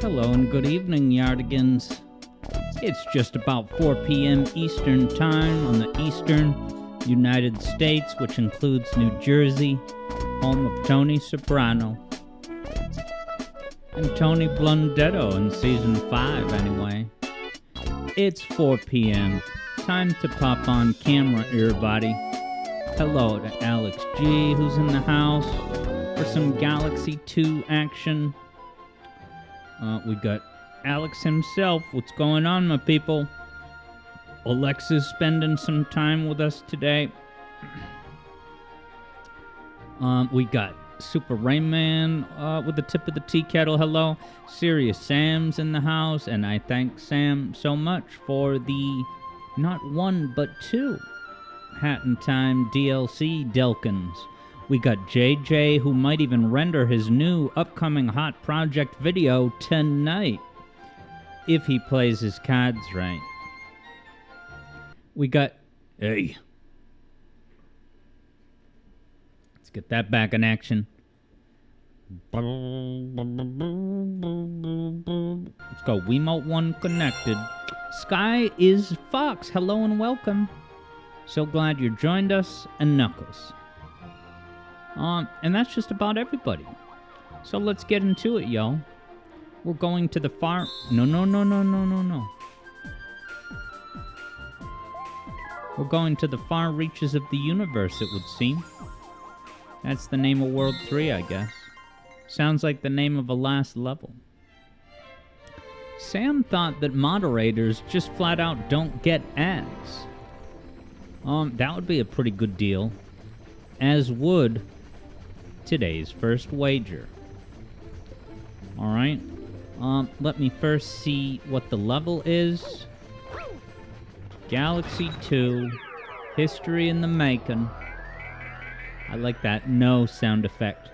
Hello and good evening, Yardigans. It's just about 4 p.m. Eastern Time on the Eastern United States, which includes New Jersey, home of Tony Soprano. And Tony Blundetto in Season 5, anyway. It's 4 p.m. Time to pop on camera, everybody. Hello to Alex G, who's in the house for some Galaxy 2 action. We got Alex himself. What's going on, my people? Alexa's spending some time with us today. We got Super Rayman with the tip of the tea kettle. Hello. Serious Sam's in the house, and I thank Sam so much for the not one but two Hat in Time DLC Delkins. We got JJ, who might even render his new upcoming hot project video tonight, if he plays his cards right. We got... Hey. Let's get that back in action. Let's go. Wiimote 1 connected. Sky is Fox. Hello and welcome. So glad you joined us. And Knuckles. And that's just about everybody. So let's get into it, yo. We're going to the far... No. We're going to the far reaches of the universe, it would seem. That's the name of World 3, I guess. Sounds like the name of a last level. Sam thought that moderators just flat out don't get ads. That would be a pretty good deal. As would today's first wager. Alright. Let me first see what the level is. Galaxy 2. History in the making. I like that no sound effect.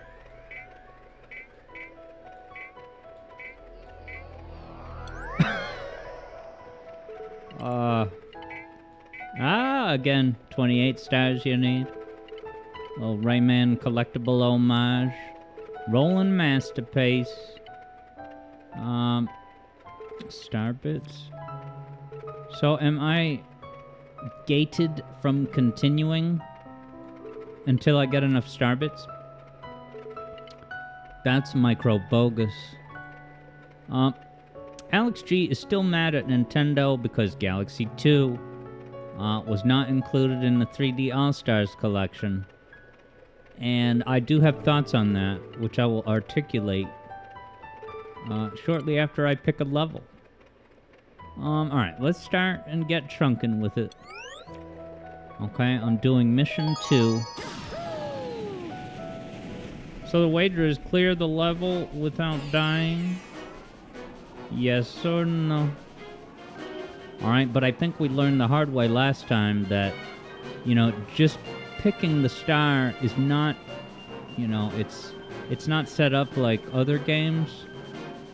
Again, 28 stars you need. Little Rayman collectible homage. Rolling masterpiece. Star bits. So am I gated from continuing until I get enough star bits? That's micro bogus. Alex G is still mad at Nintendo because Galaxy 2 was not included in the 3D All-Stars collection. And I do have thoughts on that, which I will articulate shortly after I pick a level. Alright, let's start and get chunkin' with it. Okay, I'm doing Mission 2. So the wager is clear the level without dying? Yes or no? Alright, but I think we learned the hard way last time that, you know, just picking the star is not, you know, it's not set up like other games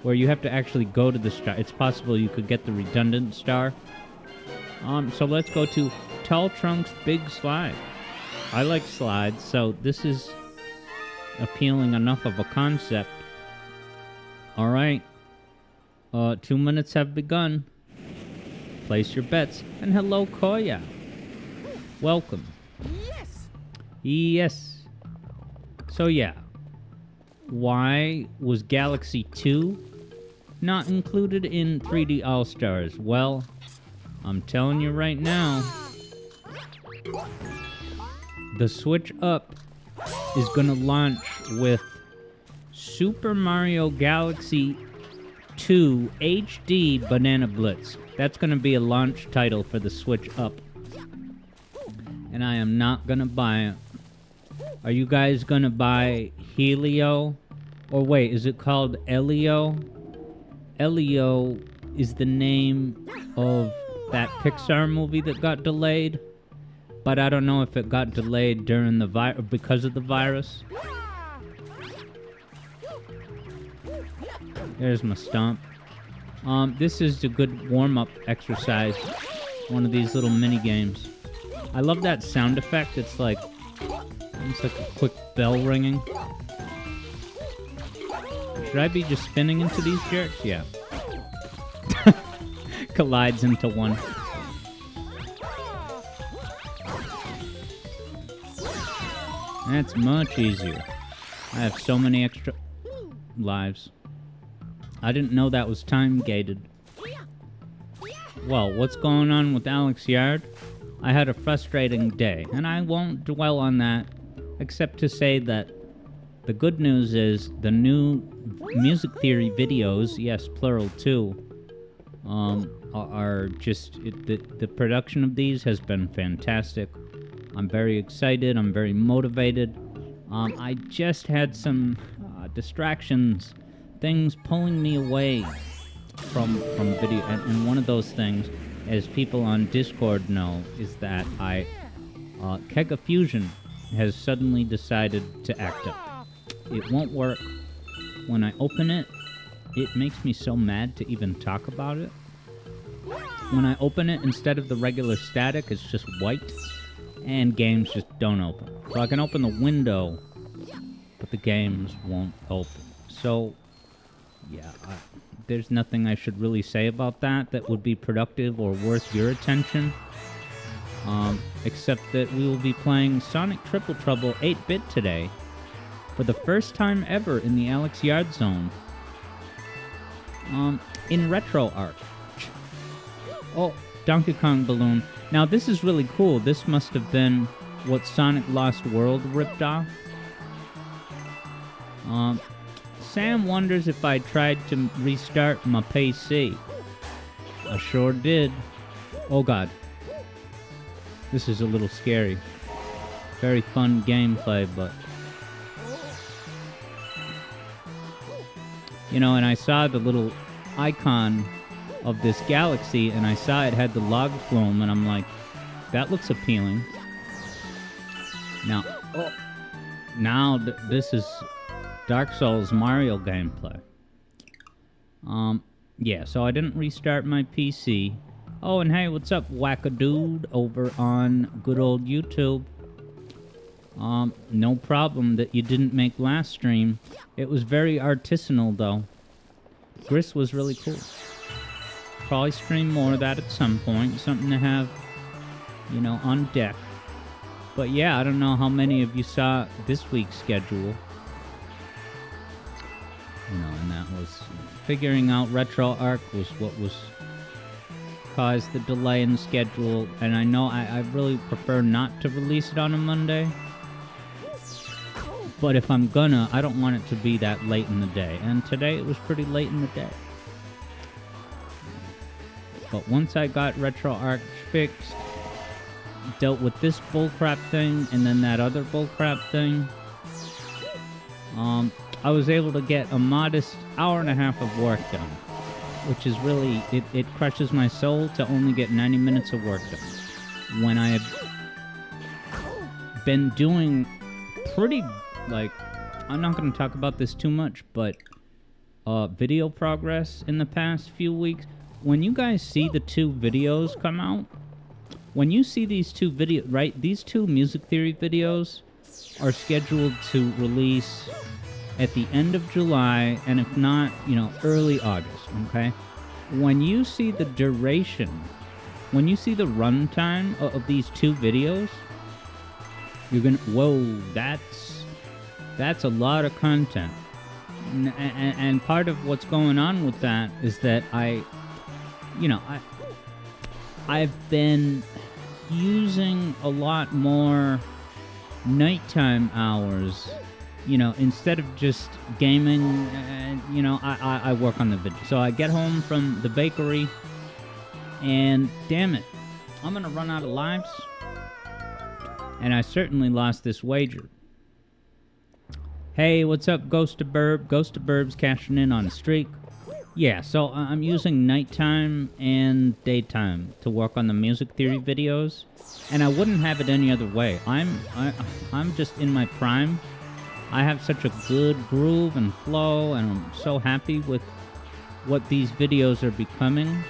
where you have to actually go to the star. It's possible you could get the redundant star. So let's go to Tall Trunks Big Slide. I like slides, so this is appealing enough of a concept. Alright. 2 minutes have begun. Place your bets. And hello, Koya. Welcome. Yes. So yeah. Why was Galaxy 2 not included in 3D All-Stars? Well, I'm telling you right now, the Switch Up is gonna launch with Super Mario Galaxy 2 HD Banana Blitz. That's gonna be a launch title for the Switch Up. And I am not gonna buy it. Are you guys gonna buy Helio? Or wait, is it called Elio? Elio is the name of that Pixar movie that got delayed. But I don't know if it got delayed during the because of the virus. There's my stomp. This is a good warm-up exercise. One of these little mini games. I love that sound effect. It's like a quick bell ringing. Should I be just spinning into these jerks? Yeah. Collides into one. That's much easier. I have so many extra lives. I didn't know that was time gated. Well, what's going on with Alex Yard? I had a frustrating day, and I won't dwell on that, except to say that the good news is the new music theory videos, yes, plural too, are just, the production of these has been fantastic. I'm very excited, I'm very motivated. I just had some distractions, things pulling me away from video, and one of those things, as people on Discord know, is that Keg of Fusion has suddenly decided to act up. It won't work. When I open it, it makes me so mad to even talk about it. When I open it, instead of the regular static, it's just white, and games just don't open. So I can open the window, but the games won't open. So, yeah, there's nothing I should really say about that would be productive or worth your attention. Except that we will be playing Sonic Triple Trouble 8-bit today for the first time ever in the Alex Yard Zone. In RetroArch. Oh, Donkey Kong Balloon. Now this is really cool. This must have been what Sonic Lost World ripped off. Sam wonders if I tried to restart my PC. I sure did. Oh god. This is a little scary. Very fun gameplay, but... You know, and I saw the little icon of this galaxy, and I saw it had the log flume, and I'm like, that looks appealing. Now, this is Dark Souls Mario gameplay. Yeah, so I didn't restart my PC. Oh, and hey, what's up, Wackadude, over on good old YouTube? No problem that you didn't make last stream. It was very artisanal, though. Gris was really cool. Probably stream more of that at some point. Something to have, you know, on deck. But yeah, I don't know how many of you saw this week's schedule. You know, and that was... Figuring out RetroArch was what was... caused the delay in the schedule. And I know I really prefer not to release it on a Monday. But if I'm gonna, I don't want it to be that late in the day. And today it was pretty late in the day. But once I got RetroArch fixed, dealt with this bullcrap thing, and then that other bullcrap thing, I was able to get a modest hour and a half of work done. Which is really, it crushes my soul to only get 90 minutes of work done. When I have been doing pretty... Like, I'm not going to talk about this too much, but video progress in the past few weeks. When you guys see the two videos come out, when you see these two videos, right, these two music theory videos are scheduled to release at the end of July, and if not, you know, early August, okay? When you see the duration, when you see the runtime of these two videos, you're going to, whoa, that's a lot of content. And part of what's going on with that is that I've been using a lot more nighttime hours, you know, instead of just gaming, you know, I work on the video. So I get home from the bakery, and damn it, I'm gonna run out of lives. And I certainly lost this wager. Hey, what's up, Ghost of Burb? Ghost of Burb's cashing in on a streak. Yeah, so I'm using nighttime and daytime to work on the music theory videos, and I wouldn't have it any other way. I'm just in my prime. I have such a good groove and flow, and I'm so happy with what these videos are becoming.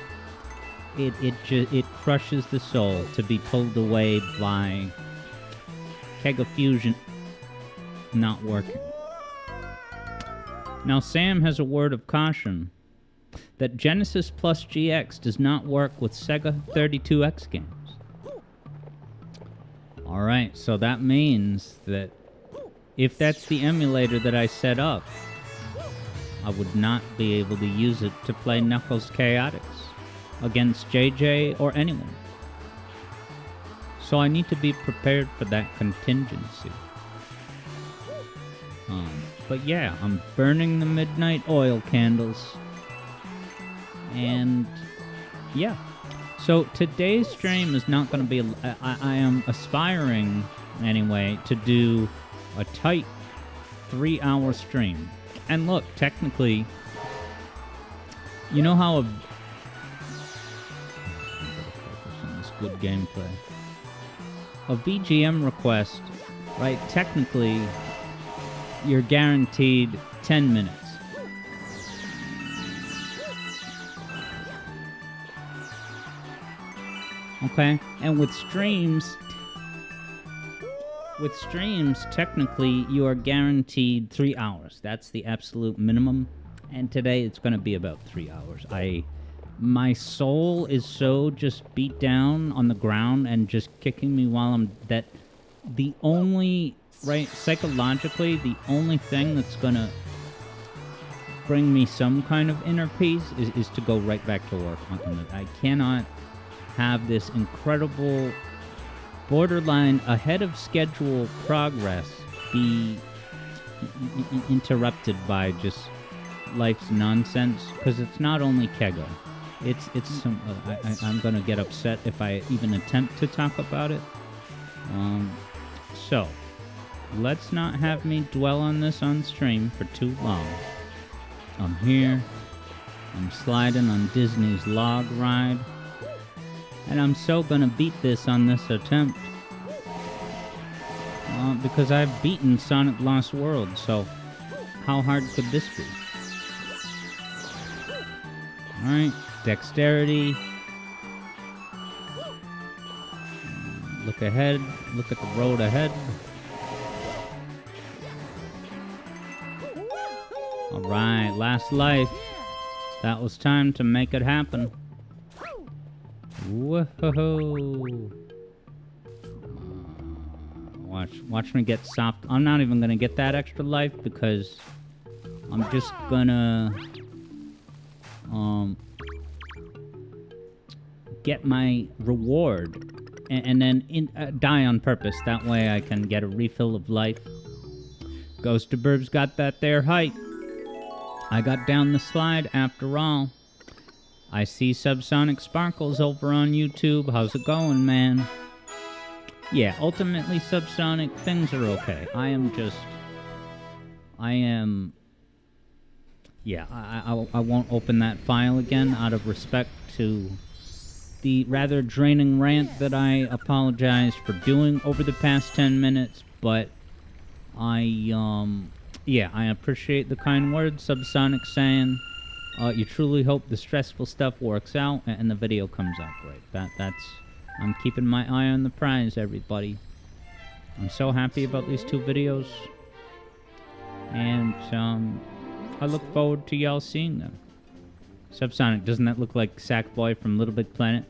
It crushes the soul to be pulled away by Keg of Fusion not working. Now, Sam has a word of caution that Genesis plus GX does not work with Sega 32X games. Alright, so that means that if that's the emulator that I set up, I would not be able to use it to play Knuckles Chaotix against JJ or anyone. So I need to be prepared for that contingency. But yeah, I'm burning the midnight oil candles. And yeah. So today's stream is not going to be... I am aspiring, anyway, to do a tight 3-hour stream. And look, technically, you know how this good gameplay. A VGM request, right? Technically, you're guaranteed 10 minutes. Okay? And with streams, technically, you are guaranteed 3 hours. That's the absolute minimum. And today, it's going to be about 3 hours. My soul is so just beat down on the ground and just kicking me while I'm... That the only... Right? Psychologically, the only thing that's going to bring me some kind of inner peace is to go right back to work. I cannot have this incredible... borderline ahead of schedule progress be interrupted by just life's nonsense, because it's not only Kega. It's some... I'm gonna get upset if I even attempt to talk about it. So let's not have me dwell on this on stream for too long. I'm here. I'm sliding on Disney's log ride. And I'm so gonna beat this on this attempt. Because I've beaten Sonic Lost World, so how hard could this be? Alright, dexterity. Look ahead, look at the road ahead. Alright, last life. That was time to make it happen. Whoa! Watch me get soft. I'm not even gonna get that extra life because I'm just gonna get my reward and then die on purpose. That way I can get a refill of life. Ghost of Burbs got that there height. I got down the slide after all. I see Subsonic Sparkles over on YouTube. How's it going, man? Yeah, ultimately, Subsonic, things are okay. Yeah, I won't open that file again out of respect to the rather draining rant that I apologize for doing over the past 10 minutes, but yeah, I appreciate the kind words Subsonic saying. You truly hope the stressful stuff works out and the video comes out great. That's... I'm keeping my eye on the prize, everybody. I'm so happy about these 2 videos. And, I look forward to y'all seeing them. Subsonic, doesn't that look like Sackboy from Little Big Planet?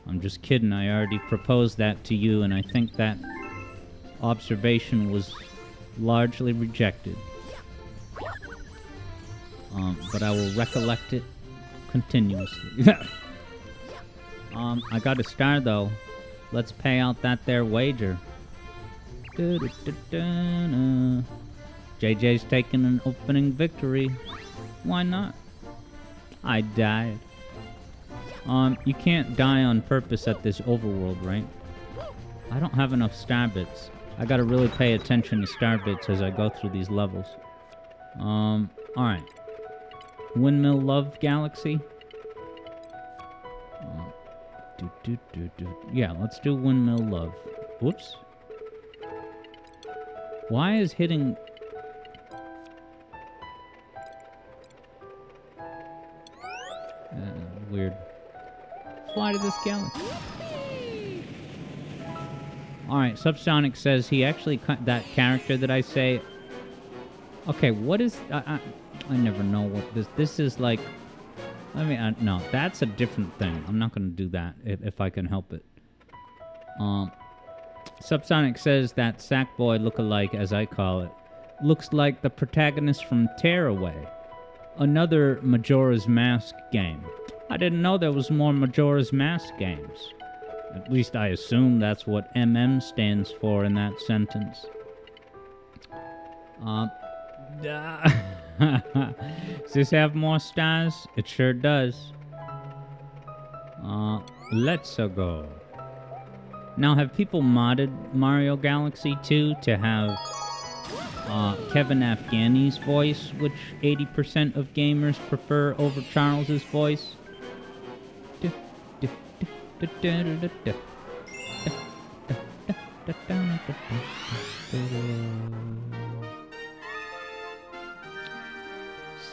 I'm just kidding, I already proposed that to you, and I think that observation was largely rejected. But I will recollect it continuously. I got a star, though. Let's pay out that there wager. JJ's taking an opening victory. Why not? I died. You can't die on purpose at this overworld, right? I don't have enough star bits. I gotta really pay attention to star bits as I go through these levels. Alright. Windmill Love Galaxy. Yeah, let's do Windmill Love. Whoops. Why is hitting... weird. Fly to this galaxy. Alright, Subsonic says he actually cut that character that I say... Okay, what is... I never know what this is like. I mean, no, that's a different thing. I'm not gonna do that if I can help it. Subsonic says that Sackboy lookalike, as I call it, looks like the protagonist from Tearaway, another Majora's Mask game. I didn't know there was more Majora's Mask games. At least I assume that's what MM stands for in that sentence. Does this have more stars? It sure does. Let's go. Now, have people modded Mario Galaxy 2 to have Kevin Afghani's voice, which 80% of gamers prefer over Charles's voice?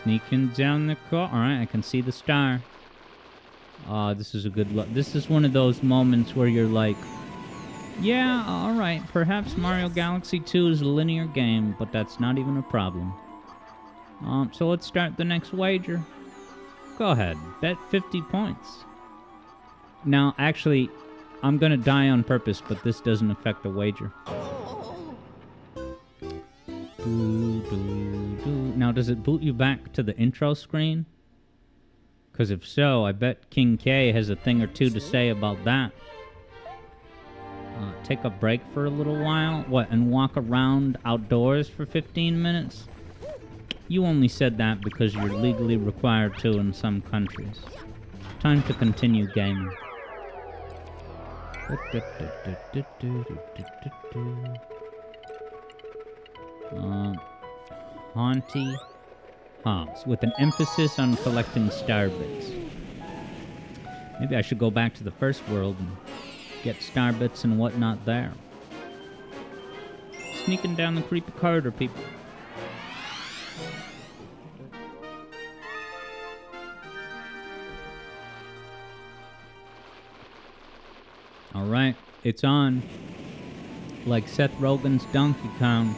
Sneaking down the car. Alright, I can see the star. This is a good look. This is one of those moments where you're like, yeah, alright, perhaps Mario Galaxy 2 is a linear game, but that's not even a problem. So let's start the next wager. Go ahead, bet 50 points. Now, actually, I'm gonna die on purpose, but this doesn't affect the wager. Now, does it boot you back to the intro screen? Because if so, I bet King K has a thing or two to say about that. Take a break for a little while? What, and walk around outdoors for 15 minutes? You only said that because you're legally required to in some countries. Time to continue gaming. Haunty Hobbs, with an emphasis on collecting star bits. Maybe I should go back to the first world and get star bits and whatnot there. Sneaking down the creepy corridor, people. Alright, it's on. Like Seth Rogen's Donkey Kong.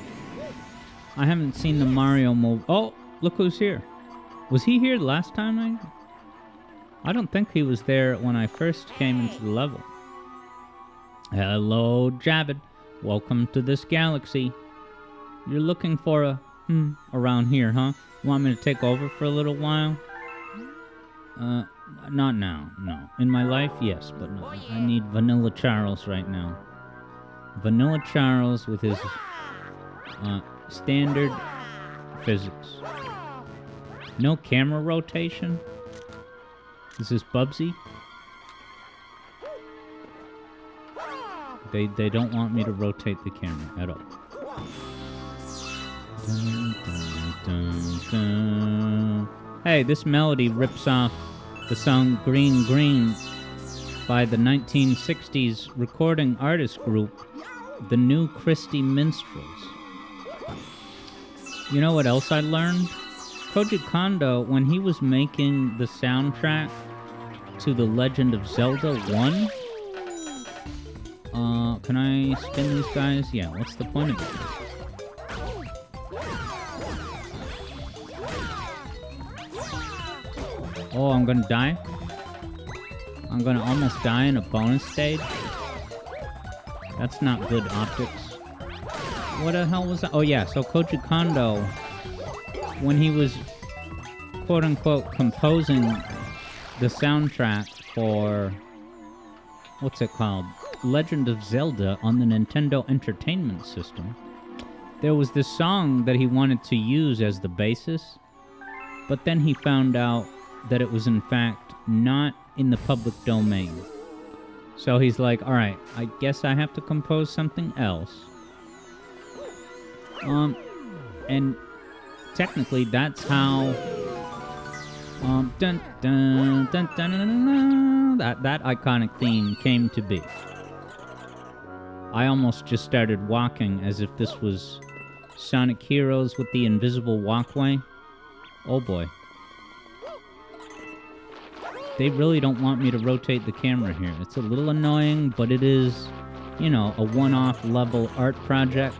I haven't seen the Mario movie. Oh, look who's here. Was he here last time? I don't think he was there when I first came into the level. Hello, Javid. Welcome to this galaxy. You're looking for a around here, huh? You want me to take over for a little while? Not now, no. In my life, yes, but no. I need Vanilla Charles right now. Vanilla Charles with his standard physics. No camera rotation? Is this Bubsy? They don't want me to rotate the camera at all. Dun, dun, dun, dun. Hey, this melody rips off the song Green Green by the 1960s recording artist group, the New Christie Minstrels. You know what else I learned? Koji Kondo, when he was making the soundtrack to The Legend of Zelda 1... can I spin these guys? Yeah, what's the point of it? Oh, I'm gonna die? I'm gonna almost die in a bonus stage? That's not good optics. What the hell was that? Oh yeah, so Koji Kondo, when he was quote-unquote composing the soundtrack for... what's it called? Legend of Zelda on the Nintendo Entertainment System. There was this song that he wanted to use as the basis, but then he found out that it was in fact not in the public domain. So he's like, alright, I guess I have to compose something else. And technically that's how that iconic theme came to be. I almost just started walking as if this was Sonic Heroes with the invisible walkway. Oh boy. They really don't want me to rotate the camera here. It's a little annoying, but it is, you know, a one-off level art project.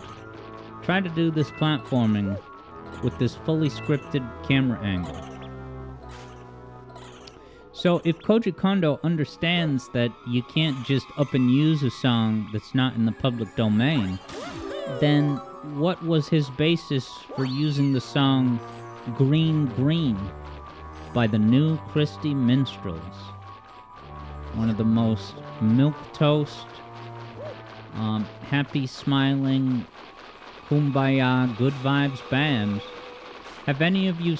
Try to do this platforming with this fully scripted camera angle. So if Koji Kondo understands that you can't just up and use a song that's not in the public domain, then what was his basis for using the song Green Green by the New Christie Minstrels? One of the most milquetoast, happy, smiling, kumbaya, good vibes bands. Have any of you...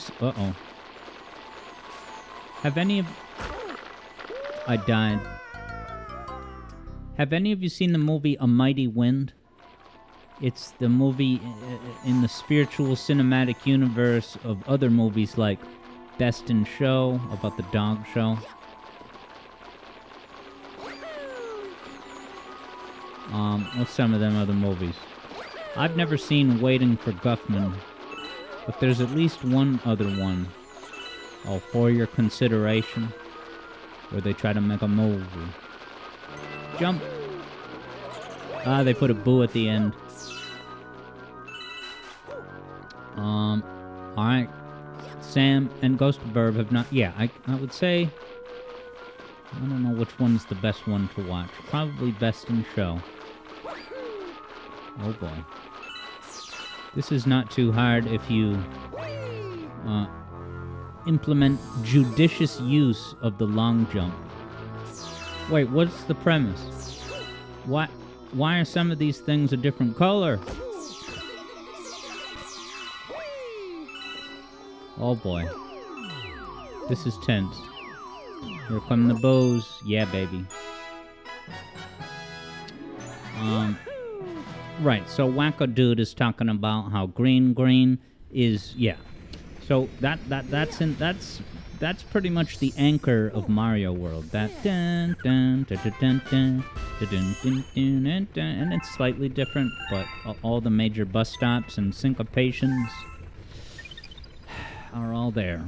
Have any of... I died. Have any of you seen the movie A Mighty Wind? It's the movie in the spiritual cinematic universe of other movies like Best in Show, about the dog show. What's some of them other movies? I've never seen Waiting for Guffman, but there's at least one other one. Oh, For Your Consideration, where they try to make a movie. Jump! Ah, they put a boo at the end. Alright. Sam and Ghost Burb have not... Yeah, I would say... I don't know which one's the best one to watch. Probably Best in Show. Oh boy. This is not too hard if you... implement judicious use of the long jump. Wait, what's the premise? Why are some of these things a different color? Oh boy. This is tense. Here come the bows. Yeah, baby. Right, so Wacko Dude is talking about how Green Green is... Yeah. So that's pretty much the anchor of Mario World. That dun dun dun dun dun dun dun dun dun, and it's slightly different, but all the major bus stops and syncopations are all there.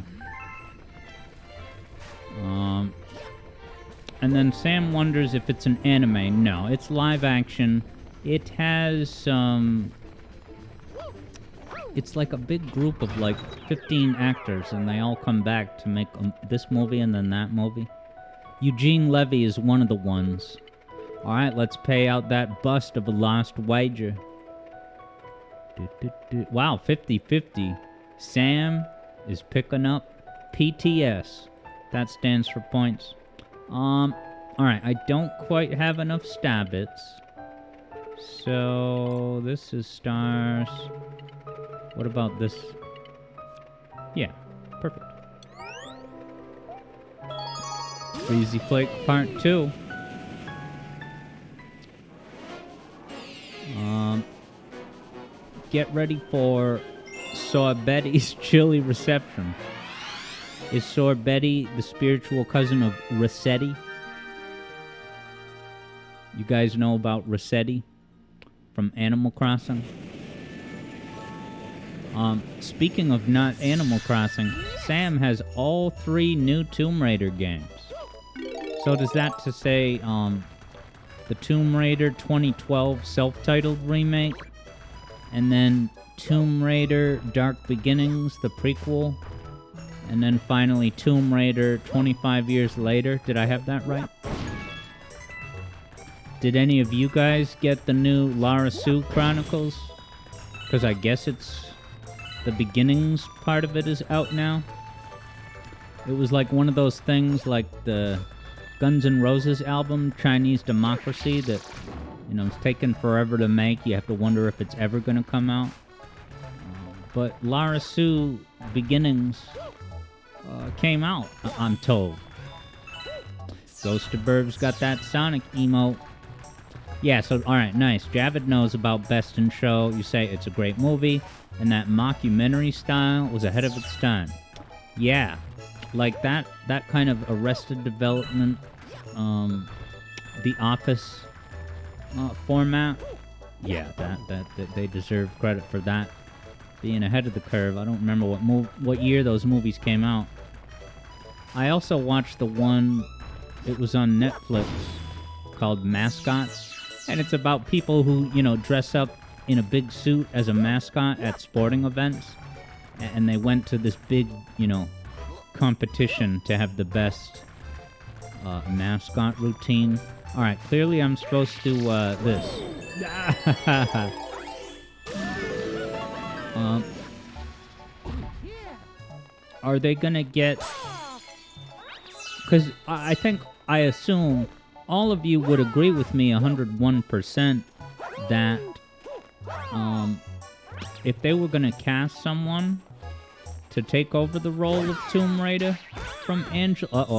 And then Sam wonders if it's an anime. No, it's live action. It has it's like a big group of like 15 actors, and they all come back to make this movie and then that movie. Eugene Levy is one of the ones. Alright, let's pay out that bust of a lost wager. Wow, 50-50. Sam is picking up PTS. That stands for points. Alright, I don't quite have enough Stabbits. So, this is stars. What about this? Yeah, perfect. Freezy Flake Part 2. Get ready for Sorbetti's chilly reception. Is Sorbetti the spiritual cousin of Rossetti? You guys know about Rossetti from Animal Crossing? Speaking of not Animal Crossing, Sam has all 3 new Tomb Raider games. So does that to say, the Tomb Raider 2012 self-titled remake, and then Tomb Raider Dark Beginnings, the prequel, and then finally Tomb Raider 25 years later? Did I have that right? Did any of you guys get the new Lara Sue Chronicles? Because I guess it's... the beginnings part of it is out now. It was like one of those things like the Guns N' Roses album, Chinese Democracy, that, you know, it's taken forever to make. You have to wonder if it's ever going to come out. But Lara Sue Beginnings came out, I'm told. Ghost of Burb's got that Sonic emote. Yeah, so, alright, nice. Javid knows about Best in Show. You say it's a great movie, and that mockumentary style was ahead of its time. Yeah, like that kind of Arrested Development, The Office format. Yeah, that they deserve credit for that. Being ahead of the curve. I don't remember what year those movies came out. I also watched the one, it was on Netflix, called Mascots. And it's about people who, you know, dress up in a big suit as a mascot at sporting events. and they went to this big, competition to have the best mascot routine. All right, clearly I'm supposed to this. Are they gonna get? Because I assume all of you would agree with me 101% that if they were gonna cast someone to take over the role of Tomb Raider from I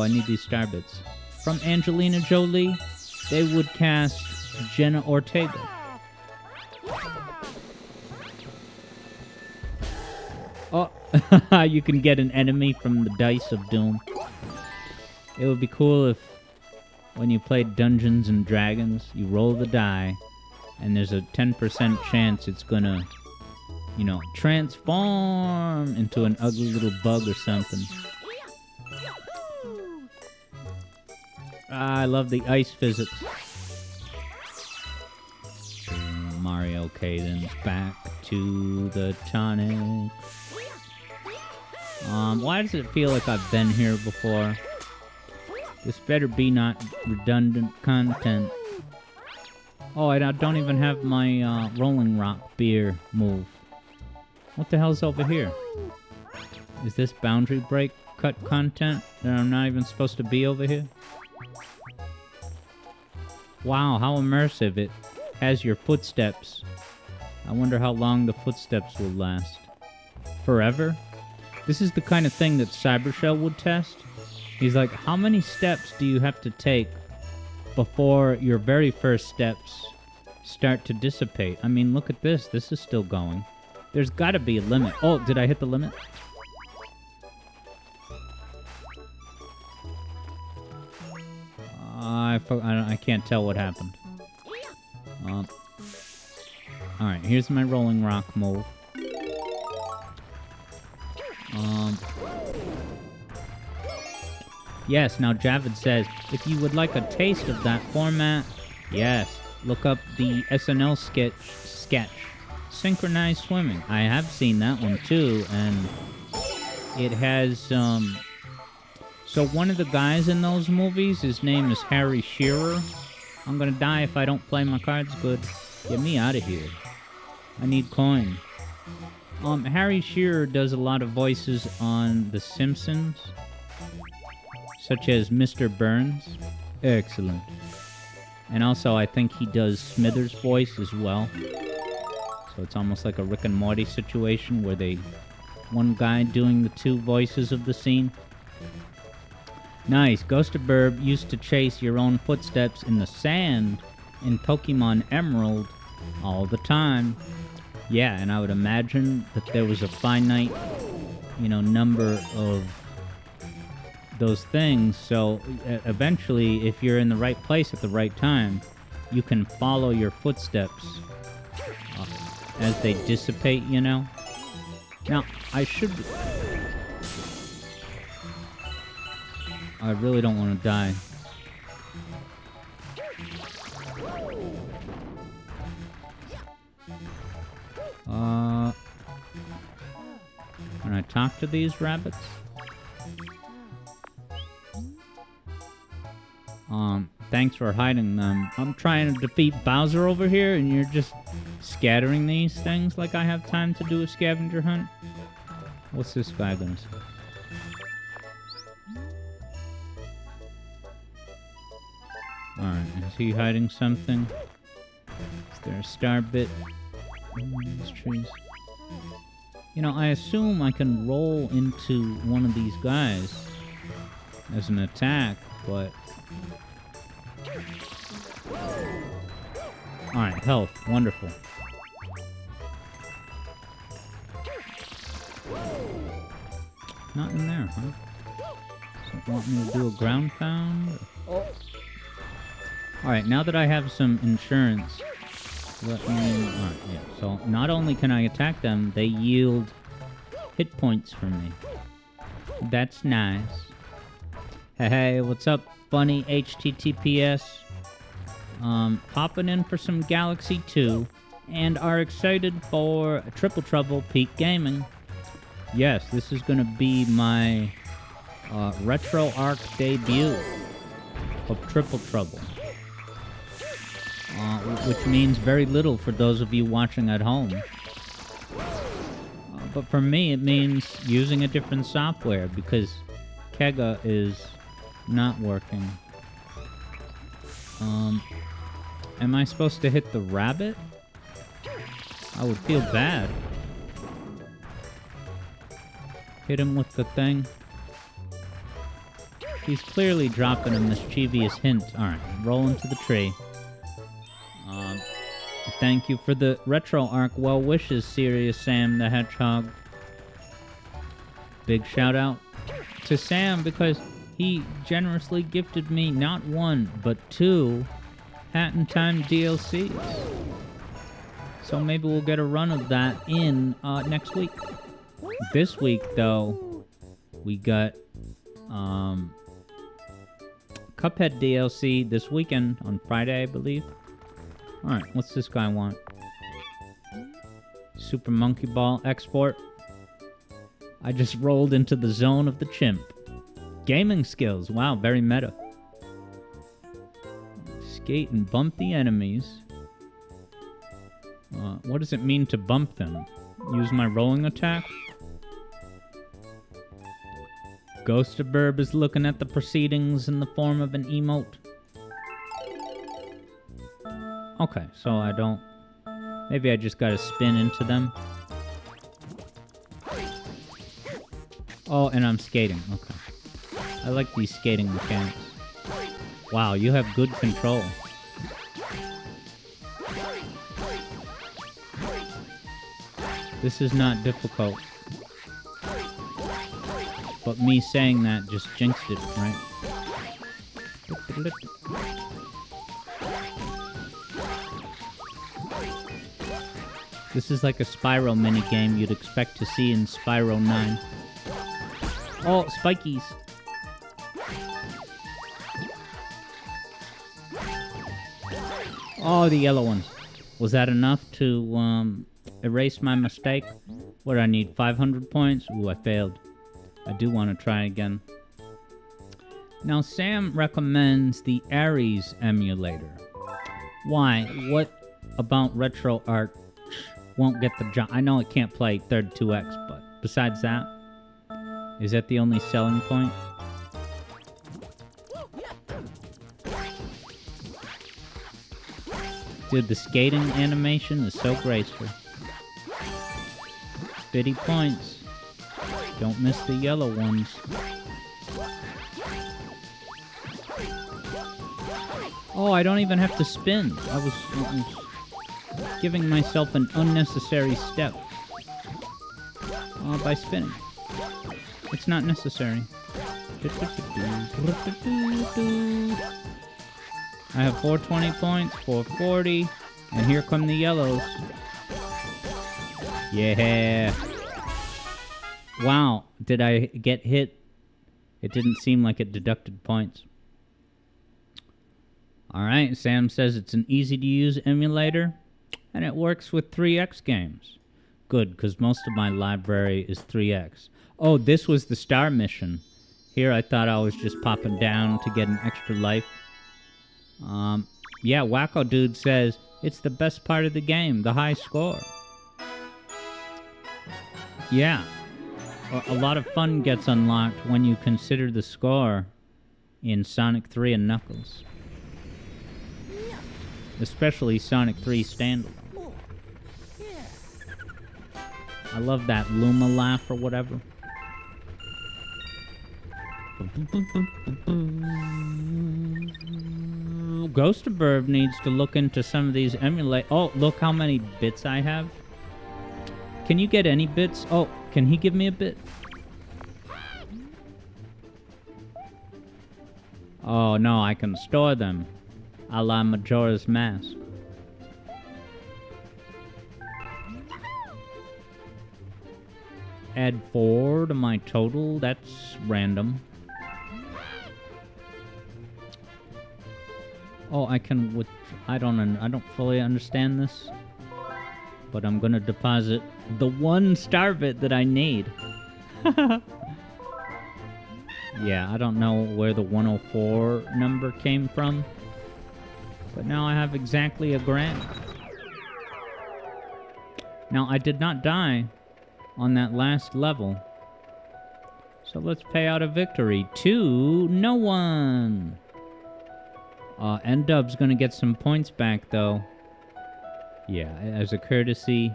need these star bits. From Angelina Jolie, they would cast Jenna Ortega. Oh, you can get an enemy from the Dice of Doom. It would be cool if, when you played Dungeons and Dragons, you roll the die, and there's a 10% chance it's gonna, transform into an ugly little bug or something. I love the ice physics. Mario Cadence, back to the tonic. Why does it feel like I've been here before? This better be not redundant content. Oh, I don't even have my Rolling Rock beer move. What the hell's over here? Is this boundary break cut content that I'm not even supposed to be over here? Wow, how immersive. It has your footsteps. I wonder how long the footsteps will last. Forever? This is the kind of thing that Cybershell would test. He's like, how many steps do you have to take before your very first steps start to dissipate? I mean, look at this. This is still going. There's got to be a limit. Oh, did I hit the limit? I can't tell what happened. Alright, here's my Rolling Rock move. Yes, now Javid says, if you would like a taste of that format, yes, look up the SNL sketch, Synchronized Swimming. I have seen that one too, and it has, so one of the guys in those movies, his name is Harry Shearer. I'm gonna die if I don't play my cards good. Get me out of here. I need coin. Harry Shearer does a lot of voices on The Simpsons, such as Mr. Burns. Excellent. And also, I think he does Smithers' voice as well. So it's almost like a Rick and Morty situation where one guy doing the two voices of the scene. Nice. Ghost of Burb used to chase your own footsteps in the sand in Pokemon Emerald all the time. Yeah, and I would imagine that there was a finite, number of those things. So eventually, if you're in the right place at the right time, you can follow your footsteps as they dissipate, Now, I really don't want to die. Can I talk to these rabbits? Thanks for hiding them. I'm trying to defeat Bowser over here, and you're just scattering these things like I have time to do a scavenger hunt? What's this guy gonna say? Alright, is he hiding something? Is there a star bit in these trees? I assume I can roll into one of these guys as an attack, but... Alright, health. Wonderful. Not in there, huh? Does it want me to do a ground pound? Oh. Alright, now that I have some insurance, let me... Alright, yeah. So, not only can I attack them, they yield hit points for me. That's nice. Hey, what's up, funny HTTPS? Popping in for some Galaxy 2, and are excited for Triple Trouble Peak Gaming. Yes, this is gonna be my retro arc debut of Triple Trouble. Which means very little for those of you watching at home. But for me, it means using a different software because Kega is not working. Am I supposed to hit the rabbit? I would feel bad. Hit him with the thing. He's clearly dropping a mischievous hint. Alright, roll into the tree. Thank you for the Retro Arc well wishes, Serious Sam the Hedgehog. Big shout out to Sam because he generously gifted me not one, but 2 Hat in Time DLCs. So maybe we'll get a run of that in next week. This week, though, we got Cuphead DLC this weekend on Friday, I believe. Alright, what's this guy want? Super Monkey Ball export. I just rolled into the zone of the chimp. Gaming skills. Wow, very meta. Skate and bump the enemies. What does it mean to bump them? Use my rolling attack? Ghostaburb is looking at the proceedings in the form of an emote. Okay, so I don't... Maybe I just gotta spin into them. Oh, and I'm skating. Okay. I like these skating mechanics. Wow, you have good control. This is not difficult. But me saying that just jinxed it, right? This is like a Spyro minigame you'd expect to see in Spyro 9. Oh, spikies! Oh, the yellow ones. Was that enough to erase my mistake? What do I need? 500 points? Ooh, I failed. I do want to try again. Now, Sam recommends the Ares emulator. Why? What about Retro Art won't get the job? I know it can't play third 2x, but besides that, is that the only selling point? Dude, the skating animation is so graceful. 50 points. Don't miss the yellow ones. Oh, I don't even have to spin. I was giving myself an unnecessary step by spinning. It's not necessary. I have 420 points, 440, and here come the yellows. Yeah. Wow, did I get hit? It didn't seem like it deducted points. Alright, Sam says it's an easy-to-use emulator, and it works with 3X games. Good, because most of my library is 3X. Oh, this was the star mission. Here I thought I was just popping down to get an extra life. Yeah, Wacko Dude says, it's the best part of the game, the high score. Yeah. A lot of fun gets unlocked when you consider the score in Sonic 3 and Knuckles. Especially Sonic 3 standalone. I love that Luma laugh or whatever. Ghostaburb needs to look into some of these emulate. Oh, look how many bits I have. Can you get any bits? Oh, can he give me a bit? Oh, no, I can store them. A la Majora's Mask. Add 4 to my total. That's random. Oh, I can I don't fully understand this. But I'm gonna deposit The one star bit that I need. Yeah, I don't know where the 104 number came from. But now I have exactly a grand. Now, I did not die on that last level. So let's pay out a victory to no one. N-Dub's gonna get some points back, though. Yeah, as a courtesy,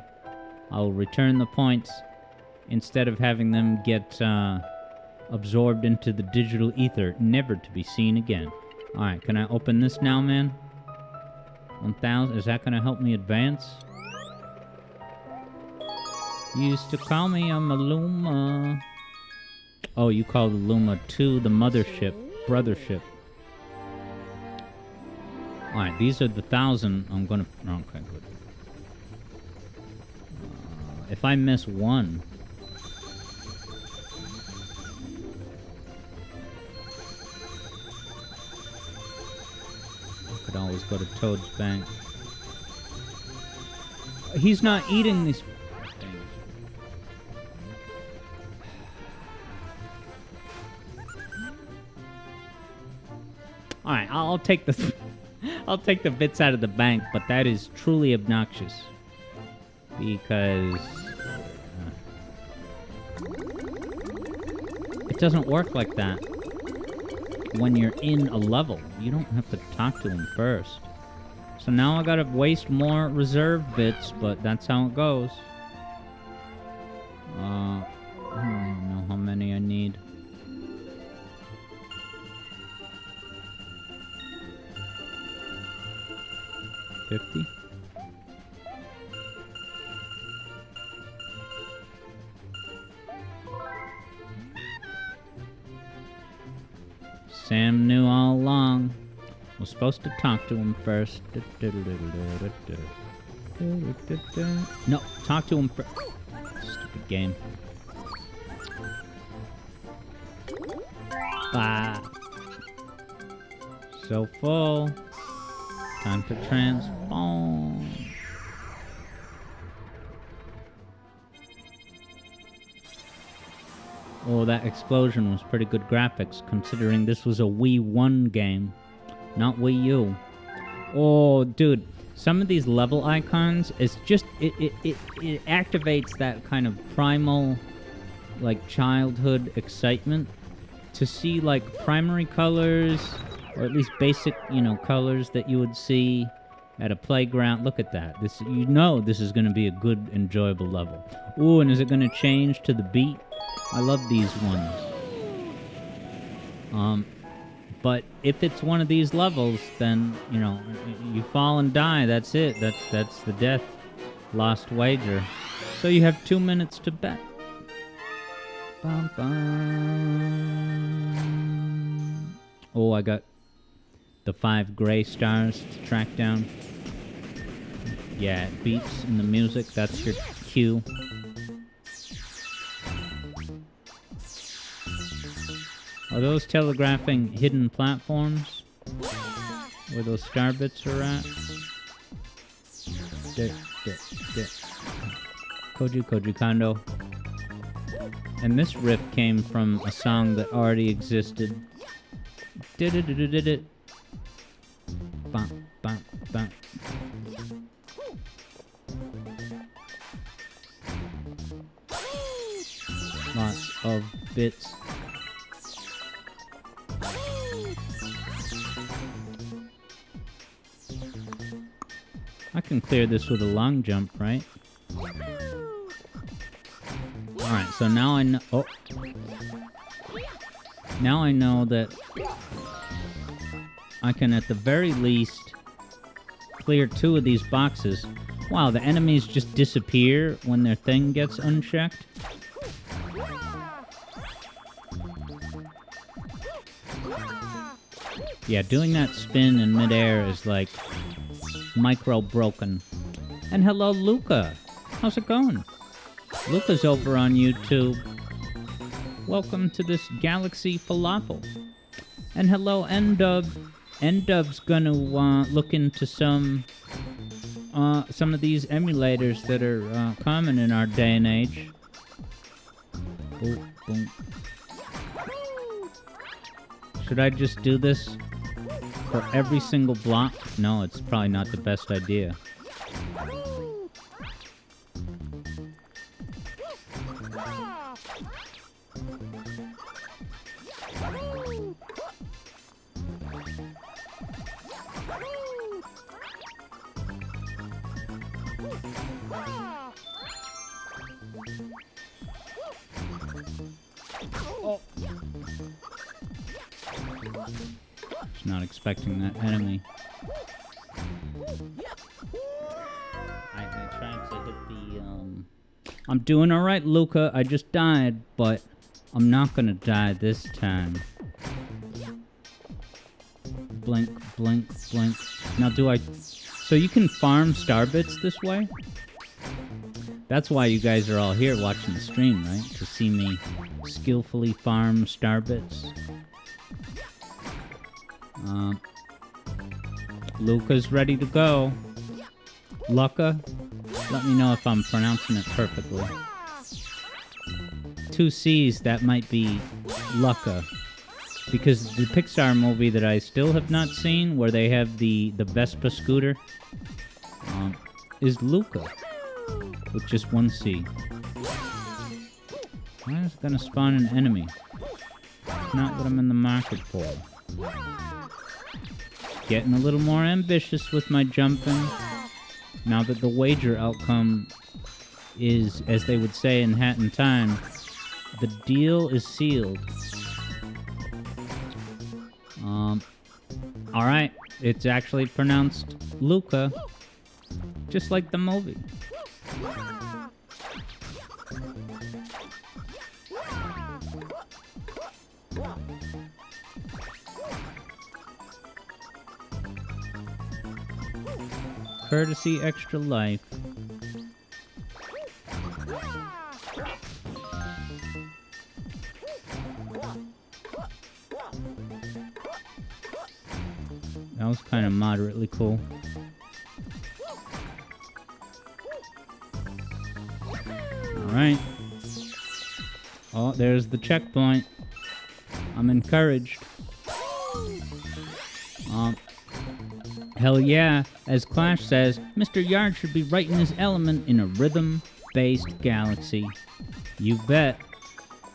I'll return the points instead of having them get absorbed into the digital ether, never to be seen again. Alright, can I open this now, man? 1,000, is that gonna help me advance? You used to call me a Maluma. Oh, you call the Luma 2 the mothership, brothership. Alright, these are the 1,000 I'm gonna... Okay, good. If I miss one... I could always go to Toad's Bank. He's not eating these... Alright, I'll take the... I'll take the bits out of the bank, but that is truly obnoxious. Because... it doesn't work like that. When you're in a level, you don't have to talk to him first. So now I gotta waste more reserve bits, but that's how it goes. I don't know how many I need. 50. Sam knew all along. Was supposed to talk to him first. No, talk to him first. Stupid game. Ah. So full. Time to transform. Oh, that explosion was pretty good graphics, considering this was a Wii 1 game, not Wii U. Oh, dude, some of these level icons, it's just, it activates that kind of primal, like, childhood excitement to see, like, primary colors, or at least basic, you know, colors that you would see at a playground. Look at that. This, you know, this is going to be a good, enjoyable level. Ooh, and is it going to change to the beat? I love these ones. But if it's one of these levels, then, you know, you fall and die. That's it. That's the death. Lost wager. So you have 2 minutes to bet. Bum, bum. Oh, I got the 5 gray stars to track down. Yeah, it beeps in the music. That's your cue. Are those telegraphing hidden platforms? Where those star bits are at? Koji Kondo. And this riff came from a song that already existed. Bum, bum, bum. Lots of bits. I can clear this with a long jump, right? Alright, so now I know... Oh. Now I know that I can, at the very least, clear 2 of these boxes. Wow, the enemies just disappear when their thing gets unchecked. Yeah, doing that spin in midair is like... micro broken. And hello, Luca. How's it going? Luca's over on YouTube. Welcome to this Galaxy Falafel. And hello, N-Dub. N-Dub's gonna look into some some of these emulators that are common in our day and age. Boom, boom. Should I just do this for every single block? No, it's probably not the best idea. Oh. Just not expecting that enemy. I tried to hit the, I'm doing alright, Luca. I just died, but I'm not gonna die this time. Blink, blink, blink. Now do I... So you can farm star bits this way? That's why you guys are all here watching the stream, right? To see me skillfully farm star bits. Luca's ready to go. Lucca? Let me know if I'm pronouncing it perfectly. 2 C's, that might be Lucca. Because the Pixar movie that I still have not seen, where they have the Vespa scooter, is Luca. With just 1 C. Why is it gonna spawn an enemy? It's not what I'm in the market for. Getting a little more ambitious with my jumping. Now that the wager outcome is, as they would say in Hat in Time, the deal is sealed. Alright, it's actually pronounced Luca, just like the movie. Courtesy extra life. That was kind of moderately cool. Alright. Oh, there's the checkpoint. I'm encouraged. Hell yeah, as Clash says, Mr. Yard should be right in his element in a rhythm-based galaxy. You bet.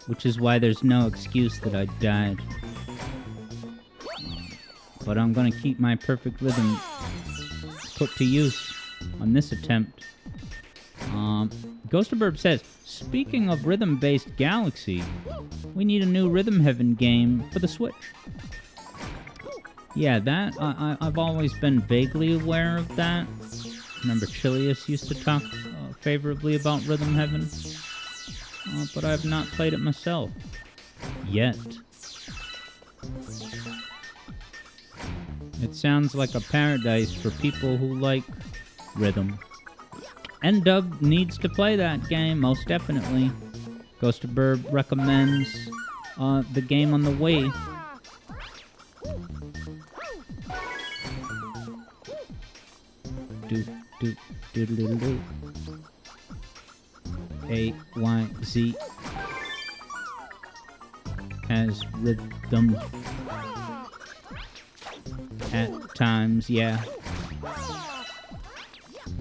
Which is why there's no excuse that I died. But I'm gonna keep my perfect rhythm put to use on this attempt. Ghostaburb says, speaking of rhythm-based galaxy, we need a new Rhythm Heaven game for the Switch. Yeah, that, I've always been vaguely aware of that. Remember Chilius used to talk favorably about Rhythm Heaven. But I have not played it myself. Yet. It sounds like a paradise for people who like rhythm. N-Dub needs to play that game, most definitely. Ghostaburb recommends the game on the Wii. Do. A-Y-Z has rhythm at times, yeah.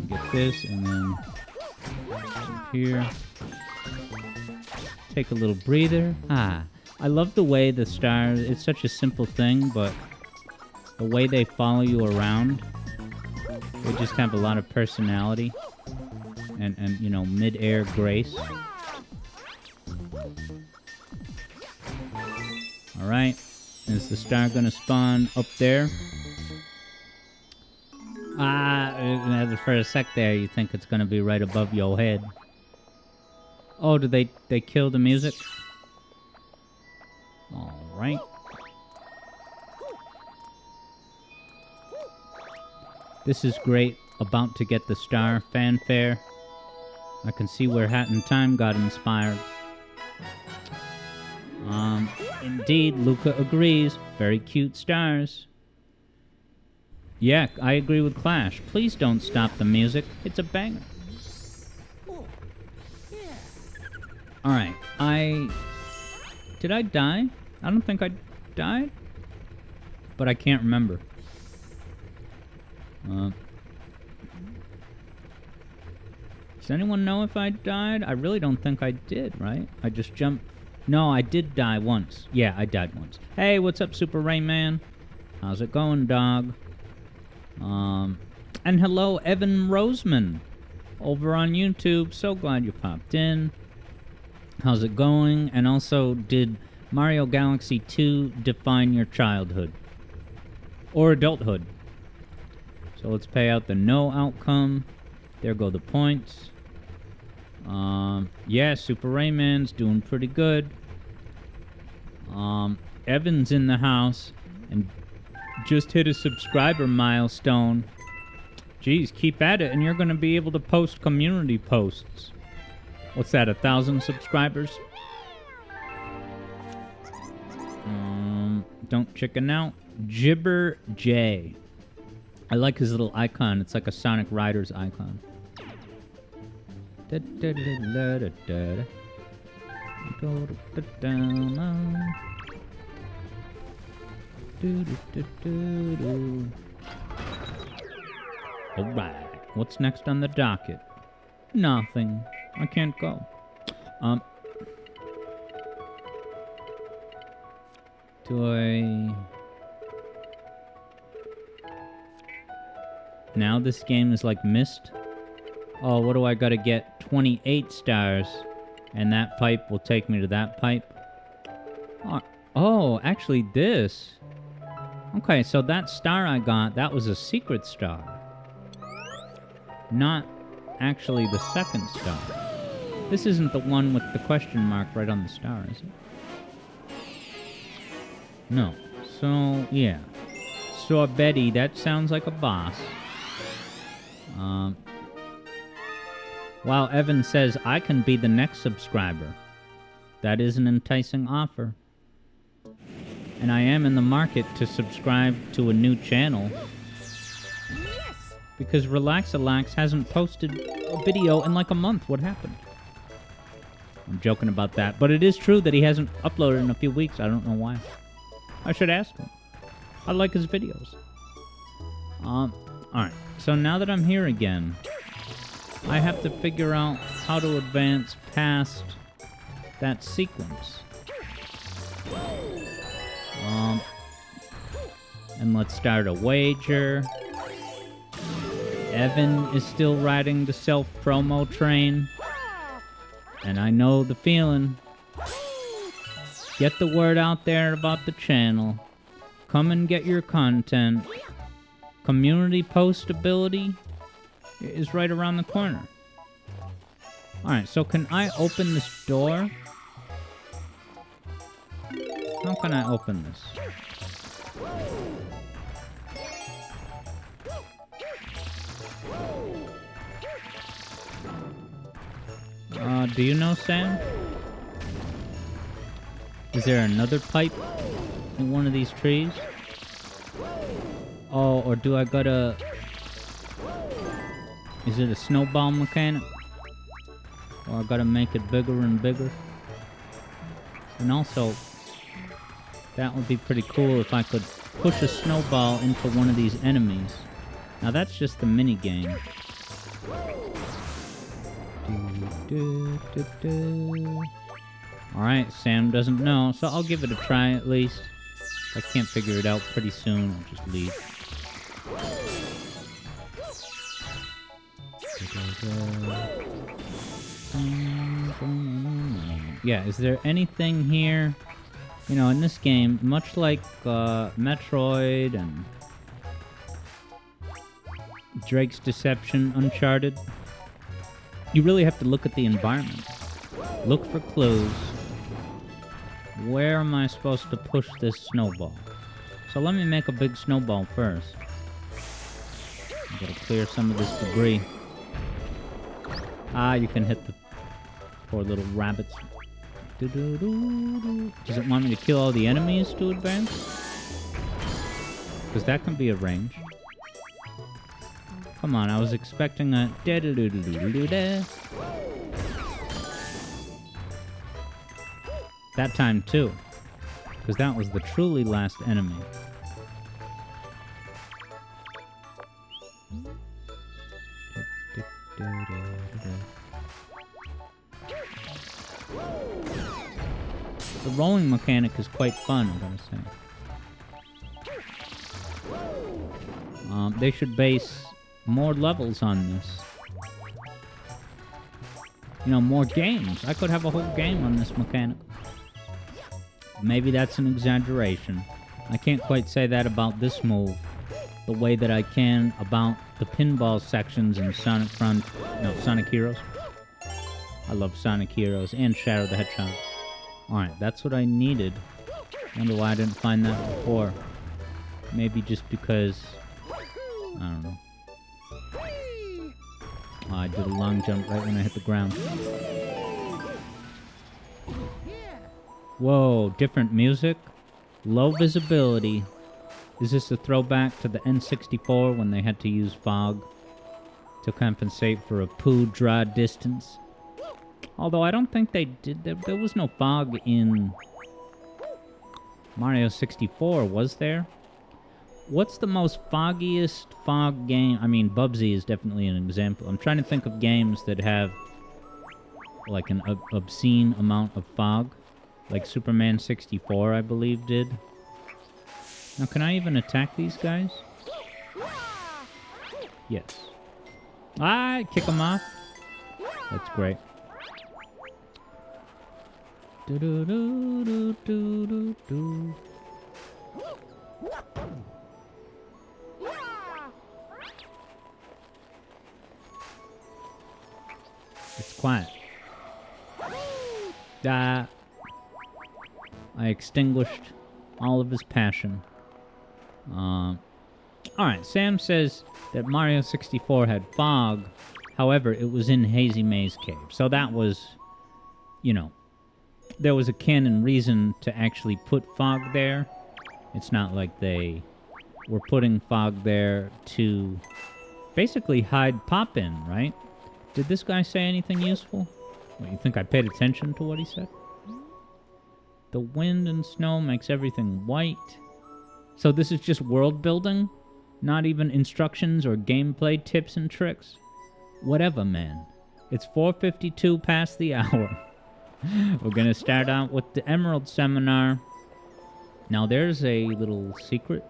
Get this, and then up here. Take a little breather. I love the way the stars, it's such a simple thing, but the way they follow you around, they just have a lot of personality and you know, mid-air grace. Alright, is the star gonna spawn up there? For a sec there, you think it's gonna be right above your head. Oh, did they kill the music? Alright. This is great. About to get the star fanfare. I can see where Hat in Time got inspired. Indeed, Luca agrees. Very cute stars. Yeah, I agree with Clash. Please don't stop the music. It's a banger. Alright, Did I die? I don't think I died. But I can't remember. Does anyone know if I died? I really don't think I did, right? I just jumped... No, I did die once. Yeah, I died once. Hey, what's up, Super Rayman? How's it going, dog? And hello, Evan Roseman, over on YouTube. So glad you popped in. How's it going? And also, did Mario Galaxy 2 define your childhood? Or adulthood? So let's pay out the no outcome. There go the points. Yeah, Super Rayman's doing pretty good. Evan's in the house and just hit a subscriber milestone. Geez, keep at it and you're going to be able to post community posts. What's that, 1,000 subscribers? Don't chicken out. Gibber J. I like his little icon. It's like a Sonic Riders icon. Alright, what's next on the docket? Nothing. I can't go. Do I... Now this game is like Myst. Oh, what do I gotta get? 28 stars. And that pipe will take me to that pipe. Oh, actually this. Okay, so that star I got, that was a secret star. Not actually the second star. This isn't the one with the question mark right on the star, is it? No. So, yeah. Sorbetty, that sounds like a boss. While Evan says, I can be the next subscriber. That is an enticing offer. And I am in the market to subscribe to a new channel. Because Relax-A-Lax hasn't posted a video in like a month. What happened? I'm joking about that. But it is true that he hasn't uploaded in a few weeks. I don't know why. I should ask him. I like his videos. Alright. So now that I'm here again, I have to figure out how to advance past that sequence. And let's start a wager. Evan is still riding the self-promo train. And I know the feeling. Get the word out there about the channel. Come and get your content. Community postability is right around the corner. Alright, so can I open this door? How can I open this? Do you know, Sam? Is there another pipe in one of these trees? Oh, or do I gotta... Is it a snowball mechanic? Or I gotta make it bigger and bigger? And also, that would be pretty cool if I could push a snowball into one of these enemies. Now that's just the mini game. Alright, Sam doesn't know, so I'll give it a try at least. If I can't figure it out pretty soon, I'll just leave. Yeah, is there anything here? You know, in this game, much like Metroid and Drake's Deception, Uncharted, you really have to look at the environment. Look for clues. Where am I supposed to push this snowball? So let me make a big snowball first. I gotta clear some of this debris. Ah, you can hit the poor little rabbits. Does it want me to kill all the enemies to advance? Because that can be a range. Come on, I was expecting a... That time, too. Because that was the truly last enemy. The rolling mechanic is quite fun, I gotta say. They should base more levels on this. You know, more games. I could have a whole game on this mechanic. Maybe that's an exaggeration. I can't quite say that about this move the way that I can about the pinball sections in Sonic Heroes. I love Sonic Heroes and Shadow the Hedgehog. Alright, that's what I needed. Wonder why I didn't find that before. Maybe just because... I don't know. Oh, I did a long jump right when I hit the ground. Whoa, different music. Low visibility. Is this a throwback to the N64 when they had to use fog to compensate for a poo draw distance? Although I don't think they did. There was no fog in Mario 64, was there? What's the most foggiest fog game? I mean, Bubsy is definitely an example. I'm trying to think of games that have like an obscene amount of fog. Like Superman 64, I believe, did. Now, can I even attack these guys? Yes. Ah, kick them off. That's great. Do-do-do-do-do-do-do. It's quiet. I extinguished all of his passion. Alright, Sam says that Mario 64 had fog. However, it was in Hazy Maze Cave. So that was, you know, there was a canon reason to actually put fog there. It's not like they were putting fog there to basically hide Pop-In, right? Did this guy say anything useful? What, you think I paid attention to what he said? The wind and snow makes everything white. So this is just world building? Not even instructions or gameplay tips and tricks? Whatever, man. It's 4:52 past the hour. We're gonna start out with the Emerald Seminar. Now there's a little secret.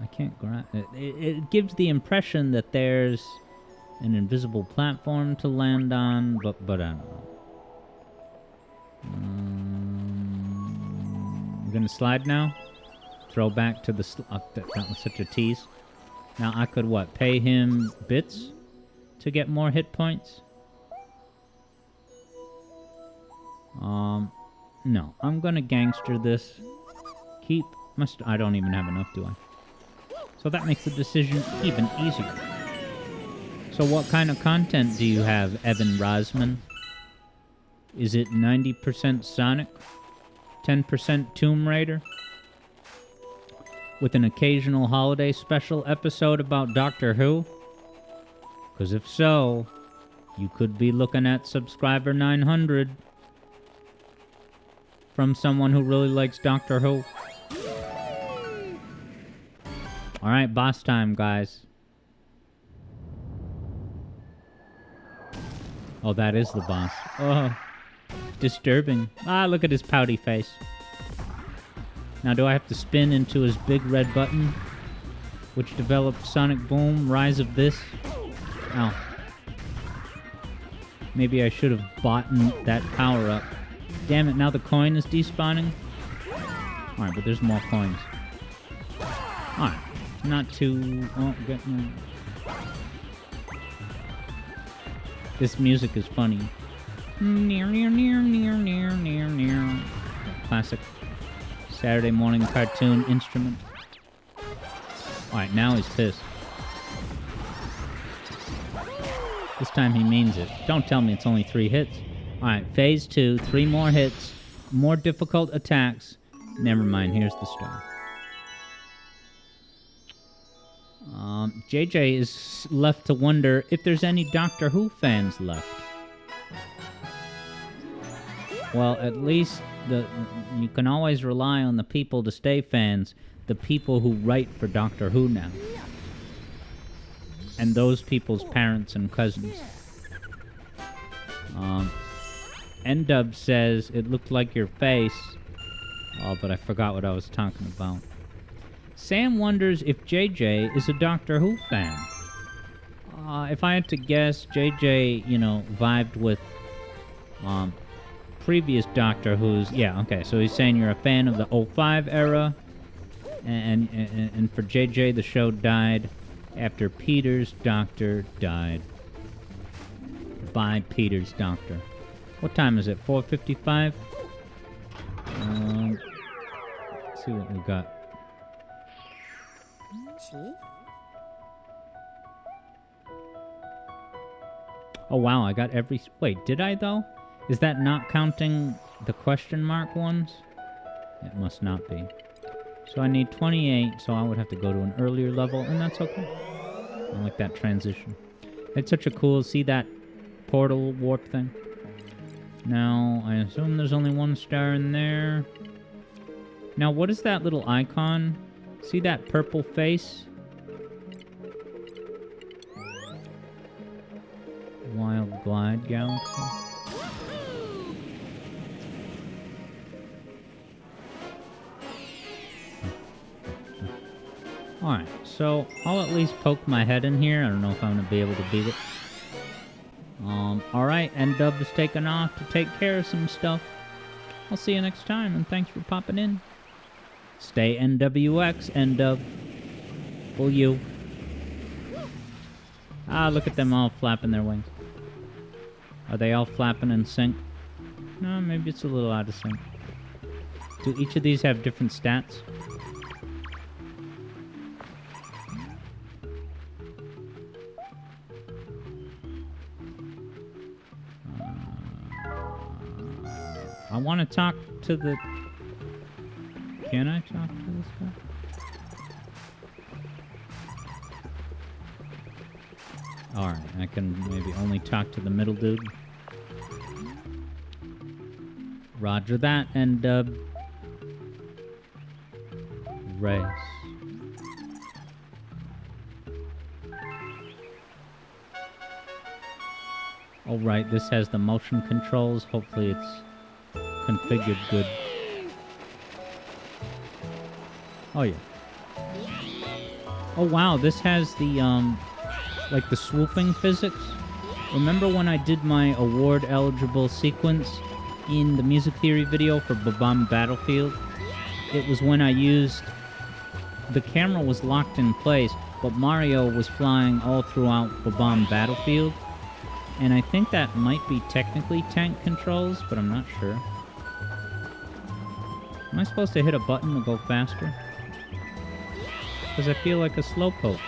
I can't grab it. It gives the impression that there's an invisible platform to land on, but I don't know. We're gonna slide now. Throw back to the... that was such a tease. Now I could, what, pay him bits to get more hit points? No. I'm gonna gangster this. Keep... I don't even have enough, do I? So that makes the decision even easier. So what kind of content do you have, Evan Rosman? Is it 90% Sonic? 10% Tomb Raider? With an occasional holiday special episode about Doctor Who? Because if so, you could be looking at subscriber 900 from someone who really likes Doctor Who. Alright, boss time, guys. Oh, that is the boss. Oh, disturbing. Ah, look at his pouty face. Now, do I have to spin into his big red button, which developed Sonic Boom, Rise of this? Oh. Maybe I should have bought that power-up. Damn it, now the coin is despawning? Alright, but there's more coins. Alright, not too... Oh, get me. This music is funny. Near, near, near, near, near, near, near. Classic Saturday morning cartoon instrument. Alright, now he's pissed. This time he means it. Don't tell me it's only 3 hits. Alright, phase 2, 3 more hits, more difficult attacks. Never mind, here's the star. JJ is left to wonder if there's any Doctor Who fans left. Well, at least you can always rely on the people to stay fans, the people who write for Doctor Who now. And those people's parents and cousins. N-Dub says, it looked like your face. Oh, but I forgot what I was talking about. Sam wonders if JJ is a Doctor Who fan. If I had to guess, JJ, vibed with previous Doctor Who's. Yeah, okay, so he's saying you're a fan of the 05 era. And for JJ, the show died after Peter's Doctor died. By Peter's Doctor. What time is it? 4:55? Let's see what we got. Oh wow, I got every... Wait, did I though? Is that not counting the question mark ones? It must not be. So I need 28, so I would have to go to an earlier level, and that's okay. I like that transition. It's such a cool... See that portal warp thing? Now, I assume there's only one star in there. Now, what is that little icon? See that purple face? Wild Glide Galaxy. Alright, so I'll at least poke my head in here. I don't know if I'm going to be able to beat it. Alright, N-Dub is taking off to take care of some stuff. I'll see you next time, and thanks for popping in. Stay NWX, N-Dub. Will you? Ah, look at them all flapping their wings. Are they all flapping in sync? No, maybe it's a little out of sync. Do each of these have different stats? I want to talk to the... Can I talk to this guy? Alright, I can maybe only talk to the middle dude. Roger that, and race. Alright, this has the motion controls. Hopefully it's configured good. Oh yeah. Oh wow, this has the like the swooping physics. Remember when I did my award eligible sequence in the music theory video for Bob-omb Battlefield? It was when I used... The camera was locked in place, but Mario was flying all throughout Bob-omb Battlefield. And I think that might be technically tank controls, but I'm not sure. Am I supposed to hit a button to go faster? Because I feel like a slowpoke.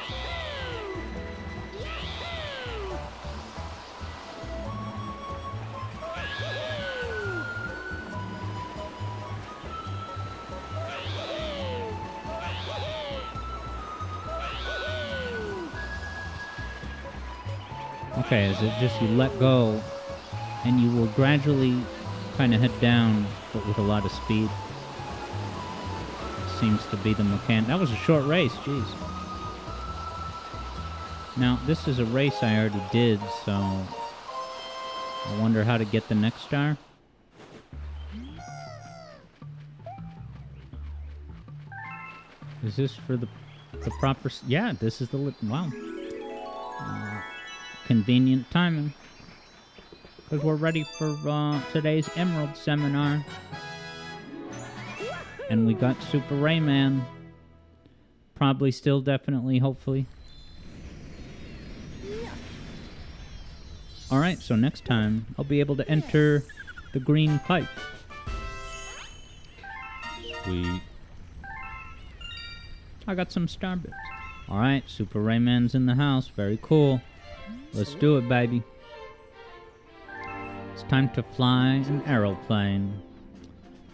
Okay, is it just you let go and you will gradually kind of head down, but with a lot of speed? Seems to be the mechanic. That was a short race, jeez. Now, this is a race I already did, so I wonder how to get the next star. Is this for the proper... Yeah, this is the... Wow. Convenient timing. Because we're ready for today's Emerald Seminar. And we got Super Rayman. Probably still, definitely, hopefully. Alright, so next time, I'll be able to enter the green pipe. Sweet. I got some star bits. Alright, Super Rayman's in the house. Very cool. Let's do it, baby. It's time to fly an aeroplane.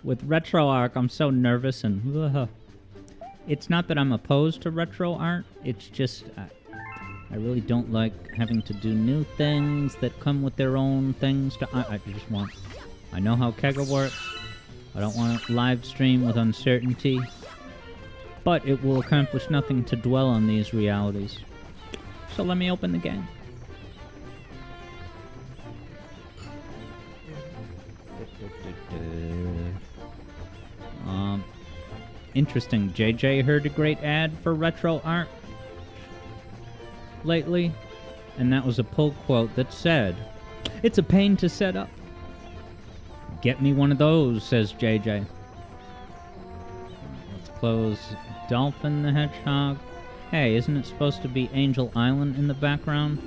With RetroArch, I'm so nervous and... It's not that I'm opposed to retro art. It's just... I really don't like having to do new things that come with their own things. I just want... I know how Kega works. I don't want to live stream with uncertainty. But it will accomplish nothing to dwell on these realities. So let me open the game. Interesting. JJ heard a great ad for retro art lately, and that was a pull quote that said, "It's a pain to set up. Get me one of those," says JJ. Let's close Dolphin the Hedgehog. Hey, isn't it supposed to be Angel Island in the background?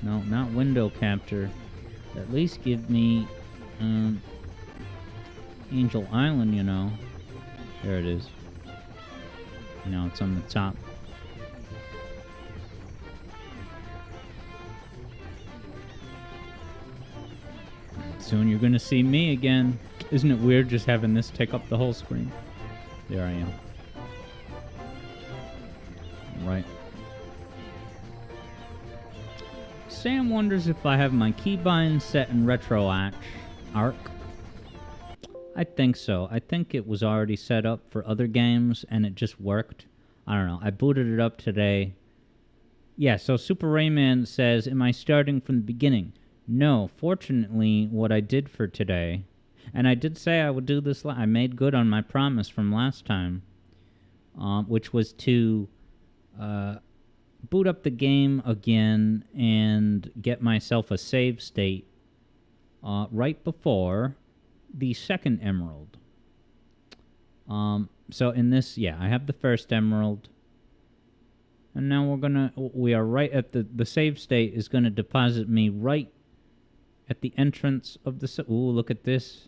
No, not window capture. At least give me Angel Island, you know. There it is. No, it's on the top. Soon you're gonna see me again. Isn't it weird just having this take up the whole screen? There I am. Right. Sam wonders if I have my keybind set in retro arc. I think so. I think it was already set up for other games and it just worked. I don't know. I booted it up today. Yeah, so Super Rayman says, am I starting from the beginning? No, fortunately, what I did for today, and I did say I would do this, I made good on my promise from last time, which was to boot up the game again and get myself a save state right before the second emerald. So in this, yeah, I have the first emerald. And now we are right at the save state is gonna deposit me right at the entrance of the... Ooh, look at this.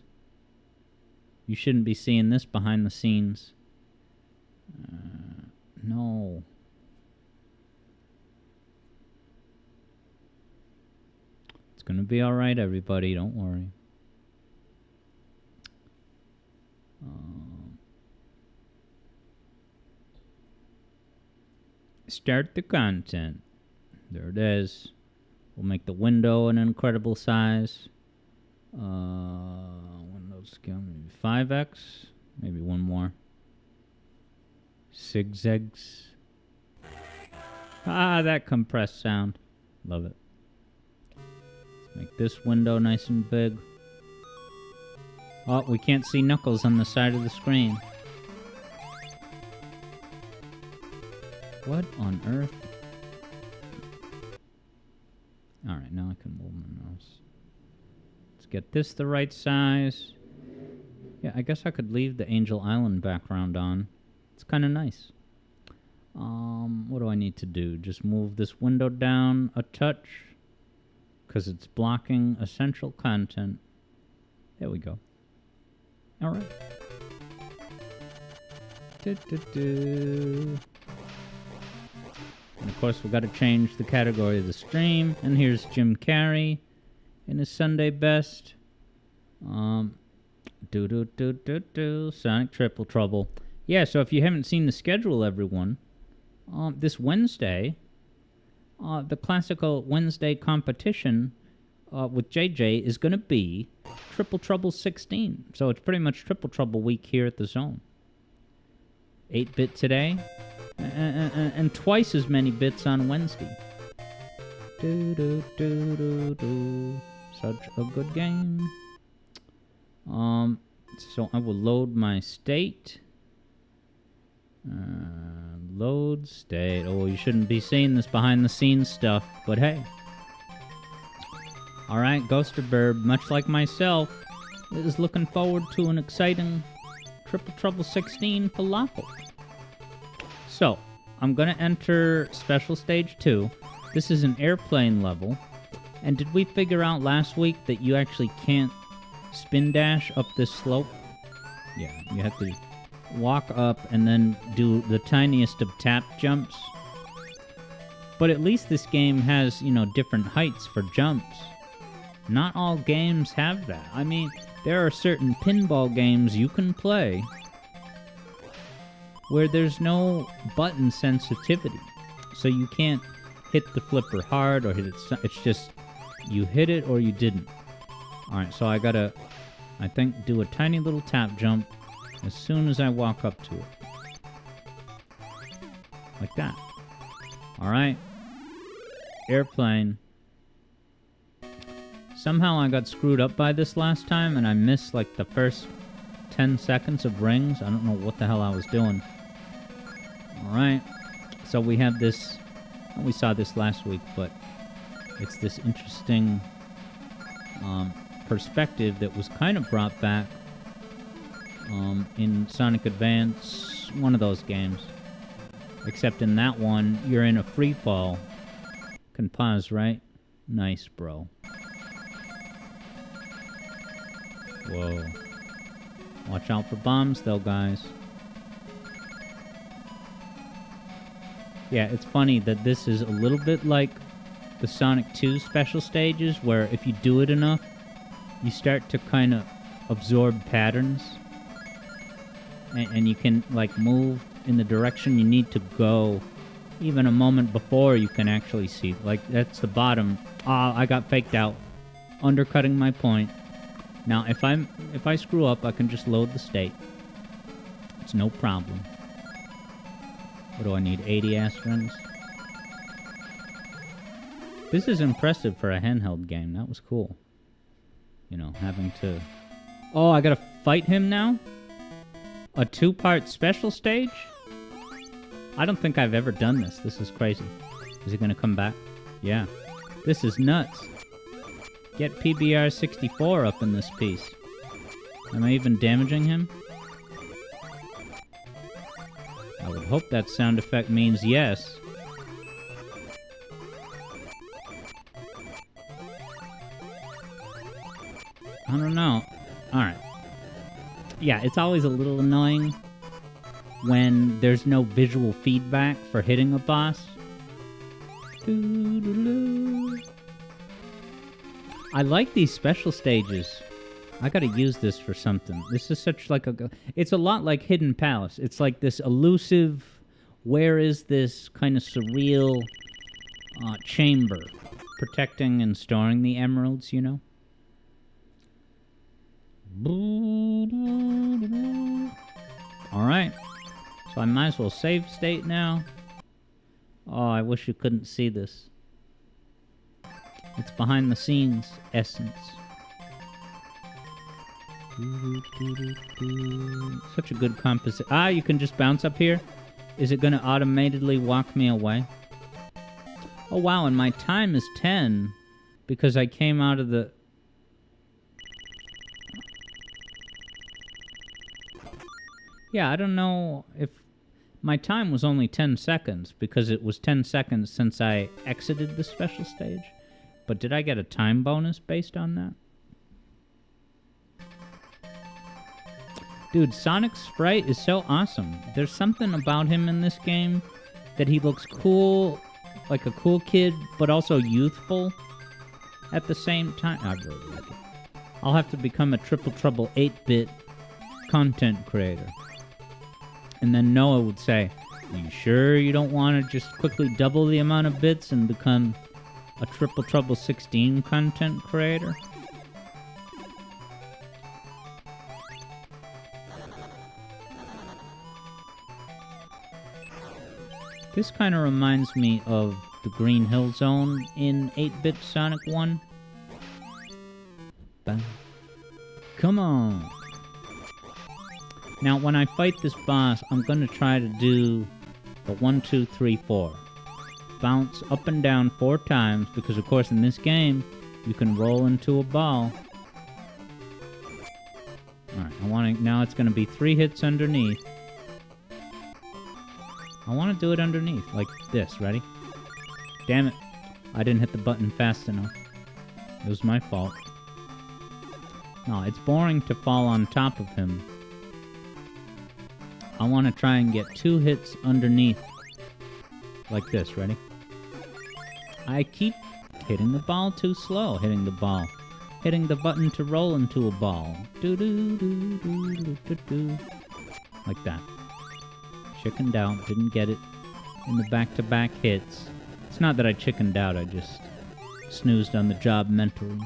You shouldn't be seeing this behind the scenes. No. It's gonna be alright, everybody. Don't worry. Start the content. There it is. We'll make the window an incredible size. Window scale, maybe 5x. Maybe one more. Zigzags. Ah, that compressed sound. Love it. Let's make this window nice and big. Oh, we can't see Knuckles on the side of the screen. What on earth? Alright, now I can move my mouse. Let's get this the right size. Yeah, I guess I could leave the Angel Island background on. It's kind of nice. What do I need to do? Just move this window down a touch. Because it's blocking essential content. There we go. Alright. And of course, we've got to change the category of the stream. And here's Jim Carrey in his Sunday best. Sonic Triple Trouble. Yeah, so if you haven't seen the schedule, everyone, this Wednesday, the classical Wednesday competition with JJ is going to be Triple Trouble 16. So it's pretty much Triple Trouble week here at the Zone. 8-bit today. And twice as many bits on Wednesday. Such a good game. So I will load my state. Load state. Oh, you shouldn't be seeing this behind the scenes stuff, but hey. Alright, Ghoster Burb, much like myself, is looking forward to an exciting Triple Trouble 16 falafel. So, I'm going to enter Special Stage 2. This is an airplane level. And did we figure out last week that you actually can't spin dash up this slope? Yeah, you have to walk up and then do the tiniest of tap jumps. But at least this game has, you know, different heights for jumps. Not all games have that. I mean, There are certain pinball games you can play where there's no button sensitivity. So you can't hit the flipper hard or hit it... It's just, you hit it or you didn't. Alright, so I gotta, I think, do a tiny little tap jump as soon as I walk up to it. Like that. Alright. Airplane. Somehow I got screwed up by this last time and I missed like the first 10 seconds of rings. I don't know what the hell I was doing. Alright. So we have this... We saw this last week, but it's this interesting perspective that was kind of brought back in Sonic Advance, one of those games. Except in that one, you're in a free fall. Can pause, right? Nice, bro. Whoa. Watch out for bombs, though, guys. Yeah, it's funny that this is a little bit like the Sonic 2 special stages, where if you do it enough, you start to kind of absorb patterns. And you can, like, move in the direction you need to go. Even a moment before you can actually see. Like, that's the bottom. Ah, I got faked out. Undercutting my point. Now, if I screw up, I can just load the state. It's no problem. What do I need? 80 ass rings? This is impressive for a handheld game. That was cool. You know, having to... Oh, I gotta fight him now? A 2-part special stage? I don't think I've ever done this. This is crazy. Is he gonna come back? Yeah. This is nuts. Get PBR64 up in this piece. Am I even damaging him? I would hope that sound effect means yes. I don't know. Alright. Yeah, it's always a little annoying when there's no visual feedback for hitting a boss. I like these special stages. I gotta use this for something. This is such like a... It's a lot like Hidden Palace. It's like this elusive, where is this kind of surreal chamber protecting and storing the emeralds, you know? Alright. So I might as well save state now. Oh, I wish you couldn't see this. It's behind the scenes essence. Such a good composition. Ah, you can just bounce up here? Is it going to automatically walk me away? Oh wow, and my time is 10 because I came out of the... Yeah, I don't know if... My time was only 10 seconds because it was 10 seconds since I exited the special stage. But did I get a time bonus based on that? Dude, Sonic's sprite is so awesome. There's something about him in this game that he looks cool, like a cool kid, but also youthful at the same time. I really like it. I'll have to become a Triple Trouble 8-bit content creator. And then Noah would say, "Are you sure you don't want to just quickly double the amount of bits and become a Triple Trouble 16 content creator?" This kind of reminds me of the Green Hill Zone in 8-bit Sonic 1. Bam. Come on! Now, when I fight this boss, I'm going to try to do the 1, 2, 3, 4. Bounce up and down 4 times, because of course in this game, you can roll into a ball. Alright, now it's going to be 3 hits underneath. I want to do it underneath, like this, ready? Damn it, I didn't hit the button fast enough. It was my fault. No, it's boring to fall on top of him. I want to try and get 2 hits underneath. Like this, ready? I keep hitting the ball too slow, hitting the ball. hitting the button to roll into a ball. Do-do-do-do-do-do-do. Like that. Chickened out, didn't get it in the back-to-back hits. It's not that I chickened out, I just snoozed on the job mentally.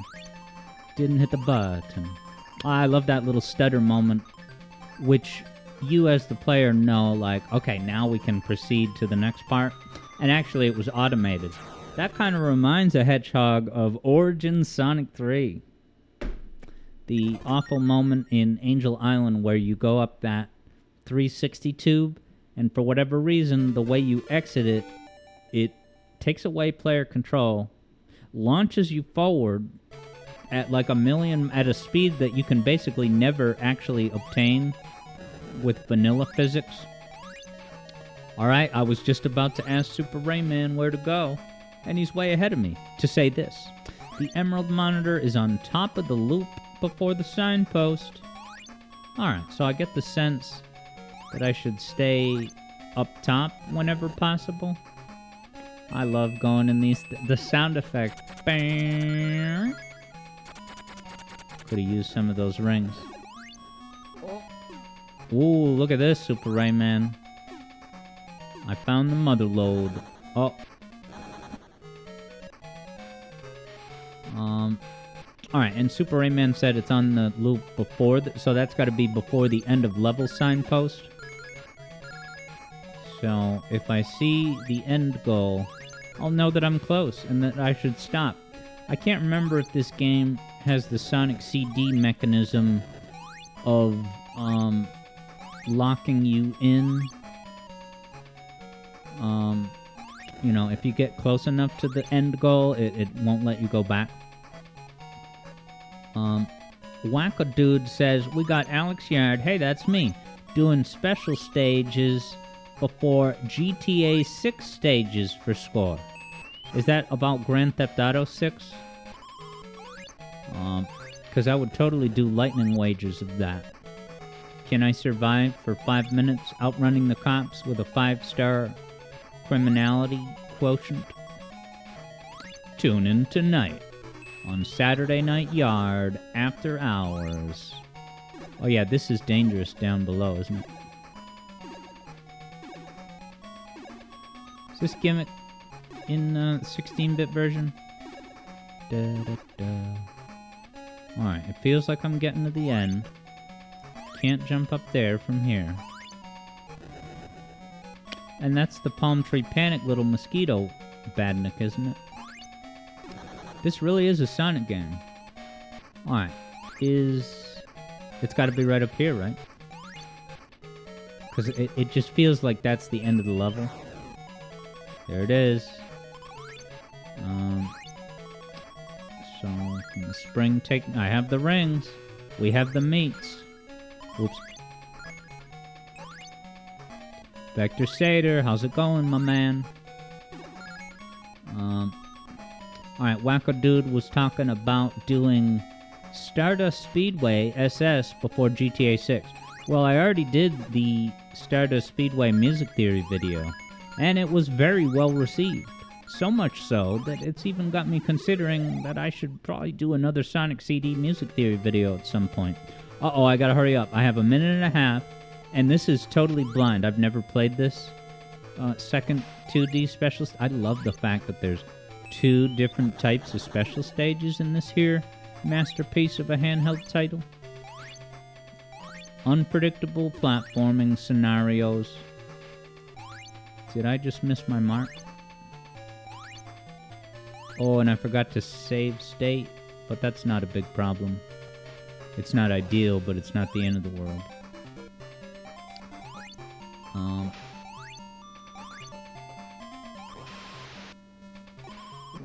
Didn't hit the button. I love that little stutter moment, which you as the player know, like, okay, now we can proceed to the next part. And actually, it was automated. That kind of reminds a hedgehog of Origins Sonic 3. The awful moment in Angel Island where you go up that 360 tube, and for whatever reason, the way you exit it, it takes away player control, launches you forward at like at a speed that you can basically never actually obtain with vanilla physics. Alright, I was just about to ask Super Rayman where to go, and he's way ahead of me to say this. The Emerald Monitor is on top of the loop before the signpost. Alright, so I get the sense that I should stay up top whenever possible. I love going in these... the sound effect. Bang. Could have used some of those rings. Ooh, look at this, Super Rayman. I found the mother lode. Oh. Alright, and Super Rayman said it's on the loop before... so that's got to be before the end of level signpost. So, if I see the end goal, I'll know that I'm close and that I should stop. I can't remember if this game has the Sonic CD mechanism of locking you in. You know, if you get close enough to the end goal, it won't let you go back. Wackadude says, we got Alex Yard, hey, that's me, doing special stages before GTA 6 stages for score. Is that about Grand Theft Auto 6? Because I would totally do lightning wagers of that. Can I survive for 5 minutes outrunning the cops with a 5-star criminality quotient? Tune in tonight on Saturday Night Yard after hours. Oh yeah, this is dangerous down below, isn't it? Is this gimmick in the 16-bit version? Alright, it feels like I'm getting to the end. Can't jump up there from here. And that's the Palm Tree Panic little mosquito badnik, isn't it? This really is a Sonic game. Alright, it's gotta be right up here, right? Because it just feels like that's the end of the level. There it is. So, from the spring I have the rings. We have the meats. Oops. Vector Sater, how's it going, my man? Alright, Wackadude was talking about doing Stardust Speedway SS before GTA 6. Well, I already did the Stardust Speedway music theory video, and it was very well received. So much so that it's even got me considering that I should probably do another Sonic CD music theory video at some point. Uh-oh, I gotta hurry up. I have a minute and a half, and this is totally blind. I've never played this second 2D special... I love the fact that there's 2 different types of special stages in this here masterpiece of a handheld title. Unpredictable platforming scenarios. Did I just miss my mark? Oh, and I forgot to save state, but that's not a big problem. It's not ideal, but it's not the end of the world.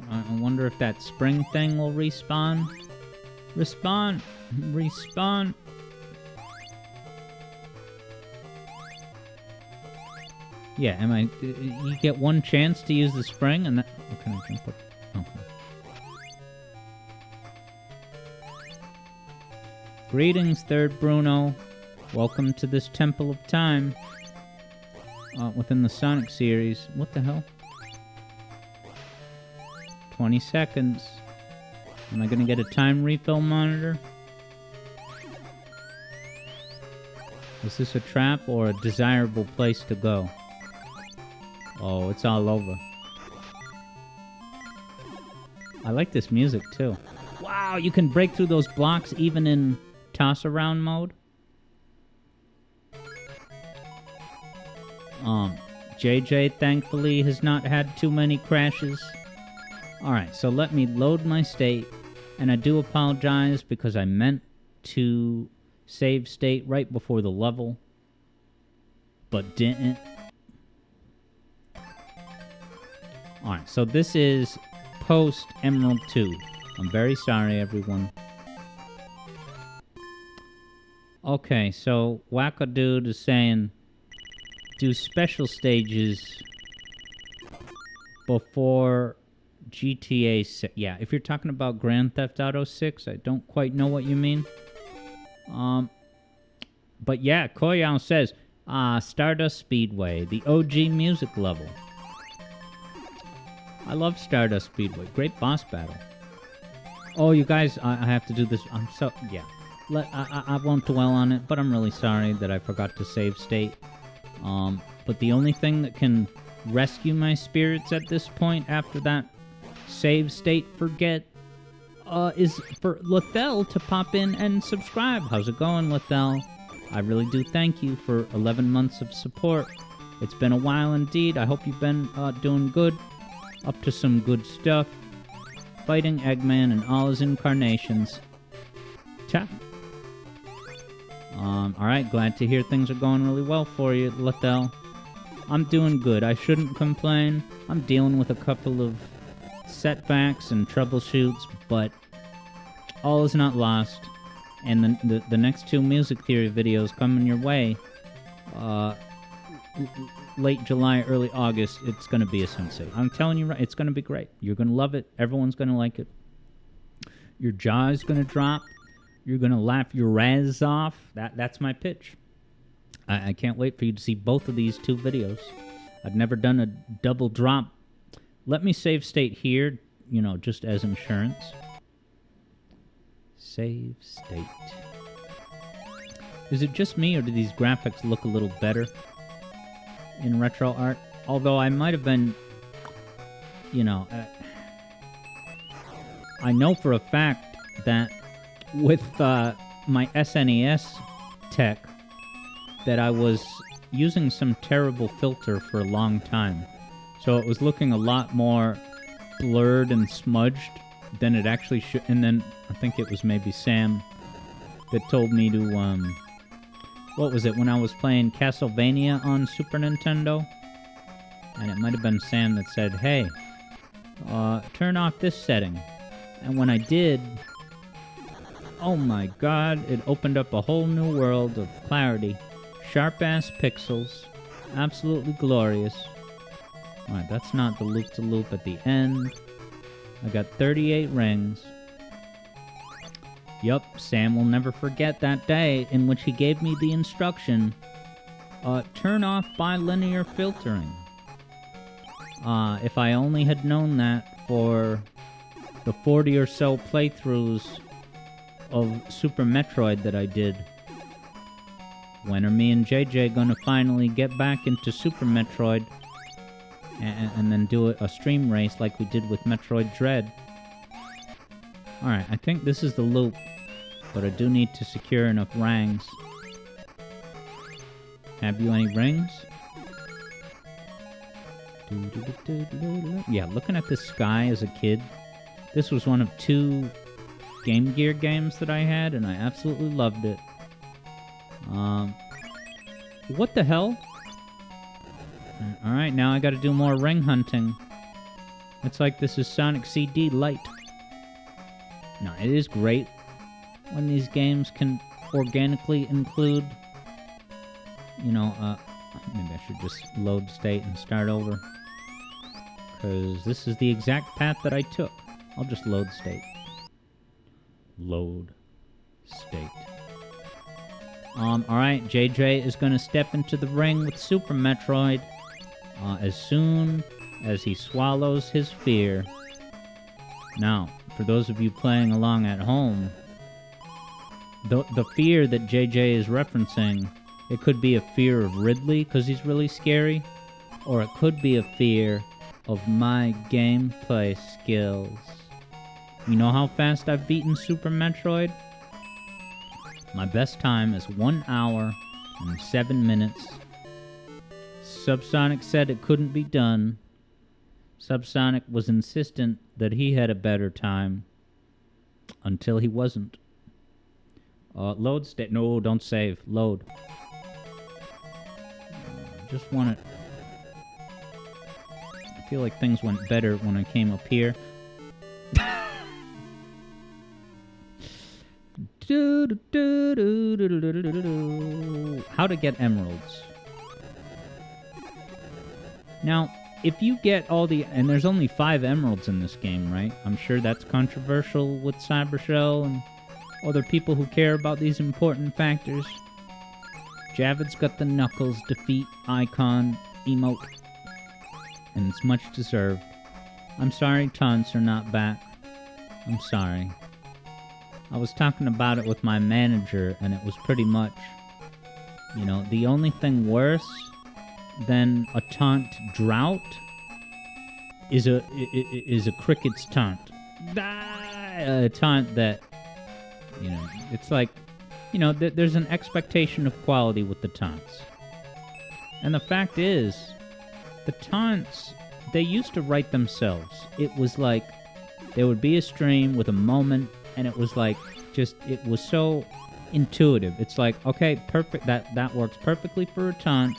I wonder if that spring thing will respawn. Respawn! Respawn! Yeah, you get one chance to use the spring, and that... Oh, can I jump up? Okay. Greetings, Third Bruno. Welcome to this Temple of Time. Within the Sonic series. What the hell? 20 seconds. Am I gonna get a time refill monitor? Is this a trap or a desirable place to go? Oh, it's all over. I like this music, too. Wow, you can break through those blocks even in toss-around mode? JJ, thankfully, has not had too many crashes. Alright, so let me load my state. And I do apologize because I meant to save state right before the level, but didn't. Alright, so this is post Emerald 2. I'm very sorry, everyone. Okay, so Wackadude is saying do special stages before GTA 6. Yeah, if you're talking about Grand Theft Auto 6, I don't quite know what you mean. But yeah, Koyao says, Stardust Speedway, the OG music level. I love Stardust Speedway. Great boss battle. Oh, you guys, I have to do this. I'm so... Yeah. I won't dwell on it, but I'm really sorry that I forgot to save state. But the only thing that can rescue my spirits at this point after that save state forget is for Lethel to pop in and subscribe. How's it going, Lethel? I really do thank you for 11 months of support. It's been a while indeed. I hope you've been doing good. Up to some good stuff. Fighting Eggman and all his incarnations. Ta. Alright, glad to hear things are going really well for you, Lethel. I'm doing good. I shouldn't complain. I'm dealing with a couple of setbacks and troubleshoots, but all is not lost. And the next 2 music theory videos coming your way, late July, early August, it's going to be a sensei. I'm telling you, it's going to be great. You're going to love it. Everyone's going to like it. Your jaw is going to drop. You're going to laugh your razz off. That's my pitch. I can't wait for you to see both of these 2 videos. I've never done a double drop. Let me save state here, you know, just as insurance. Save state. Is it just me, or do these graphics look a little better in retro art? Although I might have been, you know, I know for a fact that with my SNES tech that I was using some terrible filter for a long time. So it was looking a lot more blurred and smudged than it actually should. And then I think it was maybe Sam that told me to, what was it, when I was playing Castlevania on Super Nintendo? And it might have been Sam that said, hey, turn off this setting. And when I did, oh my god, it opened up a whole new world of clarity. Sharp-ass pixels. Absolutely glorious. Alright, that's not the loop-to-loop at the end. I got 38 rings. Yup, Sam will never forget that day in which he gave me the instruction, turn off bilinear filtering. If I only had known that for the 40 or so playthroughs of Super Metroid that I did. When are me and JJ gonna finally get back into Super Metroid and then do a stream race like we did with Metroid Dread? Alright, I think this is the loop, but I do need to secure enough rings. Have you any rings? Yeah, looking at the sky as a kid, this was one of 2 Game Gear games that I had, and I absolutely loved it. What the hell? Alright, now I gotta do more ring hunting. It's like this is Sonic CD Lite. No, it is great when these games can organically include, you know, maybe I should just load state and start over. Because this is the exact path that I took. I'll just load state. Load state. Alright, JJ is going to step into the ring with Super Metroid as soon as he swallows his fear. Now, for those of you playing along at home, the fear that JJ is referencing, it could be a fear of Ridley because he's really scary, or it could be a fear of my gameplay skills. You know how fast I've beaten Super Metroid? My best time is 1 hour and 7 minutes. Subsonic said it couldn't be done. Subsonic was insistent that he had a better time until he wasn't. Load state. No, don't save. Load. Just want it. I feel like things went better when I came up here. How to get emeralds. Now, if you get all the... And there's only 5 emeralds in this game, right? I'm sure that's controversial with Cybershell and other people who care about these important factors. Javid's got the Knuckles defeat icon emote. And it's much deserved. I'm sorry taunts are not back. I'm sorry. I was talking about it with my manager, and it was pretty much, you know, the only thing worse than a taunt drought is a cricket's taunt. A taunt that, you know, it's like, you know, there's an expectation of quality with the taunts. And the fact is, the taunts, they used to write themselves. It was like, there would be a stream with a moment, and it was like, just, it was so intuitive. It's like, okay, perfect, that works perfectly for a taunt.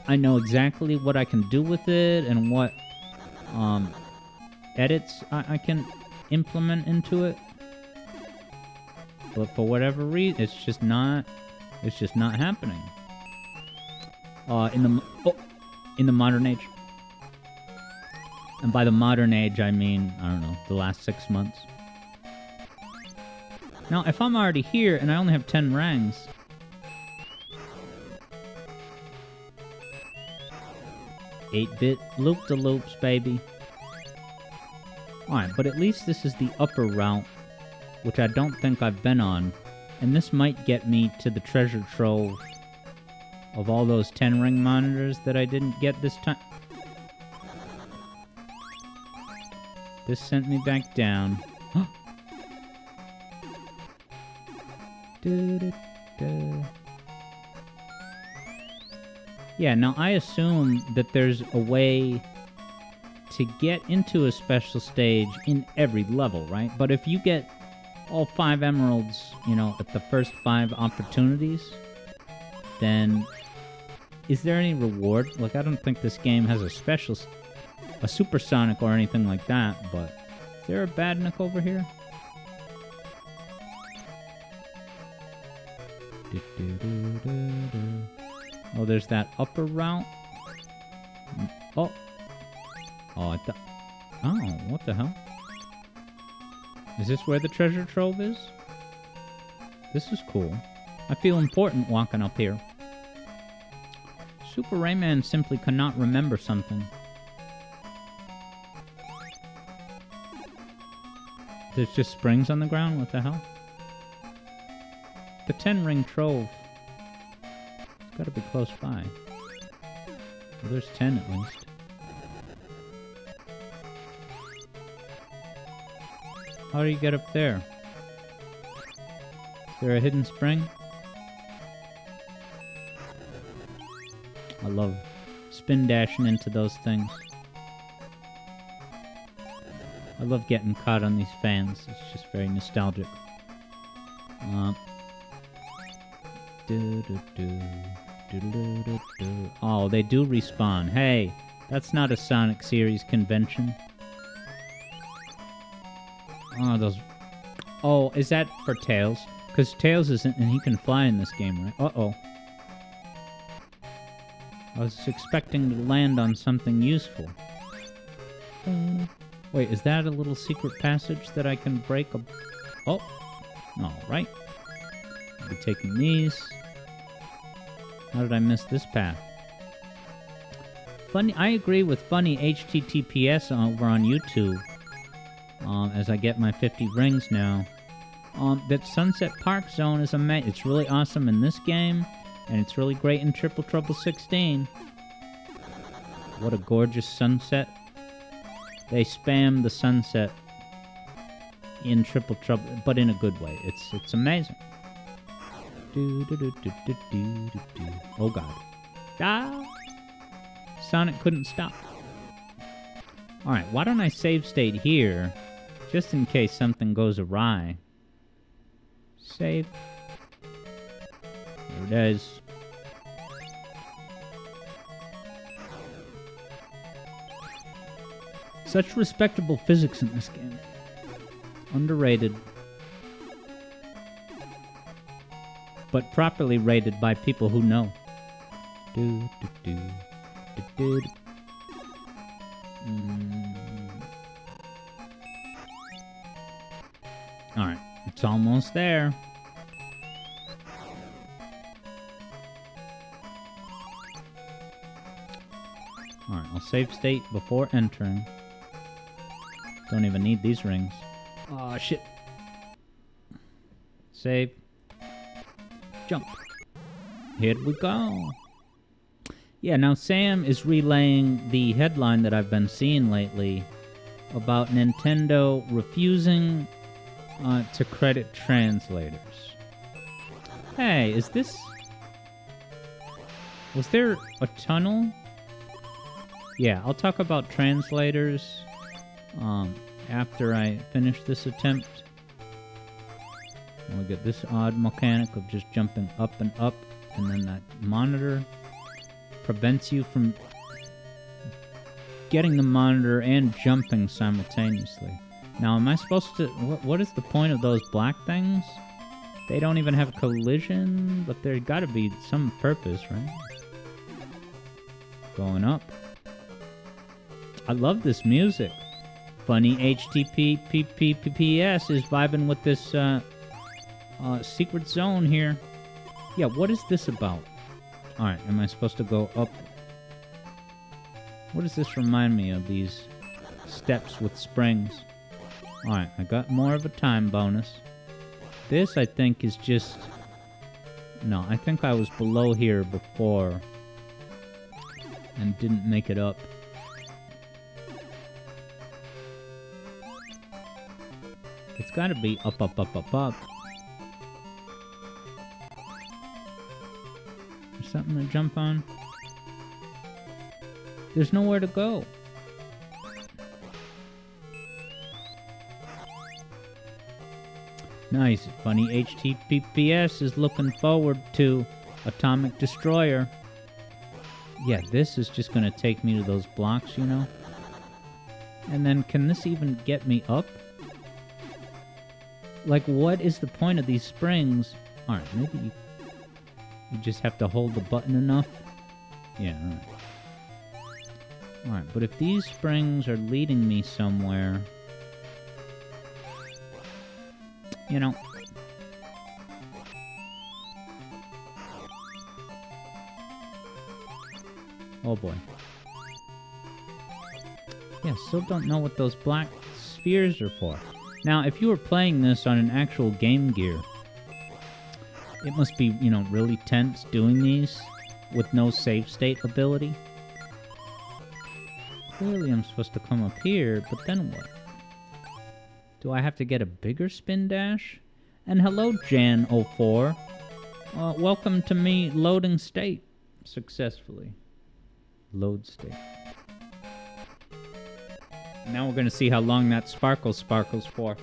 I know exactly what I can do with it, and what, edits I can implement into it. But for whatever reason, it's just not happening. In the modern age. And by the modern age, I mean, I don't know, the last 6 months. Now, if I'm already here and I only have 10 rangs... 8-bit loop-de-loops, baby. Alright, but at least this is the upper route, which I don't think I've been on. And this might get me to the treasure trove of all those 10-ring monitors that I didn't get this time. This sent me back down. Yeah, now I assume that there's a way to get into a special stage in every level, right? But if you get all 5 emeralds, you know, at the first 5 opportunities, then is there any reward? Like, I don't think this game has a supersonic or anything like that, but is there a badnik over here? Oh, there's that upper route. Oh. Oh, oh, what the hell? Is this where the treasure trove is? This is cool. I feel important walking up here. Super Rayman simply cannot remember something. There's just springs on the ground? What the hell? The 10-ring trove. It's gotta be close by. Well, there's 10 at least. How do you get up there? Is there a hidden spring? I love spin dashing into those things. I love getting caught on these fans. It's just very nostalgic. Oh, they do respawn. Hey, that's not a Sonic series convention. Oh, those... Oh, is that for Tails? Because Tails isn't, and he can fly in this game, right? Uh-oh. I was expecting to land on something useful. Wait, is that a little secret passage that I can break a... Oh! Alright. I'll be taking these. How did I miss this path? Funny, I agree with Funny HTTPS over on YouTube. as I get my 50 rings now. That Sunset Park zone is amazing. It's really awesome in this game, and it's really great in Triple Trouble 16. What a gorgeous sunset. They spam the sunset in Triple Trouble, but in a good way. It's amazing. Oh god. Ah! Sonic couldn't stop. Alright, why don't I save state here, just in case something goes awry. Save. There it is. Such respectable physics in this game. Underrated. But properly rated by people who know. Alright, it's almost there. Alright, I'll save state before entering. Don't even need these rings. Aw, shit. Save. Jump. Here we go. Yeah, now Sam is relaying the headline that I've been seeing lately about Nintendo refusing to credit translators. Hey, is this... Was there a tunnel? Yeah, I'll talk about translators after I finish this attempt. And we get this odd mechanic of just jumping up and up, and then that monitor prevents you from getting the monitor and jumping simultaneously. Now, am I supposed to... What is the point of those black things? They don't even have collision, but there's gotta be some purpose, right? Going up. I love this music. Funny HTTPS is vibing with this secret zone here. Yeah, what is this about? Alright, am I supposed to go up? What does this remind me of, these steps with springs? Alright, I got more of a time bonus. This, I think, is just... No, I think I was below here before and didn't make it up. It's gotta be up, up, up, up, up. There's something to jump on. There's nowhere to go. Nice. Funny HTTPS is looking forward to Atomic Destroyer. Yeah, this is just gonna take me to those blocks, you know? And then, can this even get me up? Like, what is the point of these springs? Alright, maybe you just have to hold the button enough? Yeah, alright. Alright, but if these springs are leading me somewhere... You know... Oh boy. Yeah, still don't know what those black spheres are for. Now, if you were playing this on an actual Game Gear, it must be, you know, really tense doing these with no save state ability. Clearly I'm supposed to come up here, but then what? Do I have to get a bigger spin dash? And hello, Jan04. Welcome to me loading state successfully. Load state. Now we're going to see how long that sparkles for.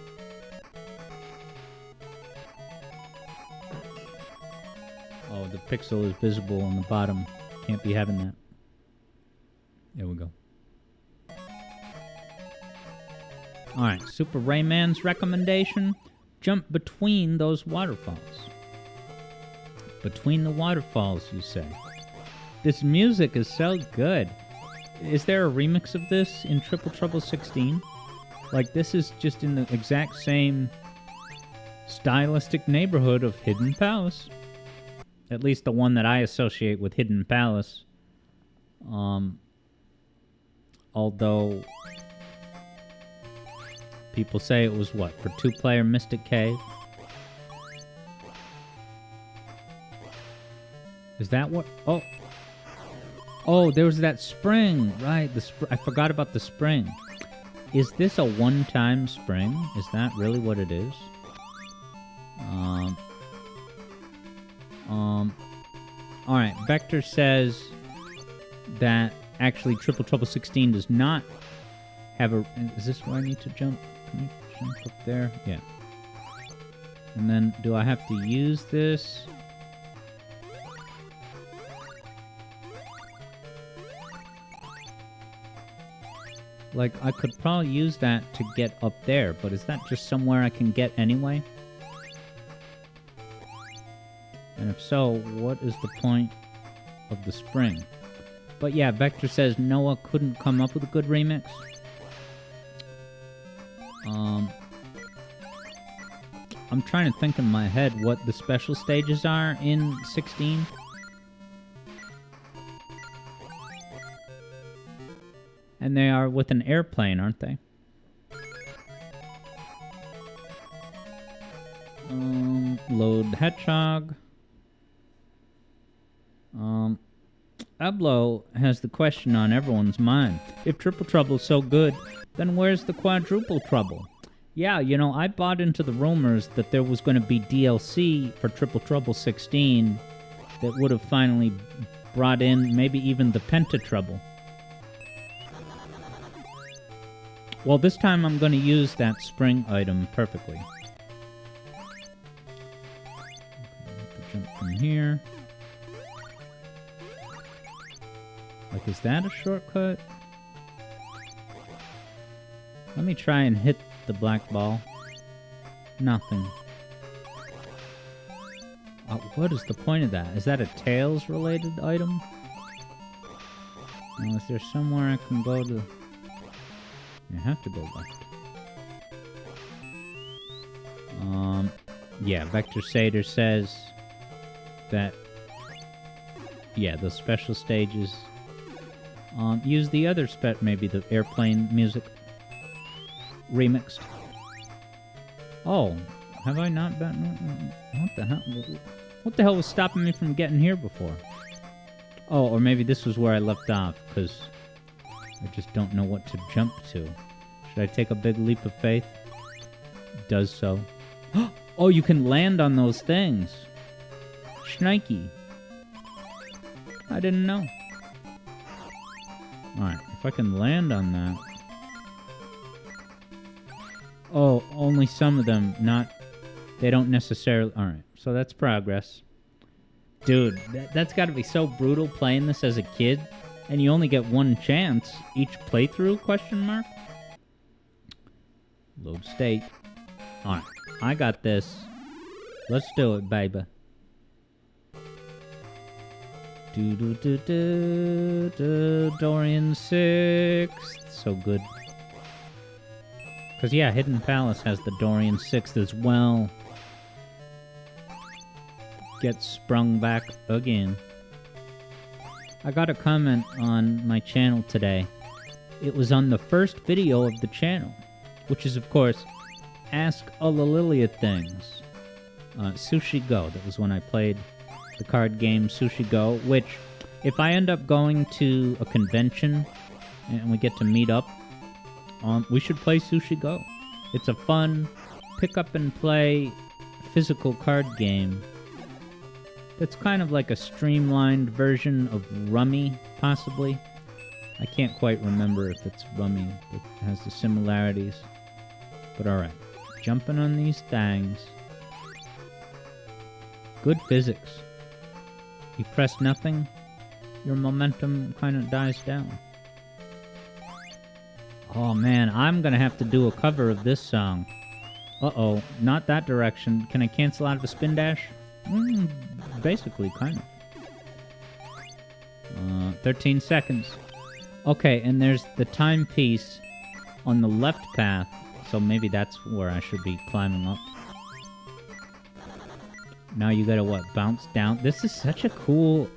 Oh, the pixel is visible on the bottom. Can't be having that. There we go. Alright, Super Rayman's recommendation. Jump between those waterfalls. Between the waterfalls, you say. This music is so good. Is there a remix of this in Triple Trouble 16? Like, this is just in the exact same stylistic neighborhood of Hidden Palace. At least the one that I associate with Hidden Palace. Although... People say it was what? For 2-player Mystic Cave? Is that what? Oh. Oh, there was that spring. Right, I forgot about the spring. Is this a one-time spring? Is that really what it is? Alright, Vector says that actually Triple Trouble 16 does not have a... Is this where I need to jump? Can I jump up there? Yeah. And then, do I have to use this? Like, I could probably use that to get up there, but is that just somewhere I can get anyway? And if so, what is the point of the spring? But yeah, Vector says Noah couldn't come up with a good remix. I'm trying to think in my head what the special stages are in 16. And they are with an airplane, aren't they? Load Hedgehog. Ablo has the question on everyone's mind. If Triple Trouble's so good, then where's the Quadruple Trouble? Yeah, you know, I bought into the rumors that there was going to be DLC for Triple Trouble 16 that would have finally brought in maybe even the Penta Trouble. Well, this time I'm going to use that spring item perfectly. Jump from here. Like, is that a shortcut? Let me try and hit the black ball. Nothing. What is the point of that? Is that a Tails-related item? Now, is there somewhere I can go to... You have to go left. Yeah, Vector Sater says that... Yeah, the special stages... use the other maybe the airplane music remixed. Oh, have I not been? What the hell? What the hell was stopping me from getting here before? Oh, or maybe this was where I left off, because I just don't know what to jump to. Should I take a big leap of faith? It does so. Oh, you can land on those things. Schnikey. I didn't know. Alright, if I can land on that... Oh, only some of them, not... They don't necessarily... Alright, so that's progress. Dude, that's gotta be so brutal playing this as a kid, and you only get one chance each playthrough, question mark? Load state. Alright, I got this. Let's do it, baby. Dorian 6th. So good. Because, yeah, Hidden Palace has the Dorian 6th as well. Gets sprung back again. I got a comment on my channel today. It was on the first video of the channel, which is, of course, Ask Lilia Things. Sushi Go. That was when I played the card game Sushi Go, which, if I end up going to a convention and we get to meet up, we should play Sushi Go. It's a fun pick-up-and-play physical card game that's kind of like a streamlined version of Rummy, possibly. I can't quite remember if it's Rummy that has the similarities. But alright, jumping on these things. Good physics. You press nothing, your momentum kind of dies down. Oh man, I'm gonna have to do a cover of this song. Uh-oh, not that direction. Can I cancel out of a spin dash? Basically, kind of. 13 seconds. Okay, and there's the timepiece on the left path, so maybe that's where I should be climbing up. Now you gotta, what, bounce down? This is such a cool,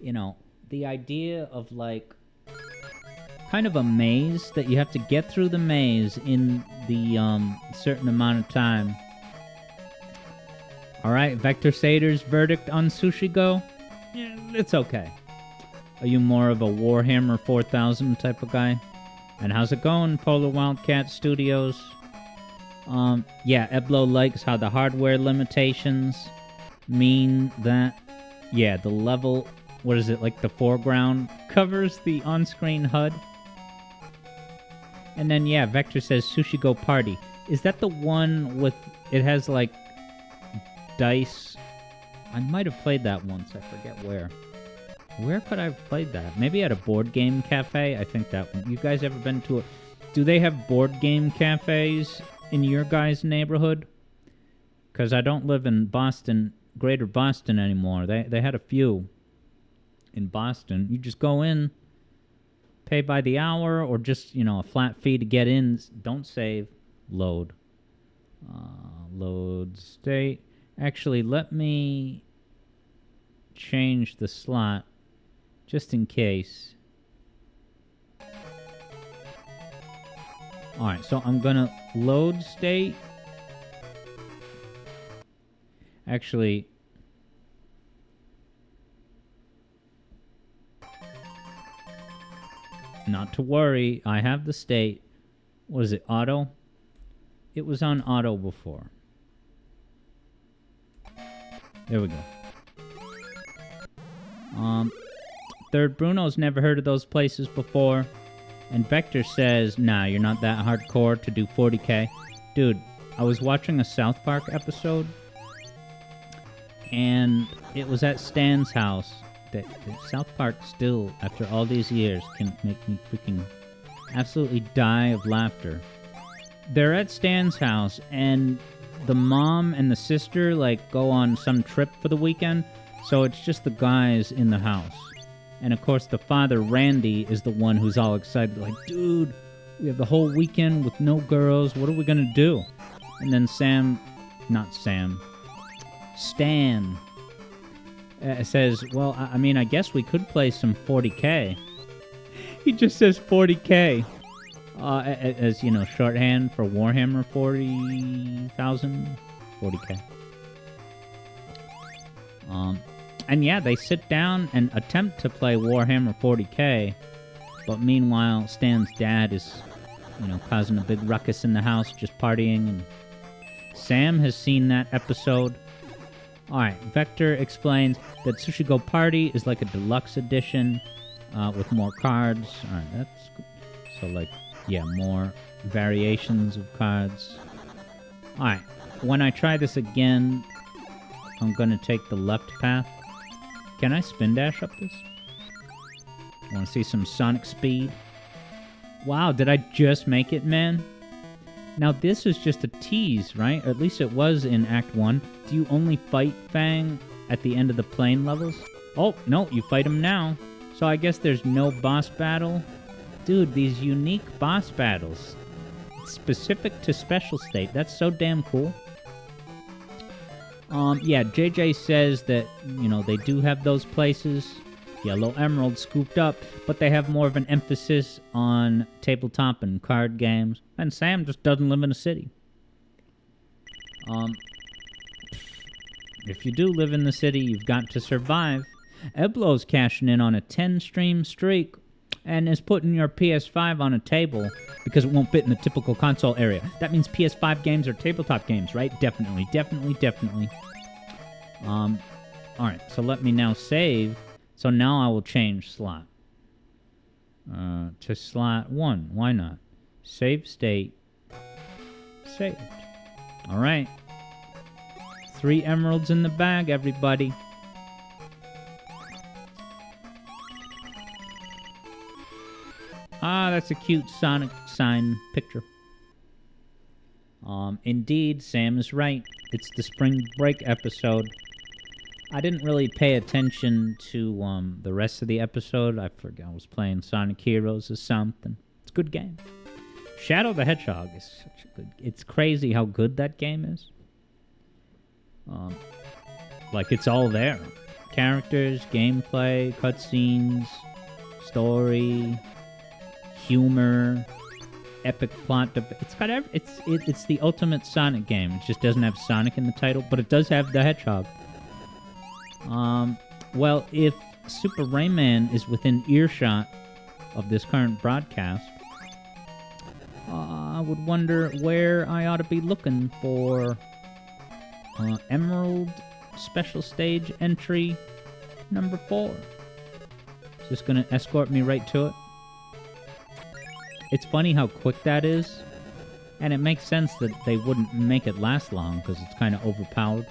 you know, the idea of, like, kind of a maze, that you have to get through the maze in the certain amount of time. All right, Vector Sater's verdict on Sushi Go? Yeah, it's okay. Are you more of a Warhammer 4000 type of guy? And how's it going, Polar Wildcat Studios? Yeah, Eblo likes how the hardware limitations mean that, yeah, the level, what is it, like the foreground covers the on-screen HUD. And then, yeah, Vector says Sushi Go Party. Is that the one with, it has like dice? I might have played that once, I forget where. Where could I have played that? Maybe at a board game cafe? I think that one. You guys ever been to a... Do they have board game cafes in your guys' neighborhood? Because I don't live in Boston, Greater Boston anymore. They had a few in Boston. You just go in, pay by the hour, or just, you know, a flat fee to get in. Don't save. Load. Load state. Actually, let me change the slot just in case. Alright, so I'm gonna load state. Actually, not to worry, I have the state. What is it, auto? It was on auto before. There we go. Third, Bruno's never heard of those places before. And Vector says, nah, you're not that hardcore to do 40k. Dude, I was watching a South Park episode, and it was at Stan's house. That South Park still, after all these years, can make me freaking absolutely die of laughter. They're at Stan's house, and the mom and the sister, like, go on some trip for the weekend, so it's just the guys in the house. And of course, the father, Randy, is the one who's all excited, like, dude, we have the whole weekend with no girls, what are we gonna do? And then Stan says, well, I mean, I guess we could play some 40k. He just says 40k. As, you know, shorthand for Warhammer 40,000, 40k. And yeah, they sit down and attempt to play Warhammer 40k, but meanwhile, Stan's dad is, you know, causing a big ruckus in the house, just partying, and Sam has seen that episode. Alright, Vector explains that Sushi Go Party is like a deluxe edition, with more cards. Alright, that's good. So, like, yeah, more variations of cards. Alright, when I try this again, I'm gonna take the left path. Can I spin dash up this? Want to see some Sonic speed? Wow, did I just make it, man? Now this is just a tease, right? Or at least it was in Act 1. Do you only fight Fang at the end of the plane levels? Oh, no, you fight him now. So I guess there's no boss battle. Dude, these unique boss battles. Specific to Special State. That's so damn cool. Yeah, JJ says that, you know, they do have those places, Yellow Emerald scooped up, but they have more of an emphasis on tabletop and card games. And Sam just doesn't live in a city. If you do live in the city, you've got to survive. Eblo's cashing in on a 10-stream streak and is putting your PS5 on a table because it won't fit in the typical console area. That means PS5 games are tabletop games, right? Definitely, definitely, definitely. Alright, so let me now save. So now I will change slot. To slot 1. Why not? Save state. Saved. Alright. 3 emeralds in the bag, everybody. Ah, that's a cute Sonic sign picture. Indeed, Sam is right. It's the spring break episode. I didn't really pay attention to the rest of the episode. I forgot I was playing Sonic Heroes or something. It's a good game. Shadow the Hedgehog is such a good... It's crazy how good that game is. Like, it's all there. Characters, gameplay, cutscenes, story, humor. epic plot. It's got it's the ultimate Sonic game. It just doesn't have Sonic in the title, but it does have the Hedgehog. Well, if Super Rayman is within earshot of this current broadcast, I would wonder where I ought to be looking for Emerald Special Stage entry number 4. Is this going to escort me right to it? It's funny how quick that is, and it makes sense that they wouldn't make it last long because it's kind of overpowered.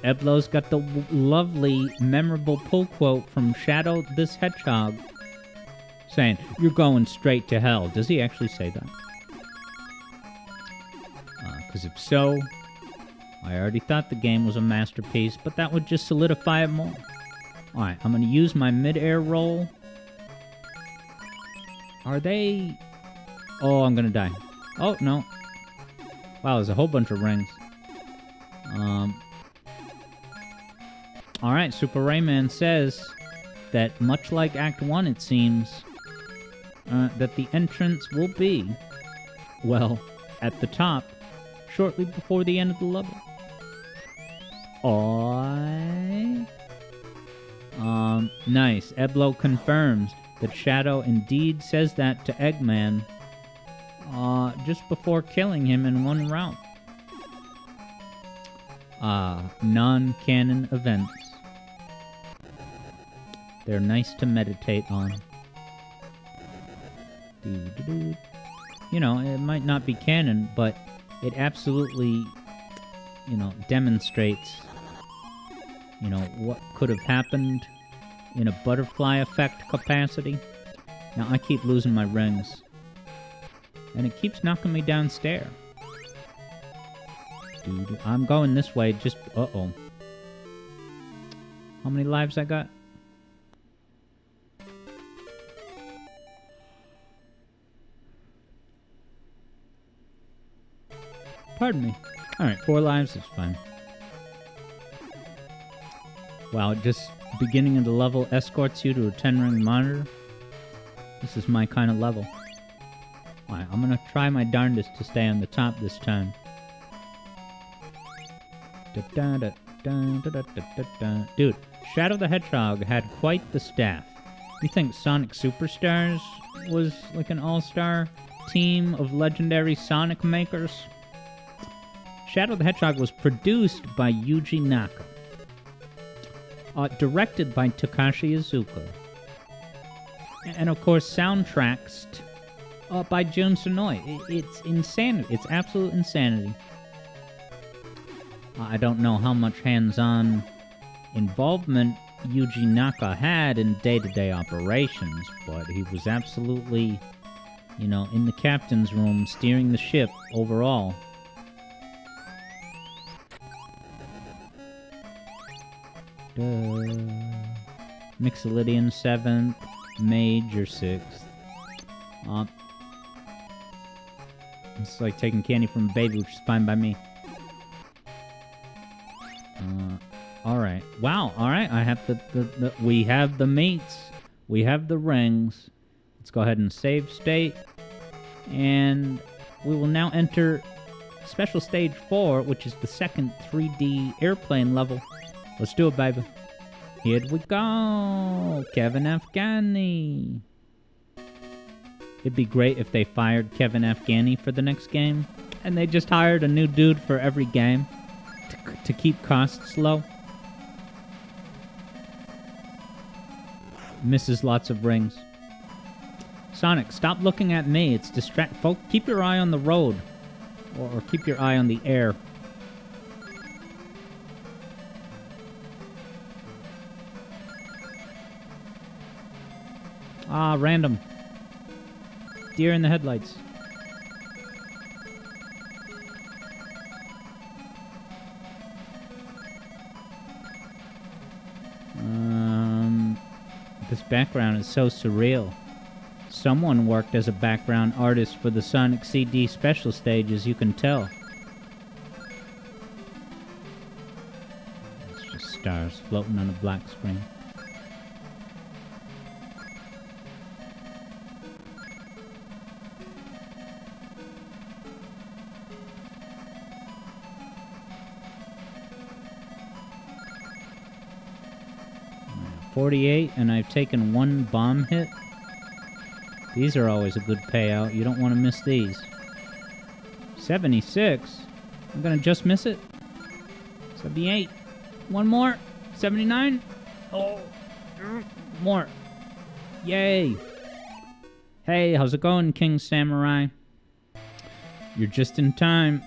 Eblo's got the lovely, memorable pull quote from Shadow this Hedgehog saying, "You're going straight to hell." Does he actually say that? Because if so, I already thought the game was a masterpiece, but that would just solidify it more. Alright, I'm going to use my mid-air roll. Are they... Oh, I'm going to die. Oh, no. Wow, there's a whole bunch of rings. Alright, Super Rayman says that much like Act 1, it seems, that the entrance will be, well, at the top, shortly before the end of the level. Nice. Eblo confirms that Shadow indeed says that to Eggman, just before killing him in one round. Non-canon events. They're nice to meditate on. You know, it might not be canon, but it absolutely, you know, demonstrates, you know, what could have happened in a butterfly effect capacity. Now, I keep losing my rings, and it keeps knocking me downstairs. I'm going this way, just... Uh-oh. How many lives I got? Pardon me. Alright, 4 lives is fine. Wow, just beginning of the level escorts you to a 10-ring monitor. This is my kind of level. Alright, I'm gonna try my darndest to stay on the top this time. Dude, Shadow the Hedgehog had quite the staff. You think Sonic Superstars was like an all-star team of legendary Sonic makers? Shadow the Hedgehog was produced by Yuji Naka. Directed by Takashi Iizuka. And of course, soundtracked by Jun Sonoi. It's insanity. It's absolute insanity. I don't know how much hands-on involvement Yuji Naka had in day-to-day operations, but he was absolutely, you know, in the captain's room steering the ship overall. Mixolydian 7th, Major 6th. It's like taking candy from a baby, which is fine by me. Alright. Wow, alright, I have we have the meats. We have the rings. Let's go ahead and save state. And we will now enter Special Stage 4, which is the second 3D airplane level. Let's do it, baby. Here we go. Kevin Afghani. It'd be great if they fired Kevin Afghani for the next game, and they just hired a new dude for every game to keep costs low. Misses lots of rings. Sonic, stop looking at me. It's folk. Keep your eye on the road, or keep your eye on the air. Random. Deer in the headlights. This background is so surreal. Someone worked as a background artist for the Sonic CD special stage, as you can tell. It's just stars floating on a black screen. 48, and I've taken 1 bomb hit. These are always a good payout. You don't want to miss these. 76. I'm going to just miss it. 78. 1 more. 79. Oh, more. Yay. Hey, how's it going, King Samurai? You're just in time.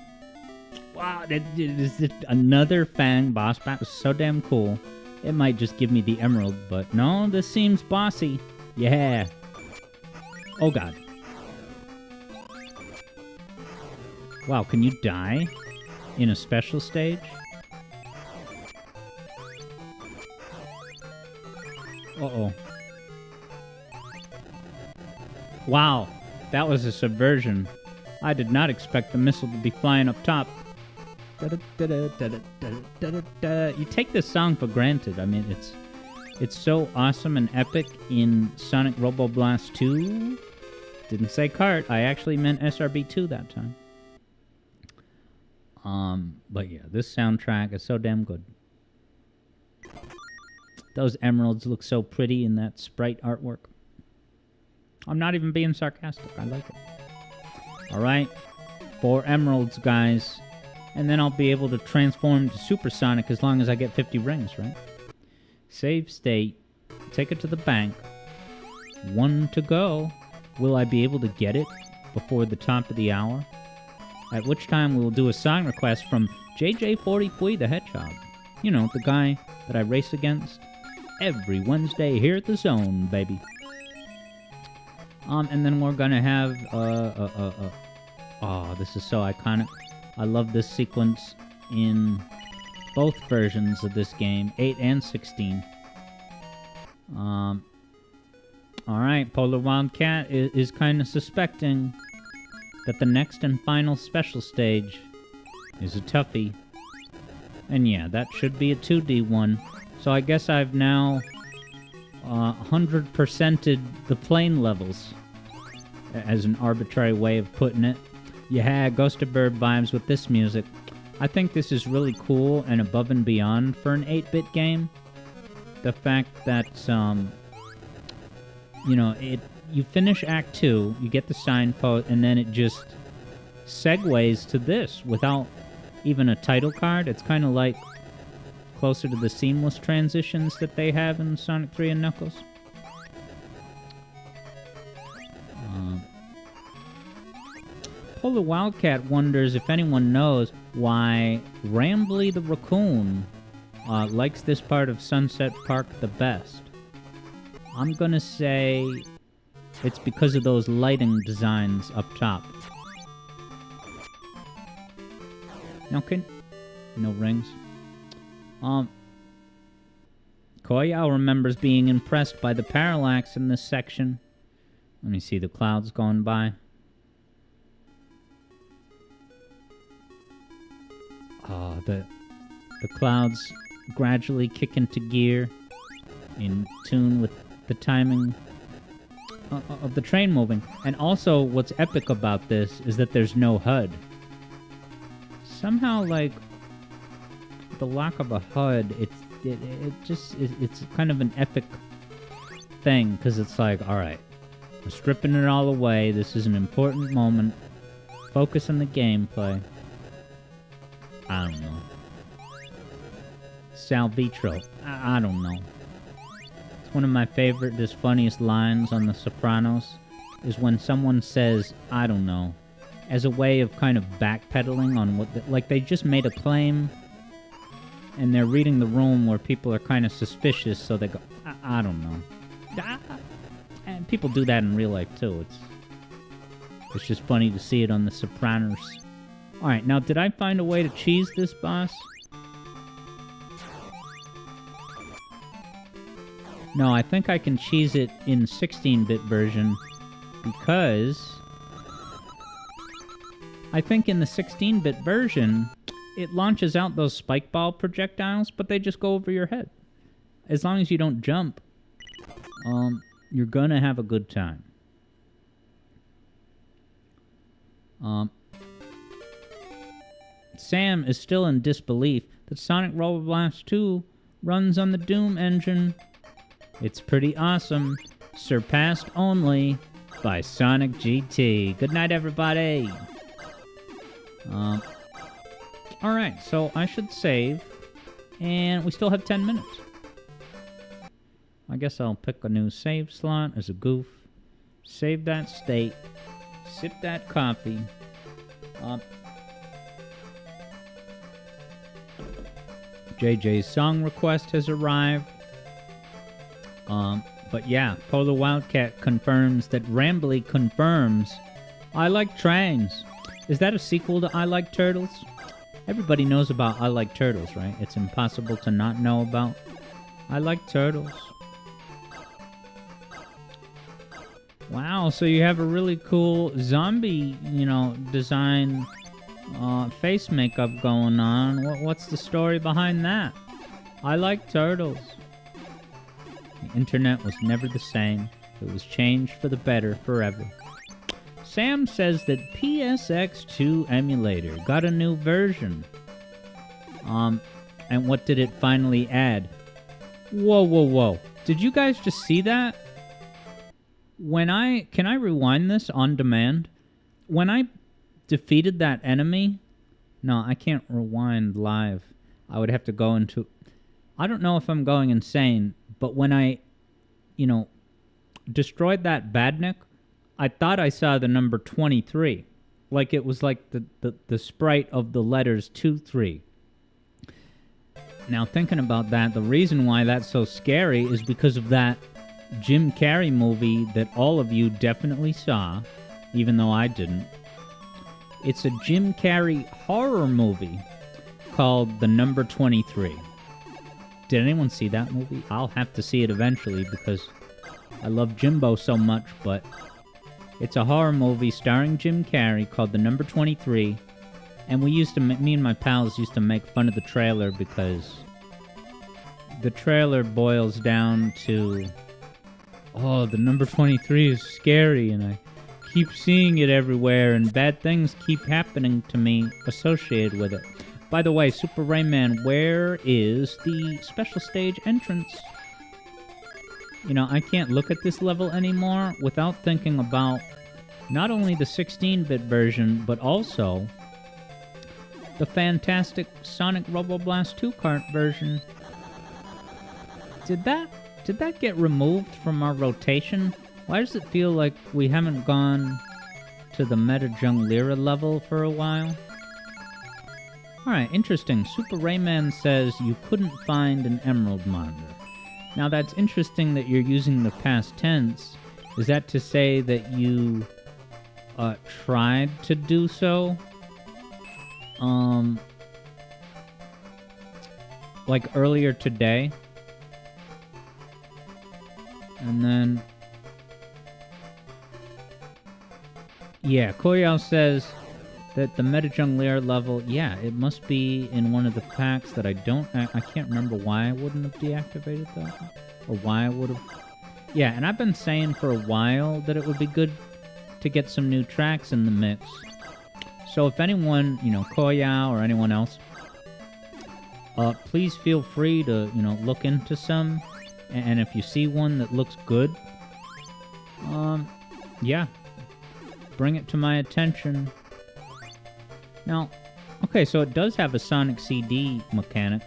Wow, this is another Fang boss battle. So damn cool. It might just give me the emerald, but no, this seems bossy. Yeah. Oh god. Wow, can you die in a special stage? Uh-oh. Wow, that was a subversion. I did not expect the missile to be flying up top. You take this song for granted. I mean, it's so awesome and epic in Sonic Robo Blast 2. Didn't say kart. I actually meant SRB 2 that time. But yeah, this soundtrack is so damn good. Those emeralds look so pretty in that sprite artwork. I'm not even being sarcastic. I like it. Alright. 4 emeralds, guys. And then I'll be able to transform to Supersonic as long as I get 50 rings, right? Save state. Take it to the bank. 1 to go. Will I be able to get it before the top of the hour? At which time we will do a song request from JJ40 the Hedgehog. You know, the guy that I race against every Wednesday here at the Zone, baby. And then we're gonna have, oh, this is so iconic. I love this sequence in both versions of this game, 8 and 16. Alright, Polar Wildcat is kind of suspecting that the next and final special stage is a toughie. And yeah, that should be a 2D one. So I guess I've now 100%ed the plane levels, as an arbitrary way of putting it. Yeah, Ghost of Bird vibes with this music. I think this is really cool and above and beyond for an 8-bit game. The fact that, you know, you finish Act 2, you get the signpost, and then it just segues to this without even a title card. It's kind of like closer to the seamless transitions that they have in Sonic 3 and Knuckles. Polar Wildcat wonders if anyone knows why Rambly the Raccoon likes this part of Sunset Park the best. I'm gonna say it's because of those lighting designs up top. No rings. Koyao remembers being impressed by the parallax in this section. Let me see the clouds going by. The clouds gradually kick into gear in tune with the timing of the train moving. And also, what's epic about this is that there's no HUD. Somehow, like, the lack of a HUD, it's kind of an epic thing, because it's like, alright, we're stripping it all away, this is an important moment, focus on the gameplay. I don't know. Salvitro. I don't know. It's one of my favorite, funniest lines on The Sopranos is when someone says, I don't know, as a way of kind of backpedaling on what, like they just made a claim and they're reading the room where people are kind of suspicious, so they go, I don't know. And people do that in real life too. It's just funny to see it on The Sopranos. Alright, now did I find a way to cheese this boss? No, I think I can cheese it in 16-bit version because I think in the 16-bit version it launches out those spike ball projectiles, but they just go over your head. As long as you don't jump, you're gonna have a good time. Sam is still in disbelief that Sonic Robo Blast 2 runs on the Doom engine. It's pretty awesome. Surpassed only by Sonic GT. Good night, everybody. Alright, so I should save. And we still have 10 minutes. I guess I'll pick a new save slot as a goof. Save that state. Sip that coffee. JJ's song request has arrived. But yeah, Polar Wildcat confirms that Rambly confirms I Like Trains. Is that a sequel to I Like Turtles? Everybody knows about I Like Turtles, right? It's impossible to not know about I Like Turtles. Wow, so you have a really cool zombie, design face makeup going on. What's the story behind that? I Like Turtles. The internet was never the same. It was changed for the better forever. Sam says that PSX2 emulator got a new version. And what did it finally add? Whoa. Did you guys just see that? Can I rewind this on demand? When I defeated that enemy... No, I can't rewind live. I would have to go into... I don't know if I'm going insane, but when I, destroyed that badnik, I thought I saw the number 23. Like it was like the sprite of the letters 2-3. Now, thinking about that, the reason why that's so scary is because of that Jim Carrey movie that all of you definitely saw, even though I didn't. It's a Jim Carrey horror movie called The Number 23. Did anyone see that movie? I'll have to see it eventually because I love Jimbo so much, but it's a horror movie starring Jim Carrey called The Number 23, and me and my pals used to make fun of the trailer because the trailer boils down to, oh, the number 23 is scary, and I keep seeing it everywhere, and bad things keep happening to me associated with it. By the way, Super Rayman, where is the special stage entrance? I can't look at this level anymore without thinking about not only the 16-bit version, but also the fantastic Sonic Robo Blast 2 kart version. Did that get removed from our rotation? Why does it feel like we haven't gone to the Meta Junglera level for a while? Alright, interesting. Super Rayman says you couldn't find an emerald monitor. Now that's interesting that you're using the past tense. Is that to say that you tried to do so? Like earlier today? And then... Yeah, Koyao says that the Meta Junglera level, yeah, it must be in one of the packs that I can't remember why I wouldn't have deactivated that. Or why I would have... Yeah, and I've been saying for a while that it would be good to get some new tracks in the mix. So if anyone, Koyao or anyone else, please feel free to, look into some. And if you see one that looks good, yeah, bring it to my attention. Now, okay, so it does have a Sonic CD mechanic.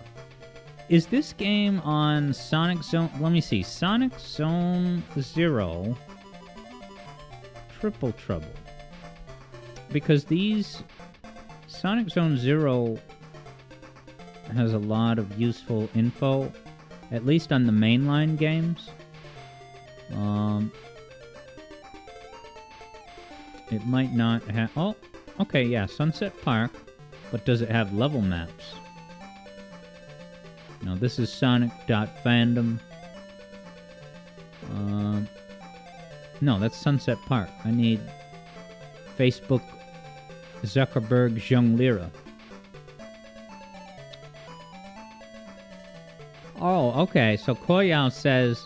Is this game on Sonic Zone... Let me see. Sonic Zone Zero Triple Trouble. Because these... Sonic Zone Zero has a lot of useful info, at least on the mainline games. It might not have... Oh, okay, yeah, Sunset Park. But does it have level maps? No, this is Sonic.fandom. No, that's Sunset Park. I need Facebook Zuckerberg Junglera. Oh, okay, so Koyao says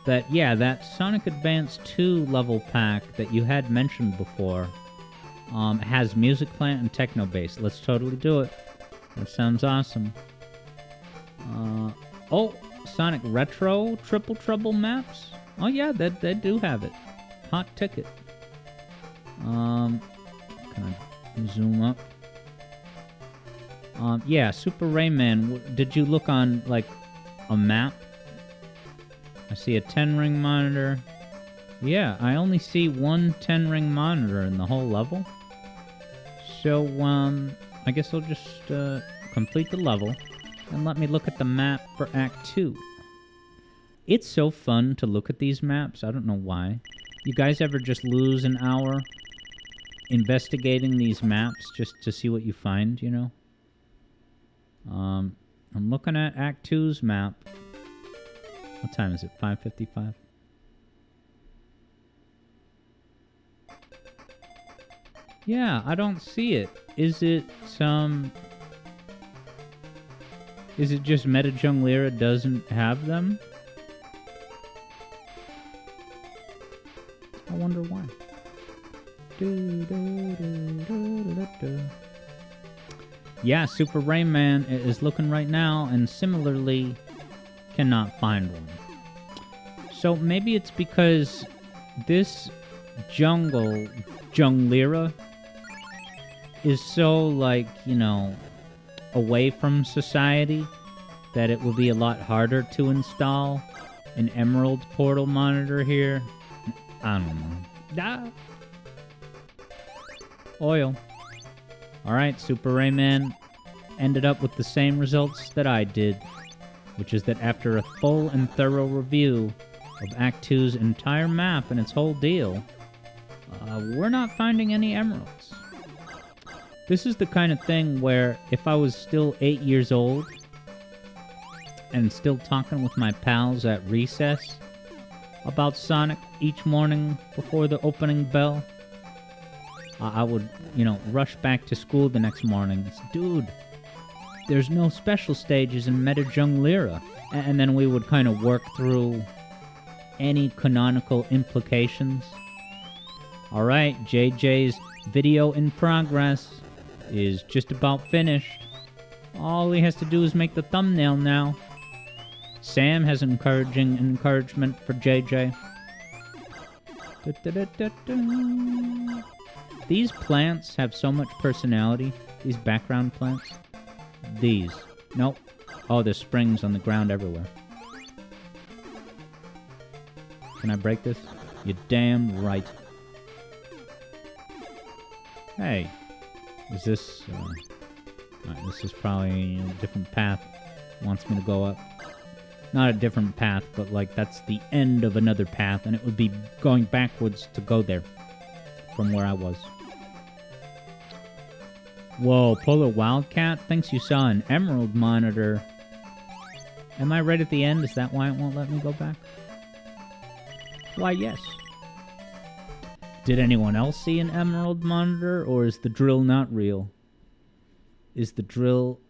that, yeah, that Sonic Advance 2 level pack that you had mentioned before has Music Plant and Techno Bass. Let's totally do it. That sounds awesome. Oh, Sonic Retro Triple Trouble maps? Oh yeah, they do have it. Hot ticket. Can I zoom up? Yeah, Super Rayman. Did you look on, like, a map? I see a 10-ring monitor. Yeah, I only see one 10-ring monitor in the whole level. So, I guess I'll just, complete the level and let me look at the map for Act 2. It's so fun to look at these maps. I don't know why. You guys ever just lose an hour investigating these maps just to see what you find, you know? I'm looking at Act 2's map. What time is it? 5:55? Yeah, I don't see it. Is it just Meta Junglera doesn't have them? I wonder why. Yeah, Super Rayman is looking right now, and similarly cannot find one. So maybe it's because this Junglera, is so, like, you know, away from society that it will be a lot harder to install an Emerald Portal monitor here. I don't know. Ah. Oil. Alright, Super Rayman ended up with the same results that I did, which is that after a full and thorough review of Act 2's entire map and its whole deal, we're not finding any emeralds. This is the kind of thing where if I was still 8 years old and still talking with my pals at recess about Sonic each morning before the opening bell, I would, you know, rush back to school the next morning and say, dude, there's no special stages in Meta Junglera. And then we would kind of work through any canonical implications. Alright, JJ's video in progress is just about finished. All he has to do is make the thumbnail now. Sam has encouragement for JJ. These plants have so much personality. These background plants. These. Nope. Oh, there's springs on the ground everywhere. Can I break this? You're damn right. Hey. Is this... Alright, this is probably a different path. Wants me to go up. Not a different path, but like that's the end of another path, and it would be going backwards to go there from where I was. Whoa, Polar Wildcat thinks you saw an emerald monitor. Am I right at the end? Is that why it won't let me go back? Why, yes. Did anyone else see an emerald monitor, or is the drill not real? Is the drill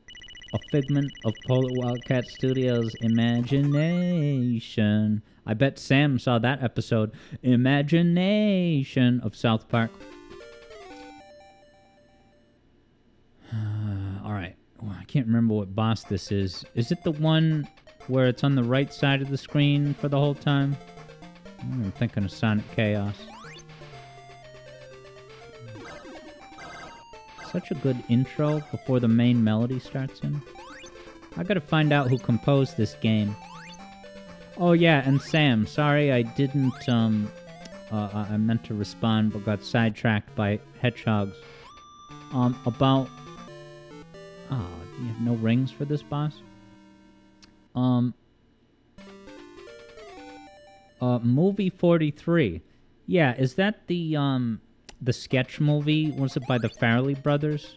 a figment of Polar Wildcat Studios' imagination? I bet Sam saw that episode, Imagination, of South Park. Alright. Well, I can't remember what boss this is. Is it the one where it's on the right side of the screen for the whole time? I'm thinking of Sonic Chaos. Such a good intro before the main melody starts in. I gotta find out who composed this game. Oh yeah, and Sam, sorry I didn't, I meant to respond but got sidetracked by hedgehogs. About... Oh, you have no rings for this boss? Movie 43. Yeah, is that the sketch movie? Was it by the Farrelly brothers?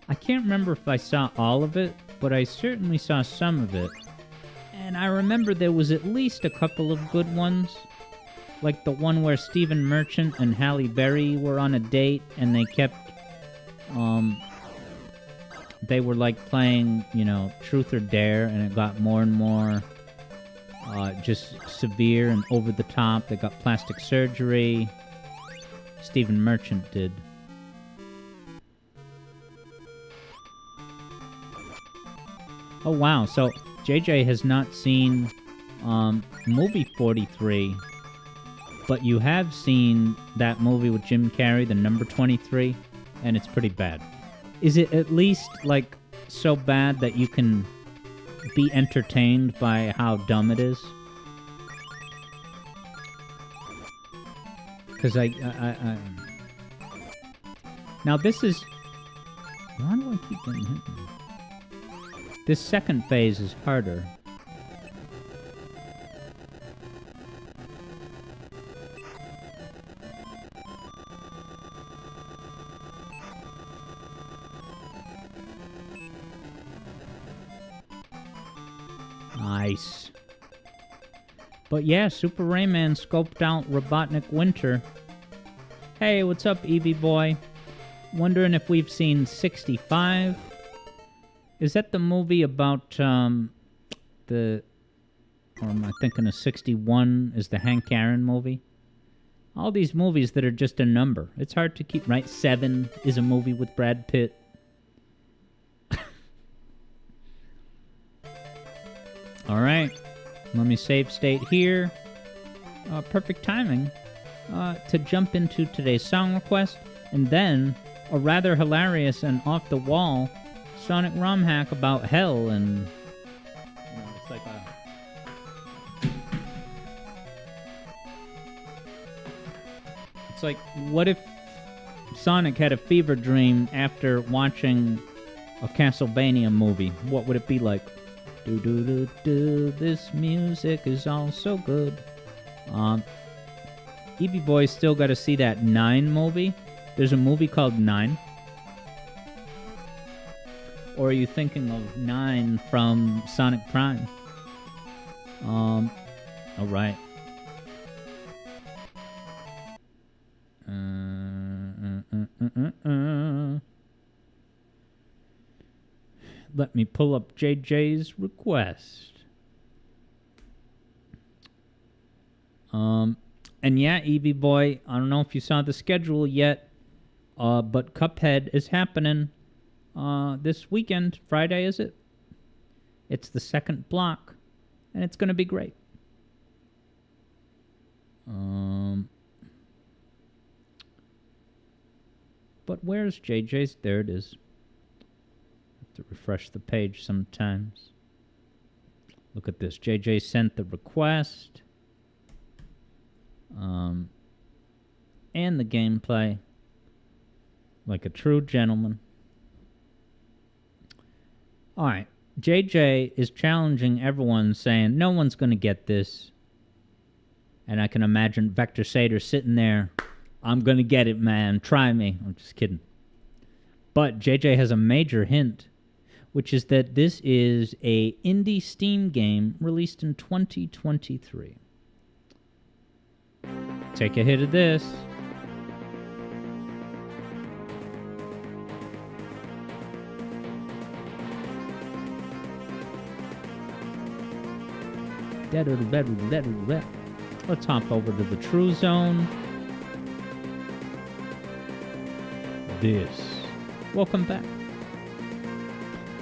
I can't remember if I saw all of it, but I certainly saw some of it. And I remember there was at least a couple of good ones. Like the one where Stephen Merchant and Halle Berry were on a date, and they kept, they were like playing, you know, Truth or Dare, and it got more and more, just severe and over the top. They got plastic surgery. Stephen Merchant did. Oh wow, so JJ has not seen movie 43, but you have seen that movie with Jim Carrey, the number 23, and it's pretty bad. Is it at least, like, so bad that you can be entertained by how dumb it is? Because I now this is... Why do I keep getting hit? This second phase is harder. Nice. But yeah, Super Rayman scoped out Robotnik Winter. Hey, what's up, Eevee boy? Wondering if we've seen 65. Is that the movie about the... Or am I thinking of 61 is the Hank Aaron movie? All these movies that are just a number. It's hard to keep... Right? 7 is a movie with Brad Pitt. Alright. Let me save state here. Perfect timing to jump into today's song request. And then a rather hilarious and off-the-wall Sonic ROM hack about hell and... You know, it's like a... It's like, what if Sonic had a fever dream after watching a Castlevania movie? What would it be like? Do do do do, this music is all so good. Eevee Boy still got to see that 9 movie. There's a movie called 9. Or are you thinking of 9 from Sonic Prime? Alright. Let me pull up JJ's request. And yeah, Eevee Boy, I don't know if you saw the schedule yet, but Cuphead is happening this weekend. Friday, is it? It's the second block, and it's going to be great. But where's JJ's? There it is. Have to refresh the page sometimes. Look at this. JJ sent the request. And the gameplay. Like a true gentleman. Alright. JJ is challenging everyone, saying, no one's going to get this. And I can imagine Vector Sater sitting there. I'm going to get it, man. Try me. I'm just kidding. But JJ has a major hint, which is that this is a indie Steam game released in 2023. Take a hit of this. Let's hop over to the True Zone. This. Welcome back.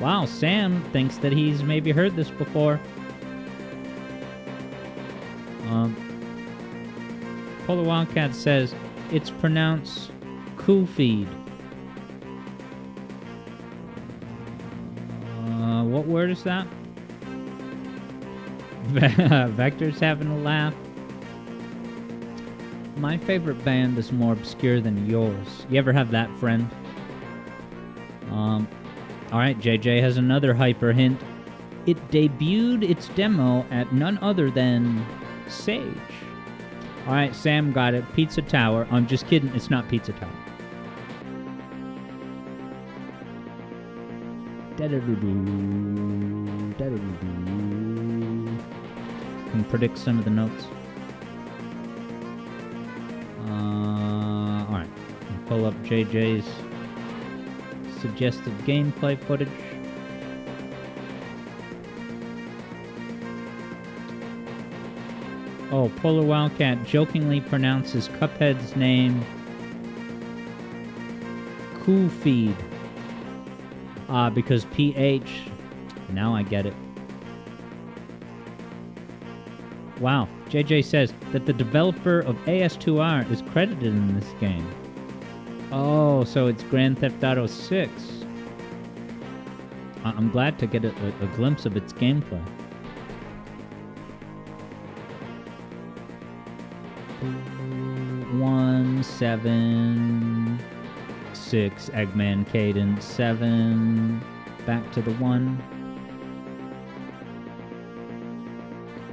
Wow, Sam thinks that he's maybe heard this before. Polar Wildcat says it's pronounced Koofeed. What word is that? Vector's having a laugh. My favorite band is more obscure than yours. You ever have that friend? Alright, JJ has another hyper hint. It debuted its demo at none other than Sage. Alright, Sam got it. Pizza Tower. I'm just kidding. It's not Pizza Tower. Can predict some of the notes. Alright. Pull up JJ's suggested gameplay footage. Oh, Polar Wildcat jokingly pronounces Cuphead's name Koofeed. Because PH. Now I get it. Wow. JJ says that the developer of AS2R is credited in this game. Oh, so it's Grand Theft Auto 6. I'm glad to get a glimpse of its gameplay. One, 7, 6, Eggman Cadence, 7, back to the 1.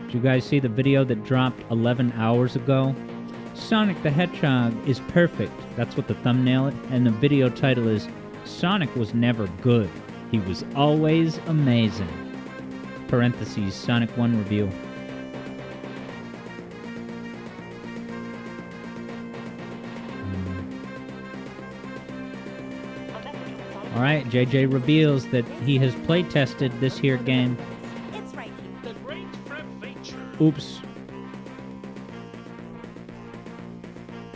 Did you guys see the video that dropped 11 hours ago? Sonic the Hedgehog is perfect. That's what the thumbnail is. And the video title is Sonic was never good. He was always amazing. Parentheses, Sonic 1 review. Alright, JJ reveals that he has playtested this here game. It's right here. The great feature. Oops.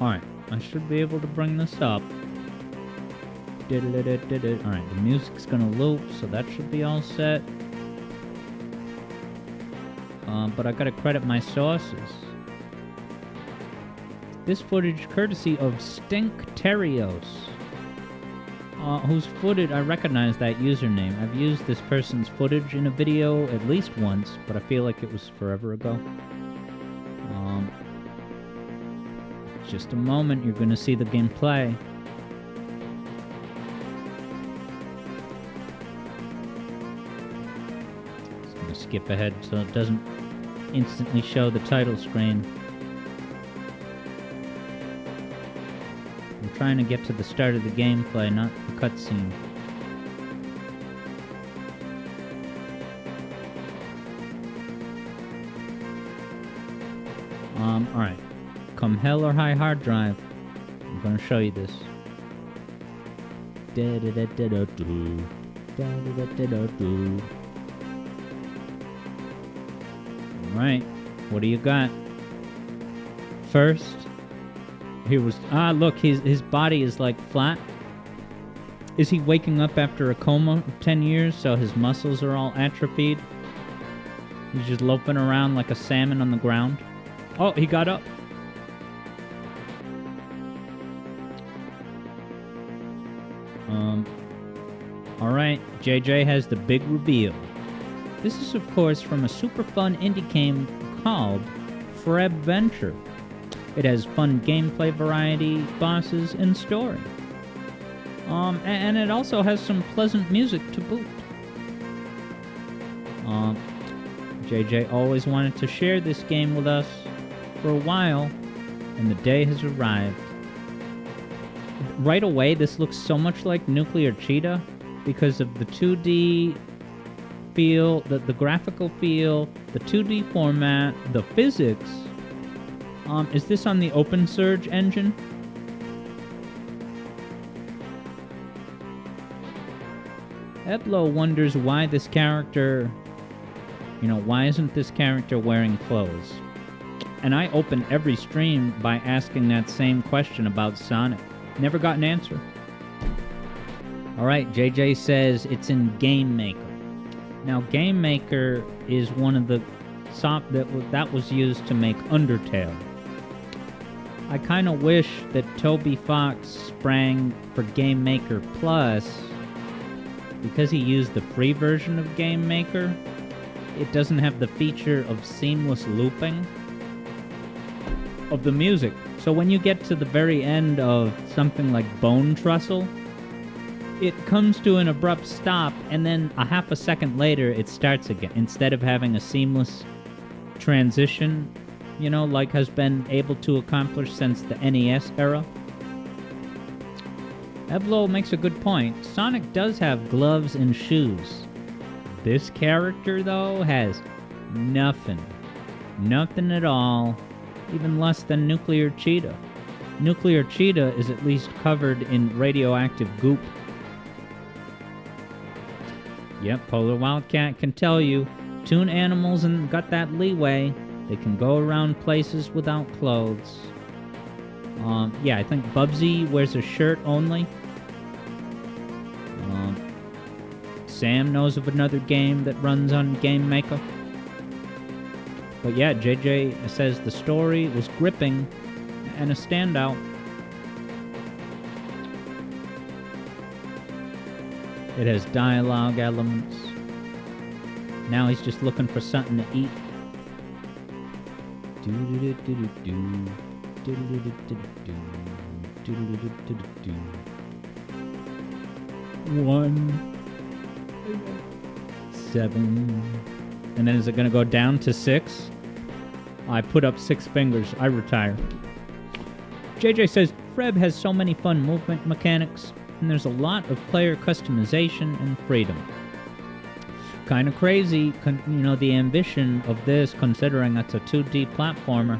Alright, I should be able to bring this up. Alright, the music's gonna loop, so that should be all set. But I gotta credit my sources. This footage courtesy of Stinkterios. Whose footage, I recognize that username. I've used this person's footage in a video at least once, but I feel like it was forever ago. Just a moment, you're gonna see the gameplay. Just gonna skip ahead so it doesn't instantly show the title screen. I'm trying to get to the start of the gameplay, not the cutscene. Alright. Come hell or high hard drive. I'm gonna show you this. Alright. What do you got? First, here was... look, his body is like flat. Is he waking up after a coma of 10 years, so his muscles are all atrophied? He's just loafing around like a salmon on the ground. Oh, he got up. Alright, JJ has the big reveal. This is, of course, from a super fun indie game called Frebventure. It has fun gameplay variety, bosses, and story. And it also has some pleasant music to boot. JJ always wanted to share this game with us for a while, and the day has arrived. Right away, this looks so much like Nuclear Cheetah because of the 2D feel, the graphical feel, the 2D format, the physics. Is this on the OpenSurge engine? Eblo wonders why this character... why isn't this character wearing clothes? And I open every stream by asking that same question about Sonic. Never got an answer. Alright, JJ says it's in Game Maker. Now, Game Maker is one of the that was used to make Undertale. I kind of wish that Toby Fox sprang for Game Maker Plus because he used the free version of Game Maker. It doesn't have the feature of seamless looping of the music. So when you get to the very end of something like Bone Trussell, it comes to an abrupt stop, and then a half a second later, it starts again, instead of having a seamless transition, like has been able to accomplish since the NES era. Eblo makes a good point. Sonic does have gloves and shoes. This character, though, has nothing. Nothing at all. Even less than Nuclear Cheetah. Nuclear Cheetah is at least covered in radioactive goop. Yep, Polar Wildcat can tell you. Toon animals and got that leeway. They can go around places without clothes. Yeah, I think Bubsy wears a shirt only. Sam knows of another game that runs on Game Maker. But yeah, JJ says the story was gripping and a standout. It has dialogue elements. Now he's just looking for something to eat. One, 7, and then is it going to go down to 6? I put up 6 fingers. I retire. JJ says Freb has so many fun movement mechanics, and there's a lot of player customization and freedom. Kind of crazy, the ambition of this, considering it's a 2D platformer.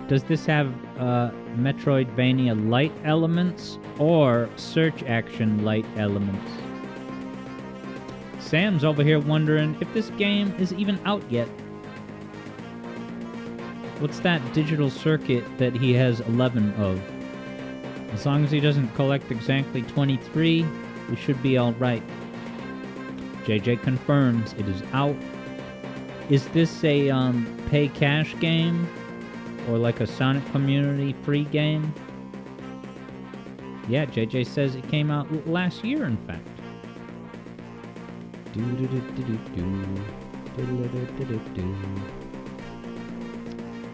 Does this have Metroidvania light elements or search action light elements? Sam's over here wondering if this game is even out yet. What's that digital circuit that he has 11 of? As long as he doesn't collect exactly 23, we should be alright. JJ confirms it is out. Is this a pay cash game? Or like a Sonic Community free game? Yeah, JJ says it came out last year, in fact.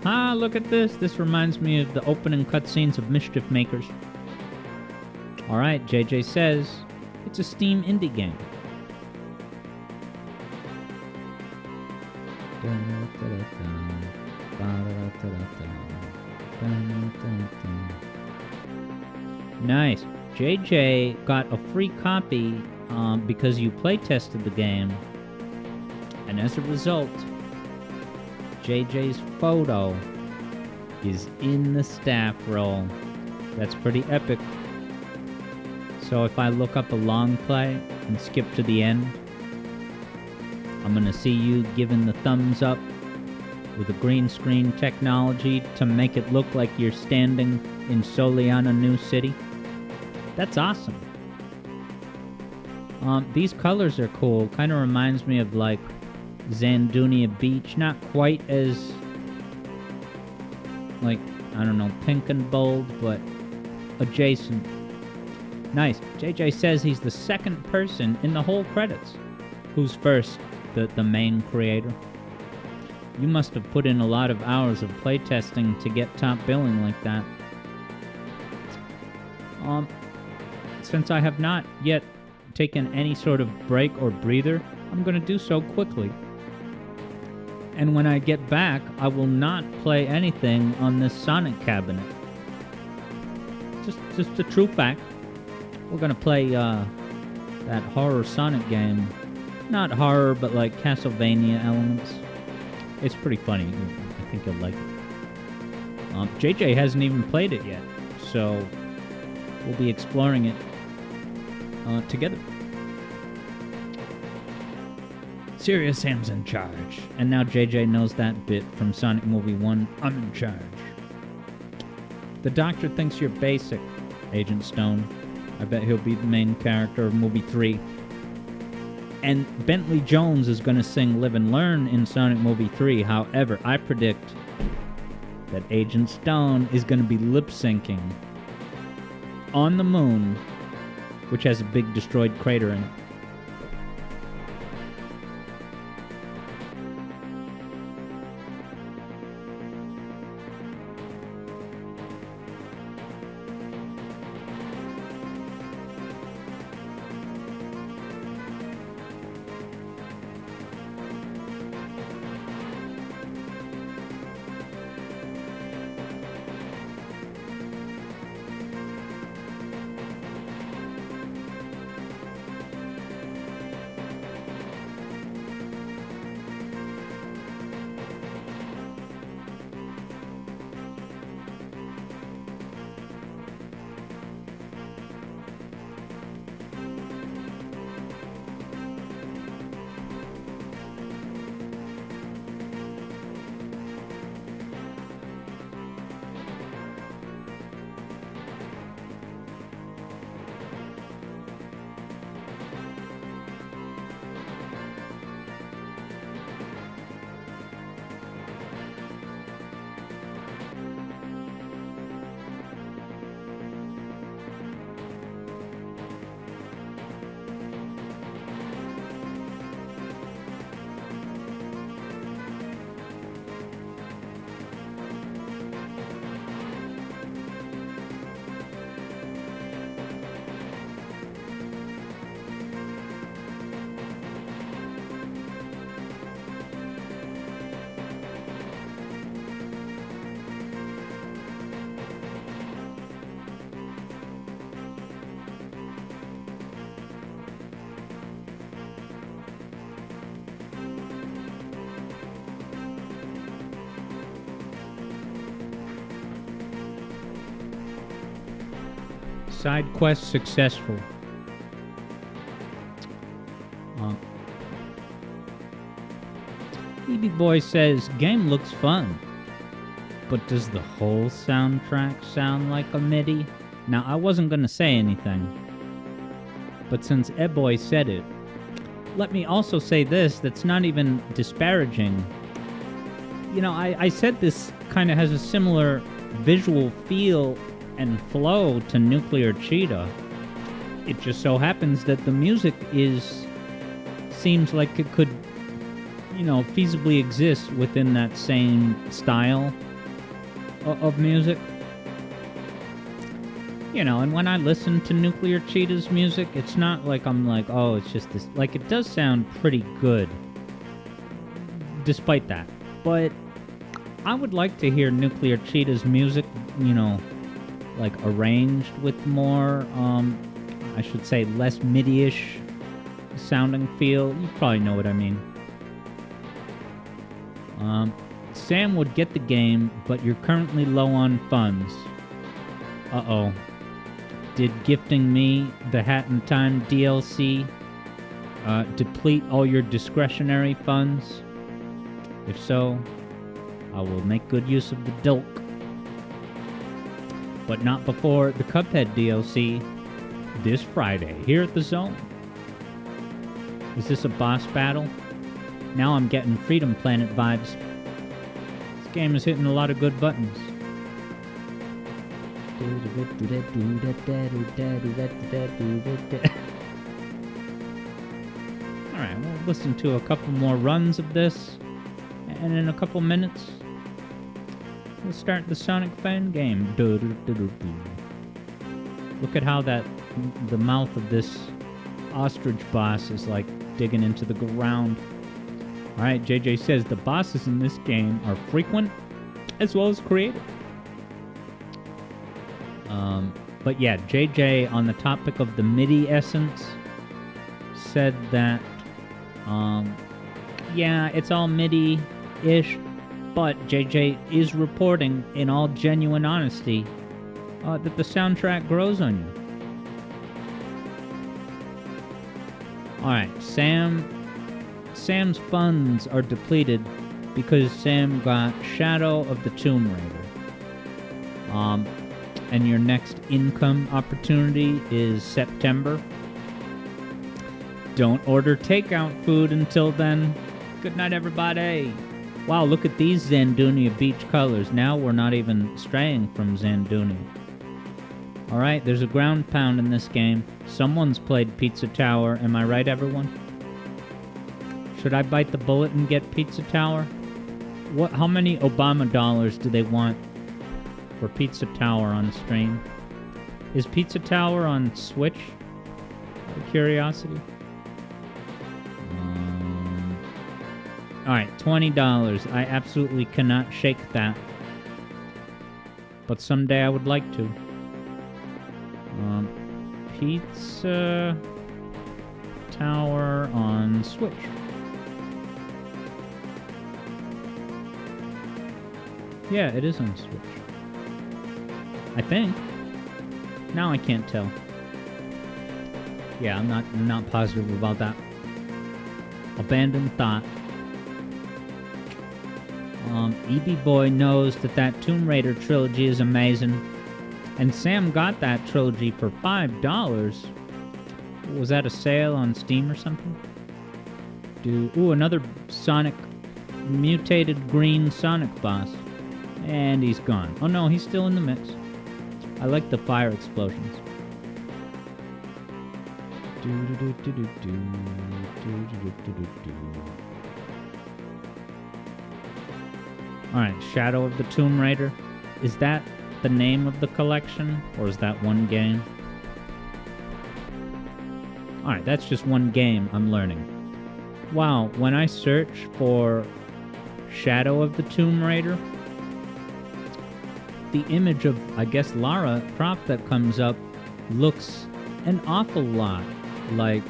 Ah, look at this. This reminds me of the opening cutscenes of Mischief Makers. Alright, JJ says it's a Steam indie game. Nice. JJ got a free copy because you playtested the game, and as a result, JJ's photo is in the staff roll. That's pretty epic. So if I look up a long play and skip to the end, I'm gonna see you giving the thumbs up with a green screen technology to make it look like you're standing in Soliana New City. That's awesome. These colors are cool. Kind of reminds me of like Zandunia Beach. Not quite as like, I don't know, pink and bold, but adjacent. Nice. JJ says he's the second person in the whole credits. Who's first? The main creator. You must have put in a lot of hours of playtesting to get top billing like that. Since I have not yet taken any sort of break or breather, I'm going to do so quickly. And when I get back, I will not play anything on this Sonic cabinet. Just a true fact. We're going to play that horror Sonic game. Not horror, but like Castlevania elements. It's pretty funny. I think you'll like it. JJ hasn't even played it yet, so we'll be exploring it together. Serious Sam's in charge. And now JJ knows that bit from Sonic Movie 1, I'm in charge. The Doctor thinks you're basic, Agent Stone. I bet he'll be the main character of Movie 3. And Bentley Jones is going to sing Live and Learn in Sonic Movie 3. However, I predict that Agent Stone is going to be lip-syncing On the Moon, which has a big destroyed crater in it. Side quest successful. EB Boy says, game looks fun. But does the whole soundtrack sound like a MIDI? Now, I wasn't going to say anything. But since Eboy said it, let me also say this that's not even disparaging. You know, I said this kind of has a similar visual feel and flow to Nuclear Cheetah. It just so happens that the music seems like it could, you know, feasibly exist within that same style of music. You know, and when I listen to Nuclear Cheetah's music, it's not like I'm like, oh, it's just this. Like, it does sound pretty good, despite that. But I would like to hear Nuclear Cheetah's music, you know, like arranged with more, I should say, less MIDI-ish sounding feel. You probably know what I mean. Sam would get the game, but you're currently low on funds. Uh-oh. Did gifting me the Hat in Time DLC deplete all your discretionary funds? If so, I will make good use of the dilk. But not before the Cuphead DLC this Friday here at the Zone. Is this a boss battle? Now I'm getting Freedom Planet vibes. This game is hitting a lot of good buttons. Alright, we'll listen to a couple more runs of this, and in a couple minutes, we'll start the Sonic fan game. Look at how the mouth of this ostrich boss is like digging into the ground. Alright, JJ says the bosses in this game are frequent as well as creative. But yeah, JJ, on the topic of the MIDI essence, said that, yeah, it's all MIDI-ish, but JJ is reporting, in all genuine honesty, that the soundtrack grows on you. Alright, Sam's funds are depleted because Sam got Shadow of the Tomb Raider. And your next income opportunity is September. Don't order takeout food until then. Good night, everybody. Wow, look at these Zandunia beach colors. Now we're not even straying from Zandunia. Alright, there's a ground pound in this game. Someone's played Pizza Tower. Am I right, everyone? Should I bite the bullet and get Pizza Tower? How many Obama dollars do they want for Pizza Tower on stream? Is Pizza Tower on Switch? Out of curiosity. Alright, $20. I absolutely cannot shake that. But someday I would like to. Pizza Tower on Switch. Yeah, it is on Switch. I think. Now I can't tell. Yeah, I'm not positive about that. Abandoned thought. EB Boy knows that Tomb Raider trilogy is amazing, and Sam got that trilogy for $5. Was that a sale on Steam or something? Ooh, another Sonic, mutated green Sonic boss. And he's gone. Oh no, he's still in the mix. I like the fire explosions. Alright, Shadow of the Tomb Raider. Is that the name of the collection? Or is that one game? Alright, that's just one game I'm learning. Wow, when I search for Shadow of the Tomb Raider, the image of, I guess, Lara Croft that comes up looks an awful lot like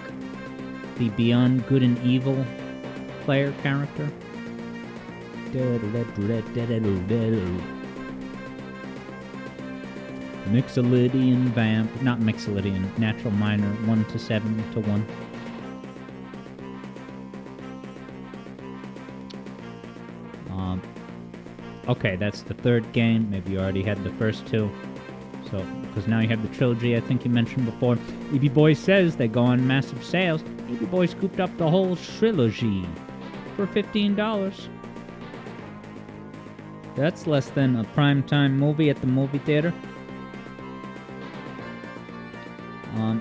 the Beyond Good and Evil player character. Mixolydian Vamp, not Mixolydian, Natural Minor, 1 to 7 to 1. Okay, that's the third game. Maybe you already had the first two. So, because now you have the trilogy I think you mentioned before. EB Boy says they go on massive sales. EB Boy scooped up the whole trilogy for $15. That's less than a primetime movie at the movie theater.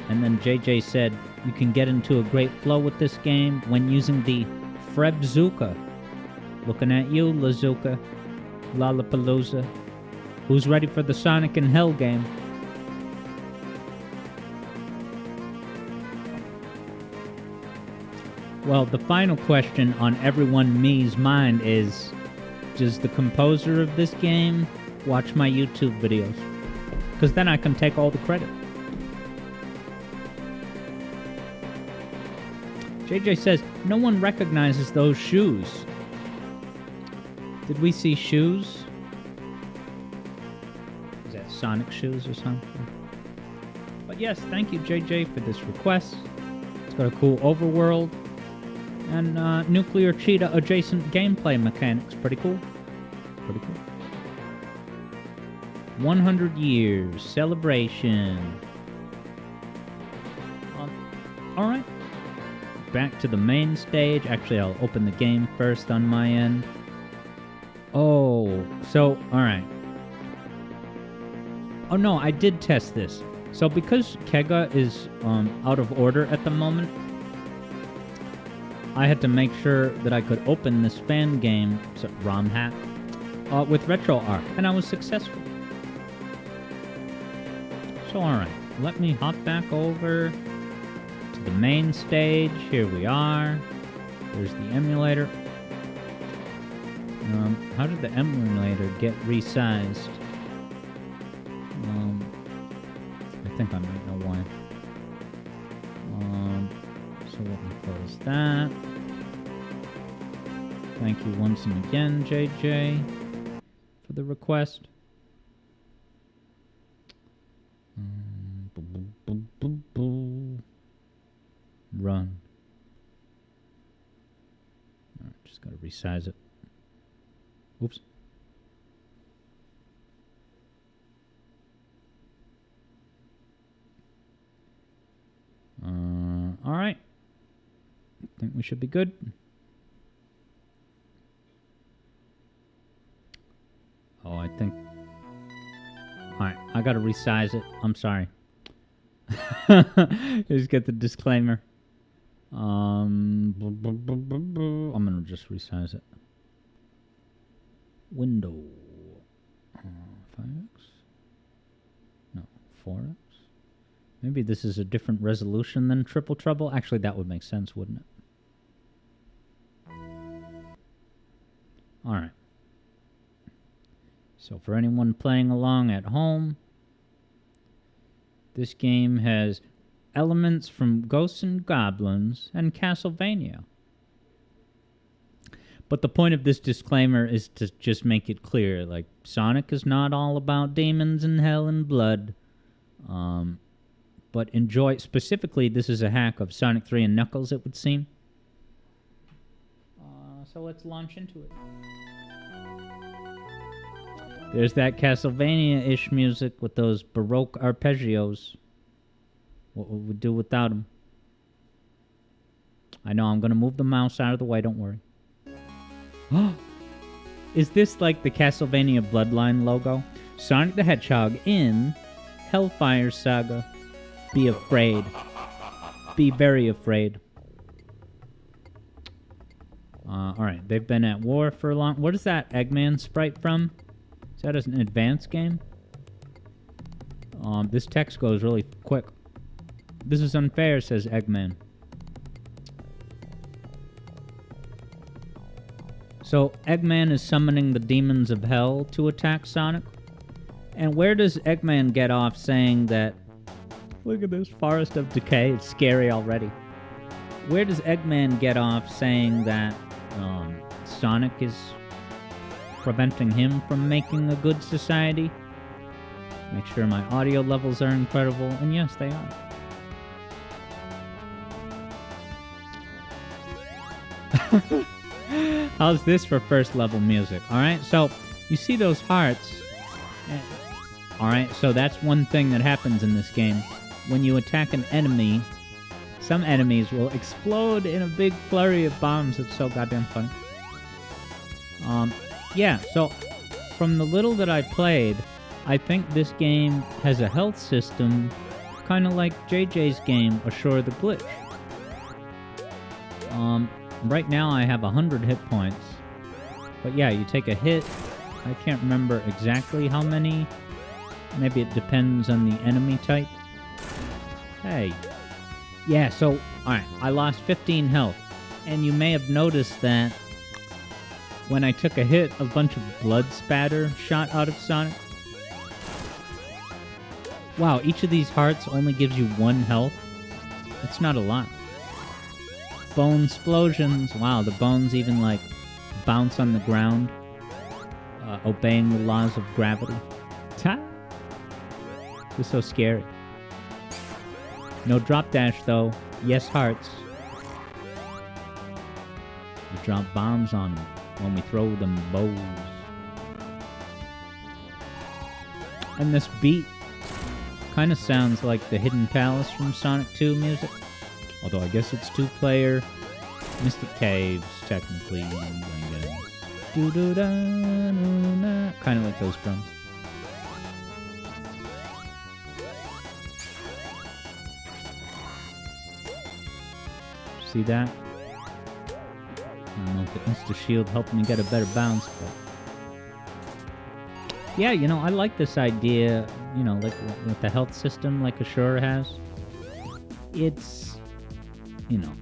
And then JJ said you can get into a great flow with this game when using the Frebzuka. Looking at you, Lazuka. Lollapalooza. Who's ready for the Sonic and Hell game? Well, the final question on everyone me's mind is, does the composer of this game watch my YouTube videos? Because then I can take all the credit. JJ says, no one recognizes those shoes. Did we see shoes? Is that Sonic shoes or something? But yes, thank you, JJ, for this request. It's got a cool overworld and nuclear cheetah adjacent gameplay mechanics. Pretty cool. Pretty cool. 100 years celebration. All right. Back to the main stage. Actually, I'll open the game first on my end. Oh, so, alright. Oh no, I did test this. So because Kega is out of order at the moment, I had to make sure that I could open this fan game, ROM hack, with RetroArch, and I was successful. So alright, let me hop back over to the main stage. Here we are. There's the emulator. How did the emulator get resized? I think I might know why. So let me close that. Thank you once and again, JJ, for the request. Run. Alright, just gotta resize it. Oops. All right. I think we should be good. Oh, I think... All right, I gotta resize it. I'm sorry. Just get the disclaimer. I'm gonna just resize it. Window 5x? No, 4x? Maybe this is a different resolution than Triple Trouble. Actually, that would make sense, wouldn't it? Alright. So for anyone playing along at home, this game has elements from Ghosts and Goblins and Castlevania. But the point of this disclaimer is to just make it clear, like, Sonic is not all about demons and hell and blood. But enjoy, specifically, this is a hack of Sonic 3 and Knuckles, it would seem. So let's launch into it. There's that Castlevania-ish music with those Baroque arpeggios. What would we do without them? I know, I'm going to move the mouse out of the way, don't worry. Is this like the Castlevania Bloodline logo? Sonic the Hedgehog in Hellfire Saga. Be afraid. Be very afraid. Alright, they've been at war for a long... What is that Eggman sprite from? Is that an advanced game? This text goes really quick. This is unfair, says Eggman. So, Eggman is summoning the demons of hell to attack Sonic. And where does Eggman get off saying that... Look at this forest of decay, it's scary already. Where does Eggman get off saying that Sonic is preventing him from making a good society? Make sure my audio levels are incredible, and yes, they are. How's this for first level music? Alright, so you see those hearts. Alright, so that's one thing that happens in this game. When you attack an enemy, some enemies will explode in a big flurry of bombs. It's so goddamn funny. Yeah, so from the little that I played, I think this game has a health system kind of like JJ's game, Ashore the Glitch. Right now I have 100 hit points. But yeah, you take a hit. I can't remember exactly how many. Maybe it depends on the enemy type. Hey. Yeah, so, alright, I lost 15 health. And you may have noticed that when I took a hit, a bunch of blood spatter shot out of Sonic. Wow, each of these hearts only gives you 1 health. That's not a lot. Bone explosions. Wow, the bones even, like, bounce on the ground, obeying the laws of gravity. Ta! This is so scary. No drop dash, though. Yes, hearts. We drop bombs on them when we throw them bows. And this beat kind of sounds like the Hidden Palace from Sonic 2 music. Although I guess it's 2-player. Mystic Caves, technically, I guess. Doo-doo-da-doo-da. Kind of like those drums. See that? I don't know if the Insta-Shield helped me get a better bounce, but... Yeah, you know, I like this idea, you know, like with the health system like Ashura has. It's, you know...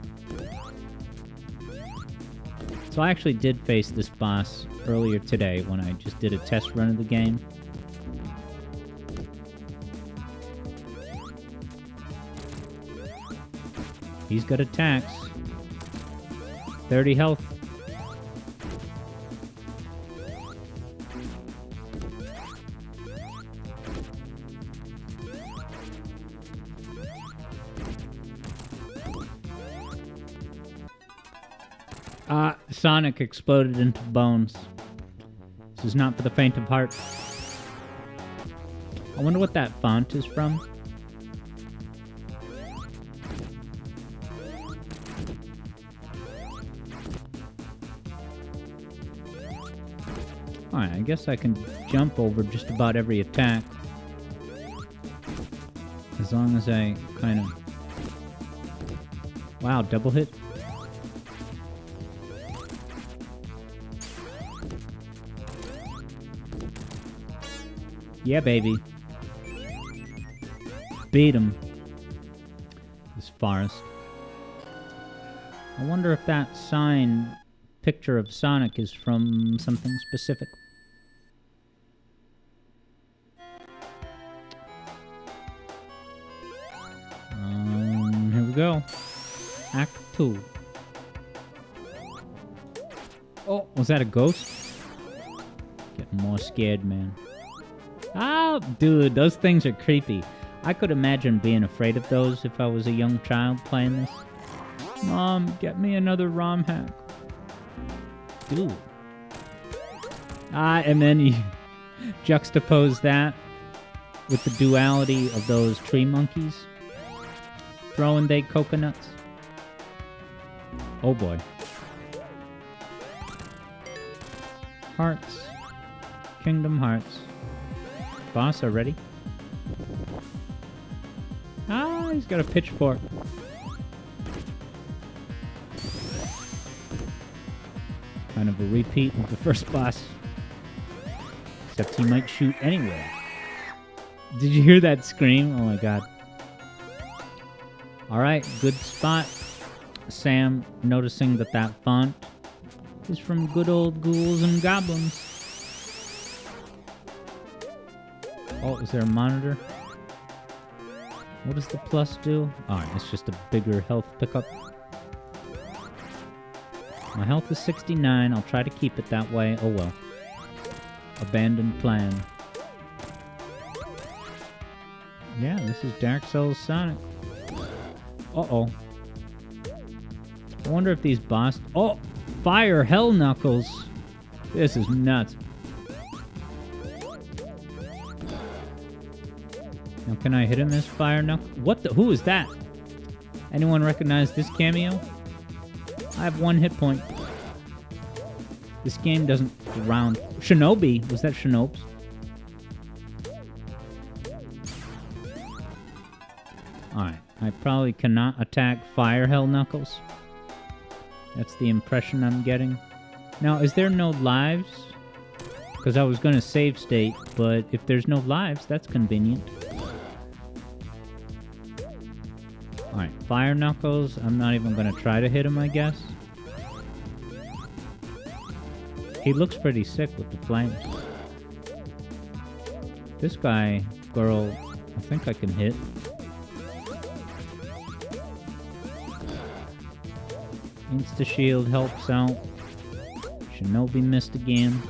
So I actually did face this boss earlier today when I just did a test run of the game. He's got attacks. 30 health. Sonic exploded into bones. This is not for the faint of heart. I wonder what that font is from. Alright, I guess I can jump over just about every attack. As long as I kind of... Wow, double hit? Yeah, baby. Beat him. This forest. I wonder if that sign picture of Sonic is from something specific. Here we go. Act 2. Oh, was that a ghost? Getting more scared, man. Oh, dude, those things are creepy. I could imagine being afraid of those if I was a young child playing this. Mom, get me another ROM hack. Dude. And then you juxtapose that with the duality of those tree monkeys throwing they coconuts. Oh boy. Hearts. Kingdom Hearts. Boss already? Ah, he's got a pitchfork. Kind of a repeat of the first boss. Except he might shoot anywhere. Did you hear that scream? Oh my god. Alright, good spot. Sam noticing that that font is from good old Ghouls and Goblins. Oh, is there a monitor? What does the plus do? Alright, it's just a bigger health pickup. My health is 69. I'll try to keep it that way. Oh well. Abandoned plan. Yeah, this is Dark Souls Sonic. Uh-oh. I wonder if these boss... Oh! Fire Hell Knuckles! This is nuts. Now, can I hit him as Fire Knuckles? What the... Who is that? Anyone recognize this cameo? I have 1 hit point. This game doesn't round... Shinobi! Was that Shinobes? Alright. I probably cannot attack Fire Hell Knuckles. That's the impression I'm getting. Now, is there no lives? Because I was going to save state, but if there's no lives, that's convenient. Alright, Fire Knuckles. I'm not even going to try to hit him, I guess. He looks pretty sick with the flames. This guy, girl, I think I can hit. Insta-shield helps out. Shinobi missed again.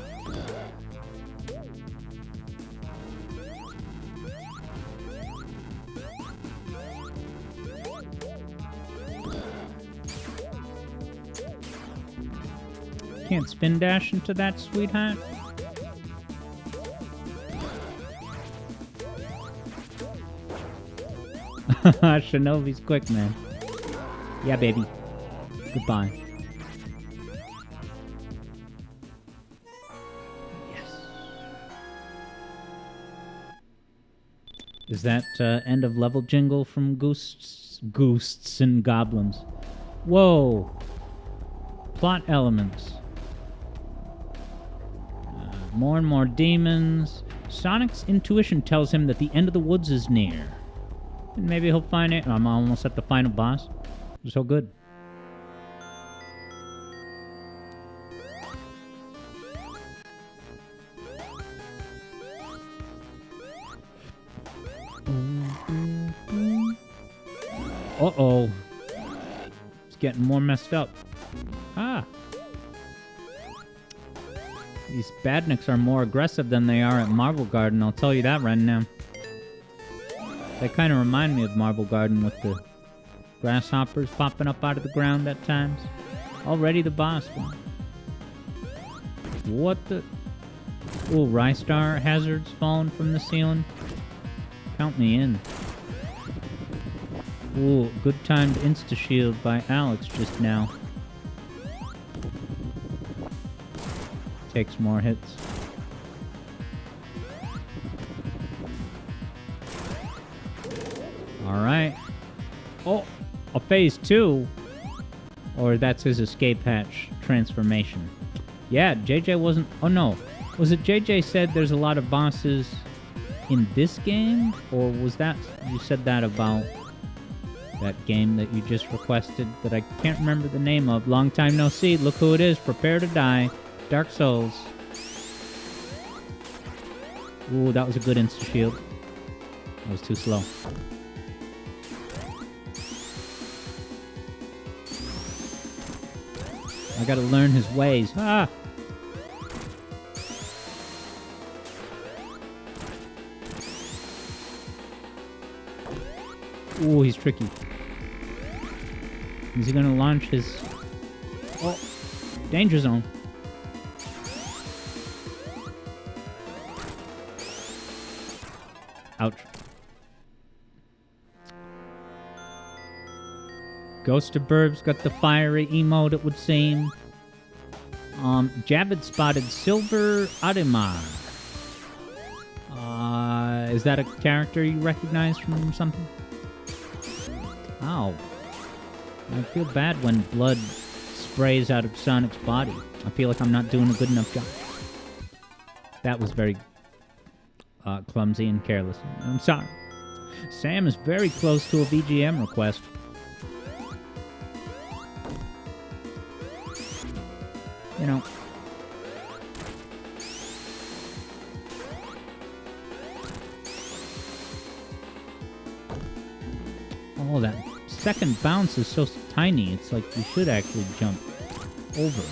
Can't spin dash into that, sweetheart? Shinobi's quick, man. Yeah, baby. Goodbye. Yes. Is that end of level jingle from Ghosts and Goblins? Whoa. Plot elements. More and more demons. Sonic's intuition tells him that the end of the woods is near. And maybe he'll find it. I'm almost at the final boss. So good. Uh-oh. It's getting more messed up. Ah. These badniks are more aggressive than they are at Marble Garden, I'll tell you that right now. They kind of remind me of Marble Garden with the grasshoppers popping up out of the ground at times. Already the boss one. What the... Ooh, Rystar hazards falling from the ceiling. Count me in. Ooh, good timed insta-shield by Alex just now. Takes more hits. Alright. Oh, a phase 2? Or that's his escape hatch transformation. Yeah, JJ wasn't... Oh no. Was it JJ said there's a lot of bosses in this game? Or was that... You said that about that game that you just requested that I can't remember the name of. Long time no see. Look who it is. Prepare to die. Dark Souls. Ooh, that was a good insta-shield. That was too slow. I gotta learn his ways. Ah! Ooh, he's tricky. Is he gonna launch his... Oh! Danger zone. Ouch. Ghost of Burbs got the fiery emote, it would seem. Javid spotted Silver Ademar. Is that a character you recognize from something? Ow. I feel bad when blood sprays out of Sonic's body. I feel like I'm not doing a good enough job. That was very clumsy and careless. I'm sorry. Sam is very close to a VGM request. You know. Oh, that second bounce is so tiny. It's like you should actually jump over.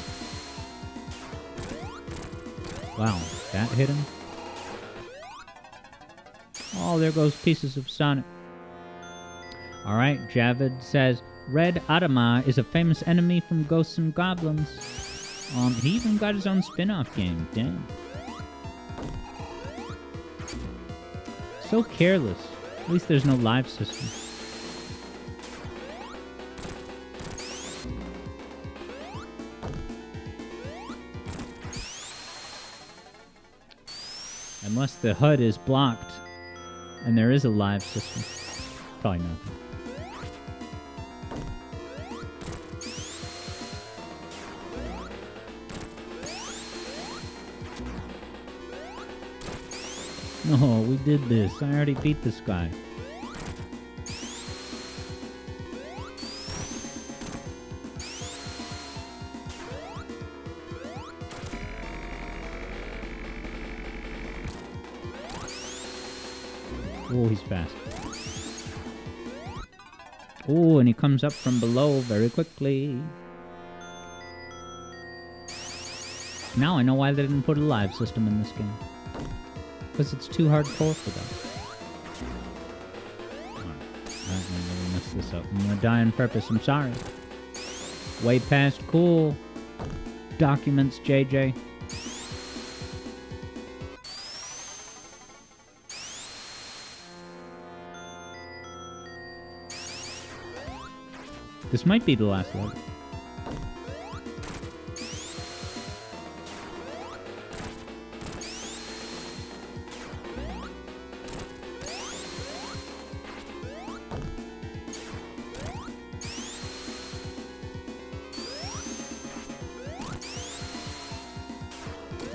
Wow, that hit him? Oh, there goes pieces of Sonic. Alright, Javid says, Red Adama is a famous enemy from Ghosts and Goblins. He even got his own spin-off game. Damn. So careless. At least there's no live system. Unless the HUD is blocked and there is a live system. Probably not. No, we did this. I already beat this guy. Oh, he's fast. Oh, and he comes up from below very quickly. Now I know why they didn't put a live system in this game. Because it's too hardcore for them. Alright, I'm gonna mess this up. I'm gonna die on purpose, I'm sorry. Way past cool. Documents, JJ. This might be the last level.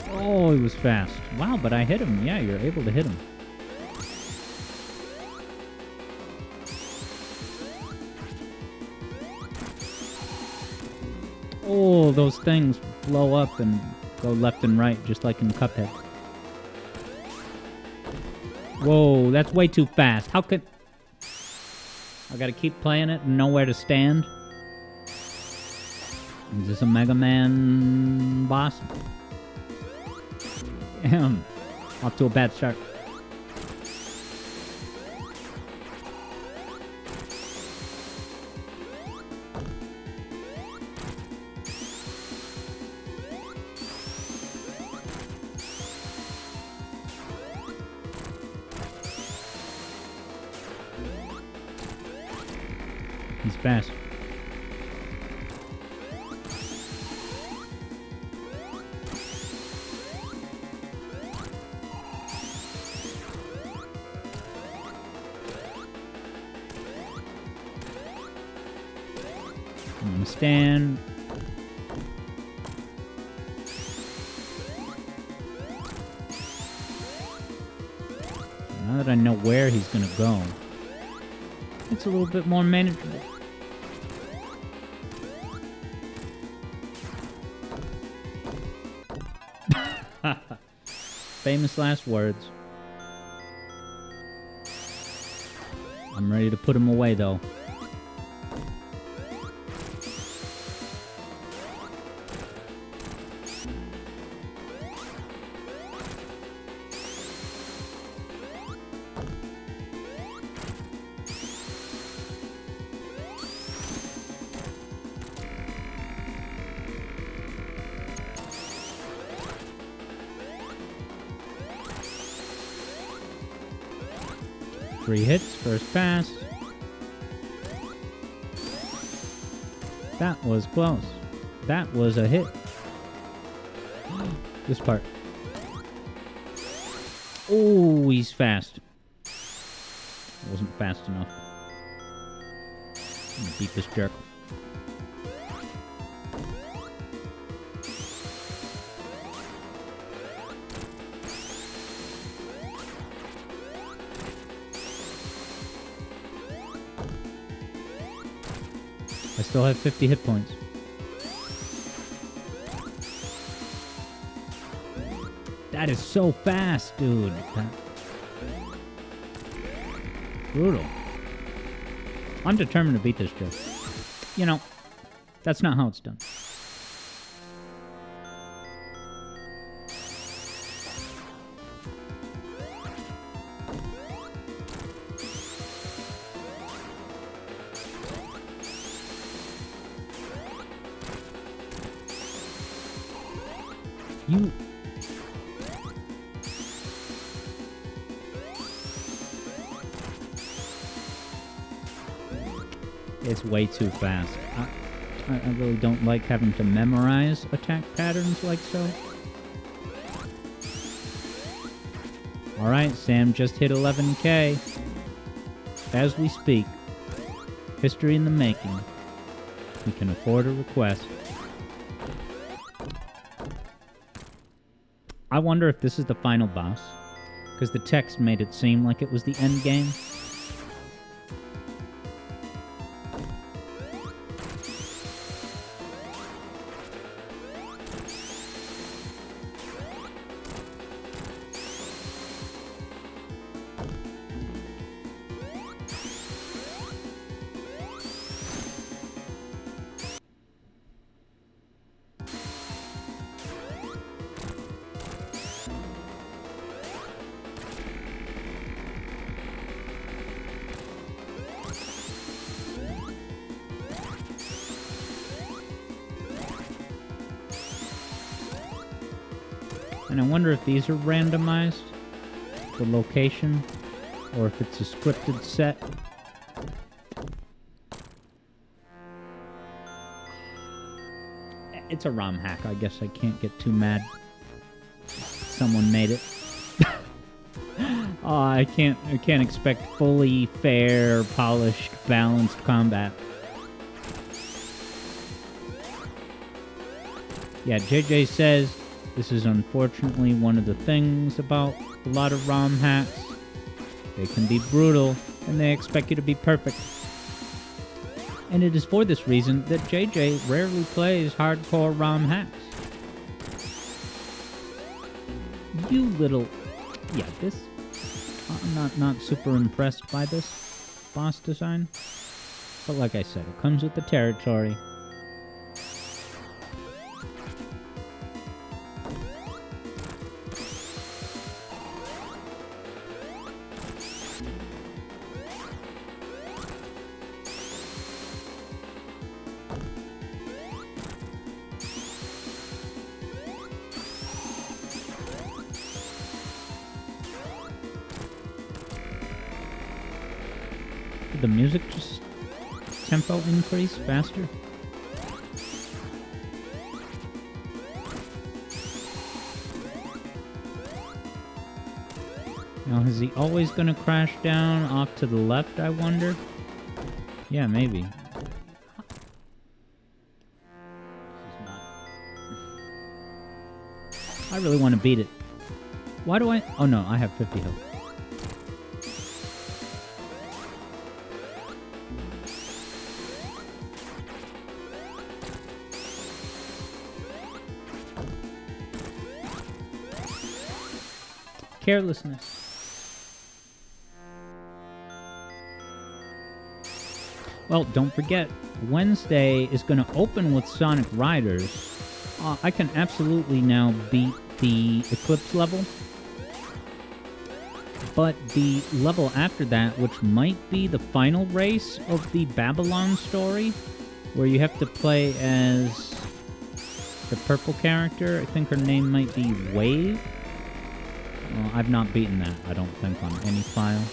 Oh, he was fast. Wow, but I hit him. Yeah, you're able to hit him. Oh, those things blow up and go left and right, just like in Cuphead. Whoa, that's way too fast. How could... I gotta keep playing it and know where to stand? Is this a Mega Man boss? Damn. Off to a bad start. He's fast. I'm gonna stand. Now that I know where he's gonna go, it's a little bit more manageable. Famous last words. I'm ready to put him away, though. Three hits, first pass. That was close. That was a hit. This part. Oh, he's fast. Wasn't fast enough. I'm gonna beat this jerk. I still have 50 hit points. That is so fast, dude. Brutal. I'm determined to beat this joke. You know, that's not how it's done. You... It's way too fast. I really don't like having to memorize attack patterns like so. Alright, Sam just hit 11k. As we speak. History in the making. We can afford a request. I wonder if this is the final boss. Because the text made it seem like it was the end game. And I wonder if these are randomized, the location, or if it's a scripted set. It's a ROM hack, I guess I can't get too mad. Someone made it. Oh, I can't expect fully fair, polished, balanced combat. Yeah, JJ says this is unfortunately one of the things about a lot of ROM hacks. They can be brutal, and they expect you to be perfect. And it is for this reason that JJ rarely plays hardcore ROM hacks. You little... Yeah, this... I'm not super impressed by this boss design. But like I said, it comes with the territory. Did the music just tempo increase faster? Now, is he always gonna crash down off to the left, I wonder? Yeah, maybe. I really want to beat it. Why do I... Oh no, I have 50 health. Carelessness. Well, don't forget, Wednesday is going to open with Sonic Riders. I can absolutely now beat the Eclipse level. But the level after that, which might be the final race of the Babylon story, where you have to play as the purple character, I think her name might be Wave. I've not beaten that, I don't think, on any file.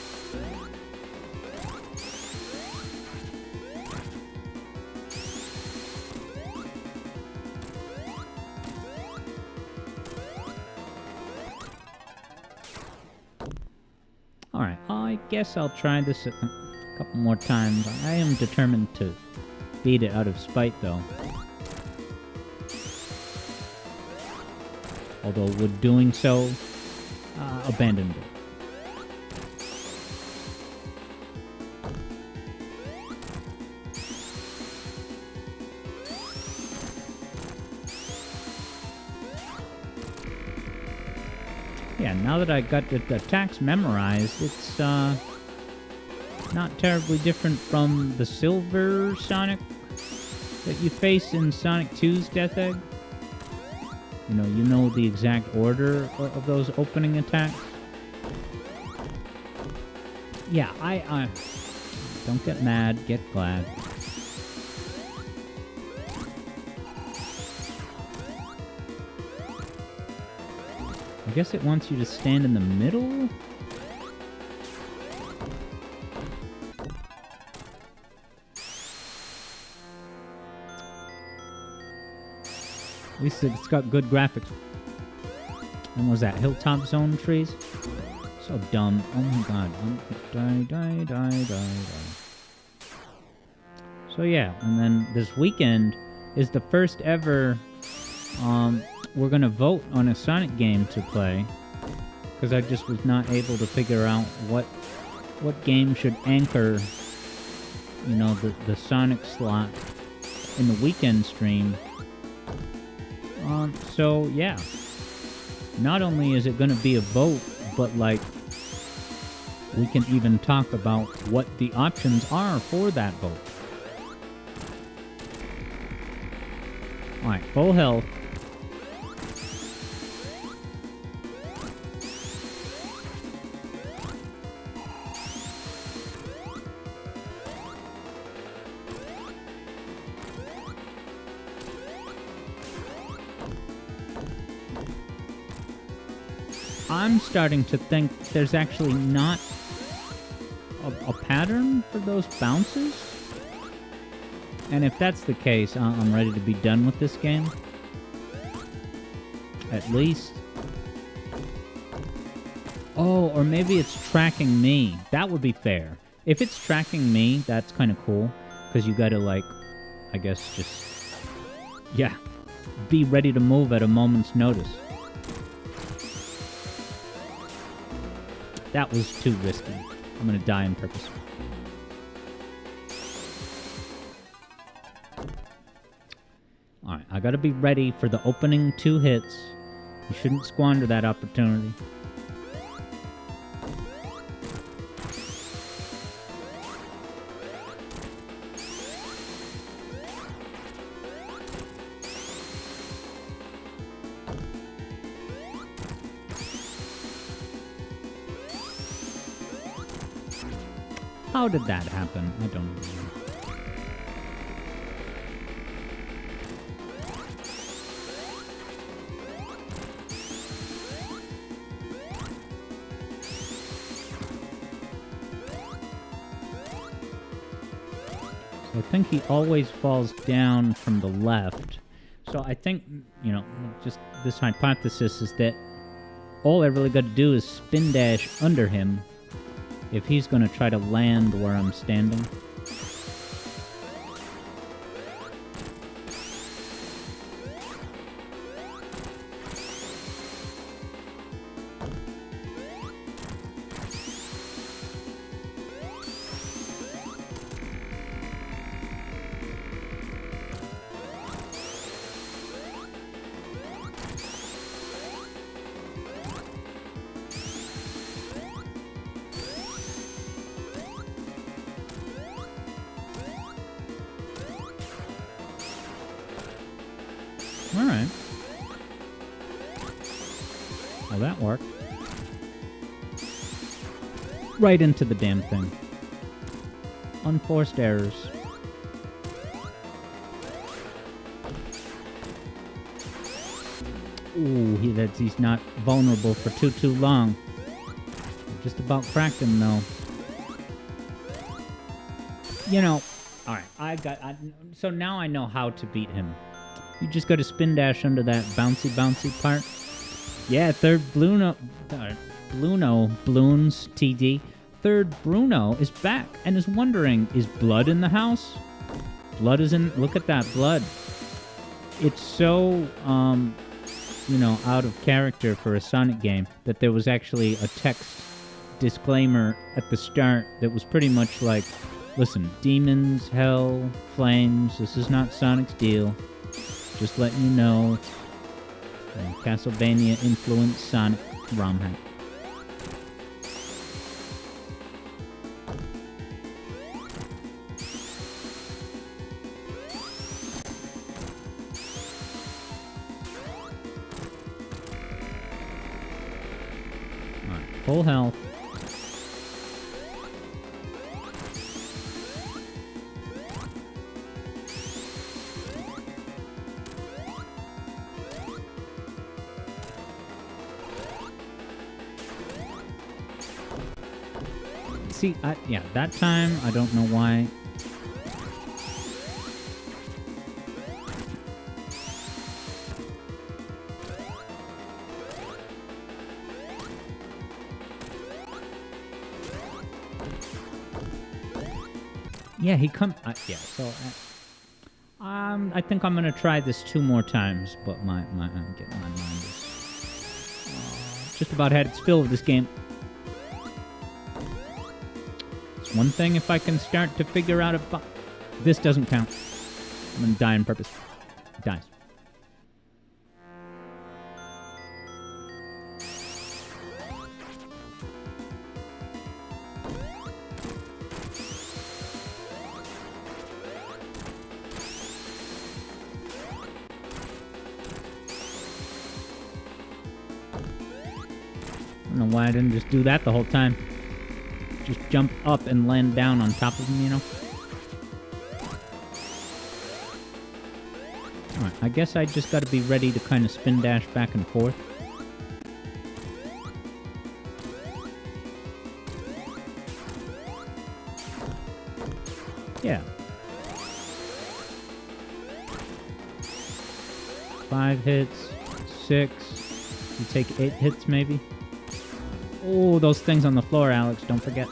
Alright, I guess I'll try this a couple more times. I am determined to beat it out of spite, though. Although, with doing so, abandoned it. Yeah, now that I got the attacks memorized, it's not terribly different from the Silver Sonic that you face in Sonic 2's Death Egg. You know the exact order of those opening attacks. Yeah, I don't get mad, get glad. I guess it wants you to stand in the middle? At least it's got good graphics. And what was that? Hilltop Zone trees? So dumb. Oh my god. Die. So yeah, and then this weekend is the first ever... we're gonna vote on a Sonic game to play. Because I just was not able to figure out what game should anchor, you know, the Sonic slot in the weekend stream. So yeah. Not only is it gonna be a vote, but like we can even talk about what the options are for that vote. Alright, full health. I'm starting to think there's actually not a pattern for those bounces. And if that's the case, I'm ready to be done with this game. At least. Oh, or maybe it's tracking me. That would be fair. If it's tracking me, that's kind of cool. Because you gotta, like, I guess just... yeah. Be ready to move at a moment's notice. That was too risky. I'm gonna die on purpose. Alright, I gotta be ready for the opening 2 hits. You shouldn't squander that opportunity. How did that happen? I don't even know. So I think he always falls down from the left. So I think, you know, just this hypothesis is that all I really got to do is spin dash under him if he's going to try to land where I'm standing. Alright. Well, that worked. Right into the damn thing. Unforced errors. Ooh, he's not vulnerable for too long. Just about cracked him, though. You know, alright, so now I know how to beat him. You just got to spin dash under that bouncy part. Yeah, third Bluno, Bloons TD. Third Bruno is back and is wondering, is blood in the house? Blood is in, look at that blood. It's so, you know, out of character for a Sonic game that there was actually a text disclaimer at the start that was pretty much like, listen, demons, hell, flames, this is not Sonic's deal. Just letting you know, it's Castlevania-influenced Sonic ROM hack. Alright, full health. See, yeah, that time, I don't know why. Yeah, he come. Yeah, so I think I'm gonna try this 2 more times, but I'm getting my mind is just about had its fill of this game. It's one thing if I can start to figure out if this doesn't count. I'm gonna die on purpose. It dies. I don't know why I didn't just do that the whole time. Just jump up and land down on top of him, you know? Alright, I guess I just gotta be ready to kind of spin dash back and forth. Yeah. 5 hits, 6. You take 8 hits maybe? Oh, those things on the floor, Alex, don't forget.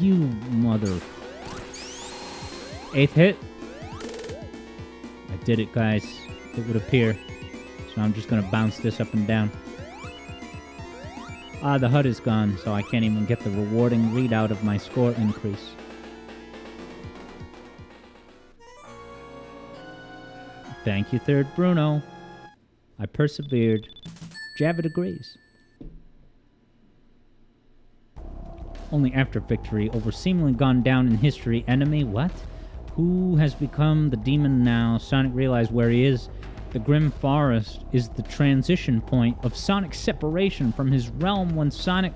You mother. 8th hit. I did it, guys. It would appear. So I'm just gonna bounce this up and down. Ah, the HUD is gone, so I can't even get the rewarding readout of my score increase. Thank you, Third Bruno. I persevered. Javid agrees. Only after victory over seemingly gone down in history enemy. What? Who has become the demon now? Sonic realized where he is. The Grim Forest is the transition point of Sonic's separation from his realm. When Sonic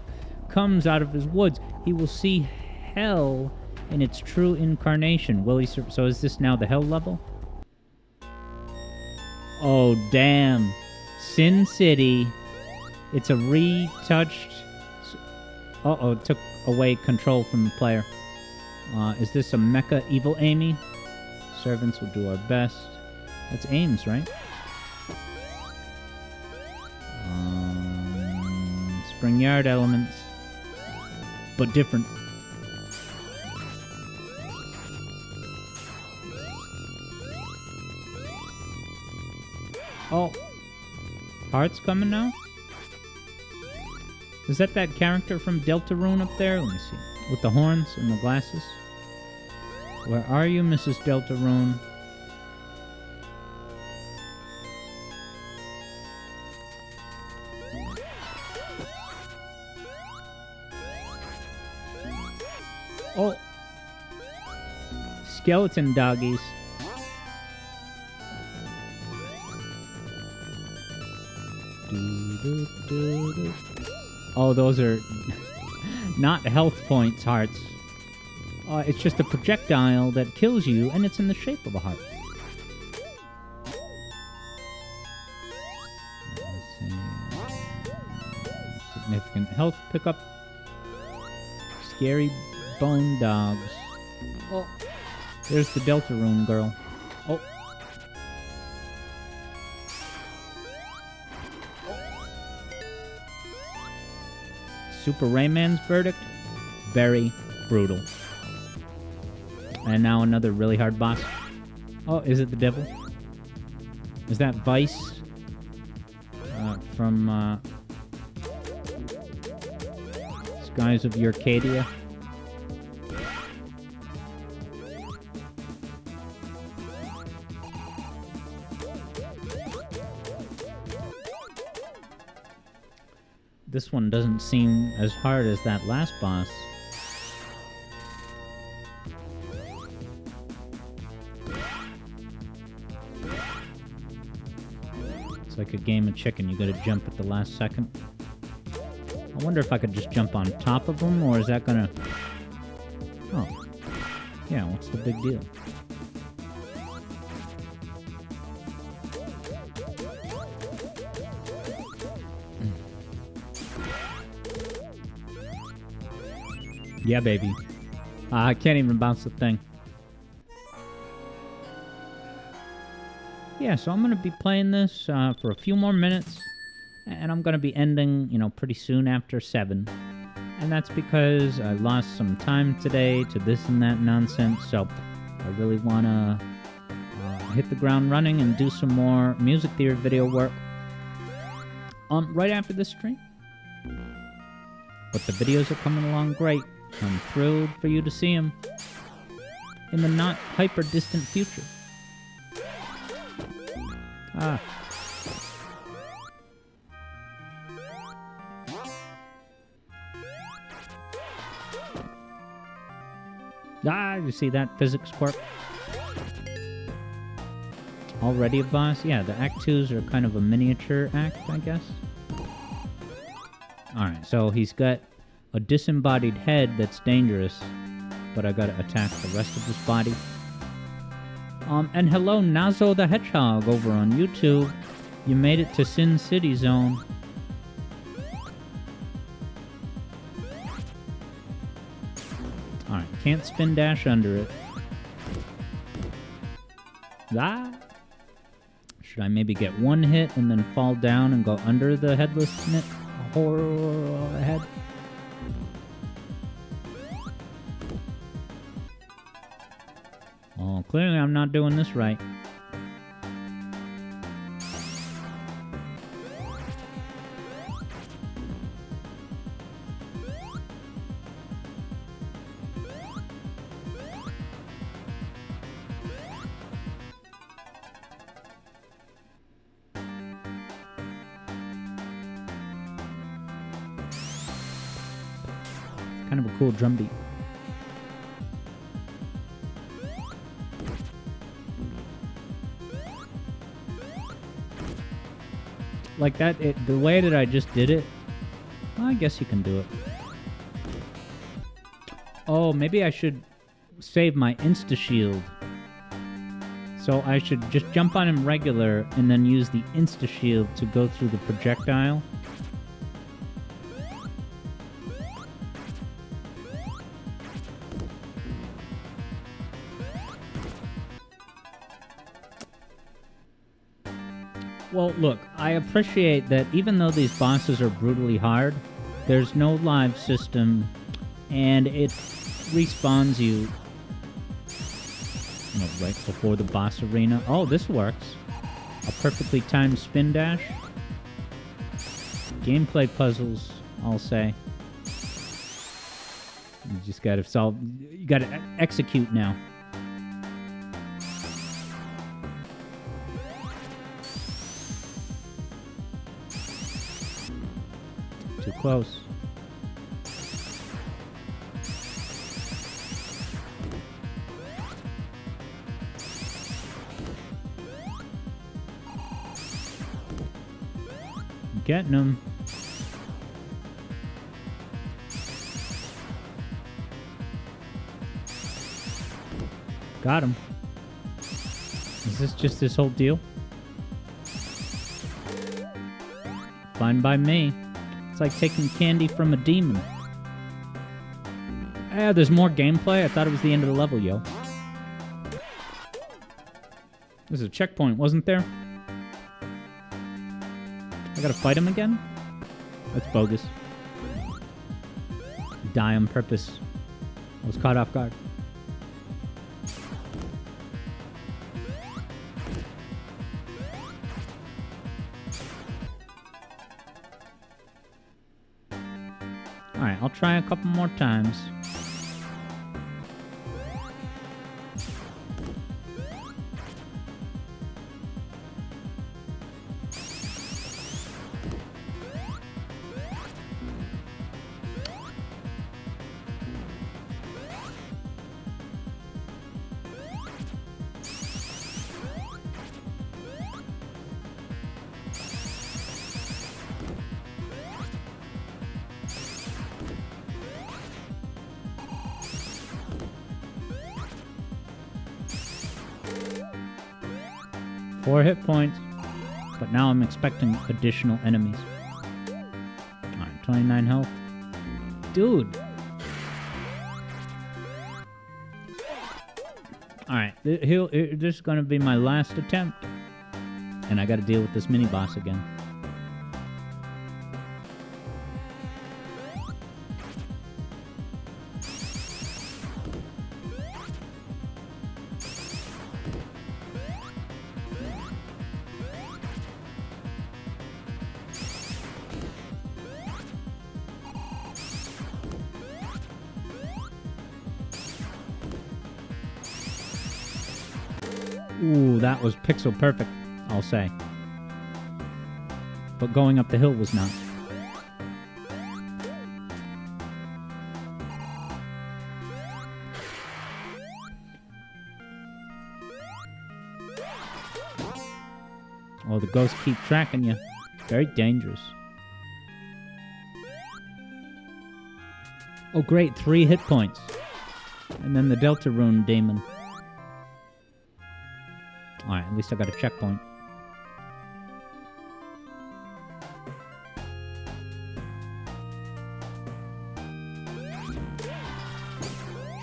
comes out of his woods, he will see hell in its true incarnation. Will he so is this now the hell level? Oh, damn. Sin City. It's a retouched... Uh-oh, it took away control from the player. Is this a mecha evil Amy? Servants will do our best. That's Ames, right? Spring Yard elements. But different. Oh. Heart's coming now? Is that character from Deltarune up there? Let me see. With the horns and the glasses? Where are you, Mrs. Deltarune? Oh! Skeleton doggies. Oh, those are not health points, hearts. It's just a projectile that kills you, and it's in the shape of a heart. Let's see. Significant health pickup. Scary bone dogs. Oh, there's the Deltarune girl. Oh. Super Rayman's verdict? Very brutal. And now another really hard boss. Oh, is it the devil? Is that Vice? From, Skies of Arcadia? This one doesn't seem as hard as that last boss. It's like a game of chicken. You gotta jump at the last second. I wonder if I could just jump on top of them, or is that gonna... Oh. Yeah, what's the big deal? Yeah, baby. I can't even bounce the thing. Yeah, so I'm going to be playing this for a few more minutes, and I'm going to be ending, pretty soon after 7. And that's because I lost some time today to this and that nonsense, so I really want to hit the ground running and do some more music theory video work right after this stream. But the videos are coming along great. I'm thrilled for you to see them in the not hyper-distant future. You see that physics quirk? Already a boss? Yeah, the Act 2s are kind of a miniature act, I guess. Alright, so he's got a disembodied head that's dangerous, but I gotta attack the rest of his body. And hello, Nazo the Hedgehog over on YouTube. You made it to Sin City Zone. Alright, can't spin dash under it. Should I maybe get one hit and then fall down and go under the headless head? Oh, clearly I'm not doing this right. Kind of a cool drum beat. Like that, the way that I just did it, well, I guess you can do it. Oh, maybe I should save my insta-shield. So I should just jump on him regular and then use the insta-shield to go through the projectile. Well, look, I appreciate that even though these bosses are brutally hard, there's no live system, and it respawns you, right before the boss arena. Oh, this works. A perfectly timed spin dash. Gameplay puzzles, I'll say. You just gotta solve... You gotta execute now. Too close. Getting him. Got him. Is this just this whole deal? Fine by me. It's like taking candy from a demon. Ah, there's more gameplay? I thought it was the end of the level, yo. There's a checkpoint, wasn't there? I gotta fight him again? That's bogus. Die on purpose. I was caught off guard. Alright, I'll try a couple more times. Four hit points, but now I'm expecting additional enemies. Alright, 29 health. Dude! Alright, this is gonna be my last attempt. And I gotta deal with this mini-boss again. Ooh, that was pixel perfect, I'll say. But going up the hill was not. Oh, the ghosts keep tracking you. Very dangerous. Oh, great. 3 hit points. And then the Delta Rune Demon. Alright, at least I got a checkpoint.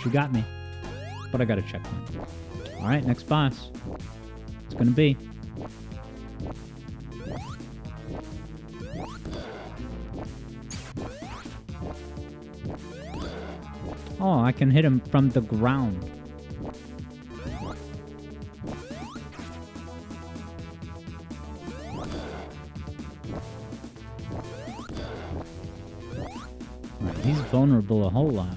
She got me. But I got a checkpoint. Alright, next boss. It's gonna be... Oh, I can hit him from the ground. Right, he's vulnerable a whole lot.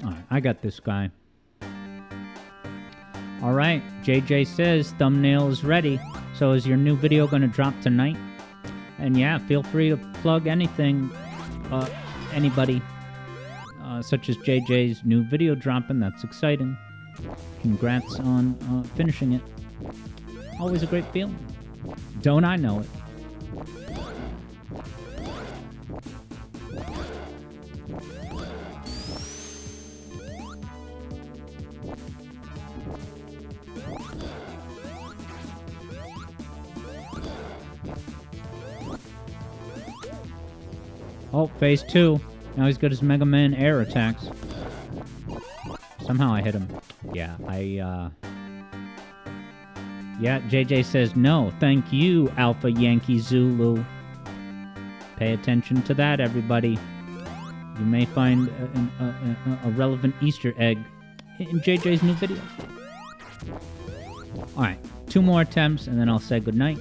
Alright, I got this guy. Alright, JJ says thumbnail is ready. So is your new video going to drop tonight? And yeah, feel free to plug anything, anybody, such as JJ's new video dropping. That's exciting. Congrats on finishing it. Always a great feeling. Don't I know it? Oh, phase 2. Now he's got his Mega Man air attacks. Somehow I hit him. Yeah, Yeah, JJ says no. Thank you, Alpha Yankee Zulu. Pay attention to that, everybody. You may find a relevant Easter egg in JJ's new video. Alright, 2 more attempts, and then I'll say goodnight.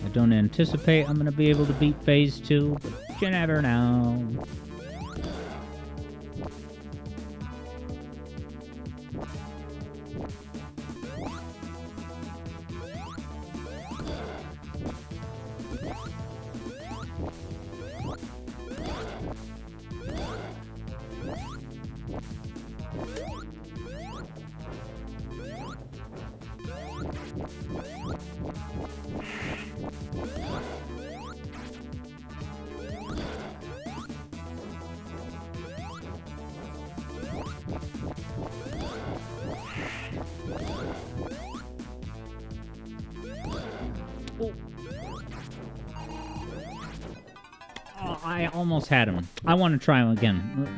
I don't anticipate I'm going to be able to beat phase 2, but you never know. Oh, I almost had him. I want to try him again.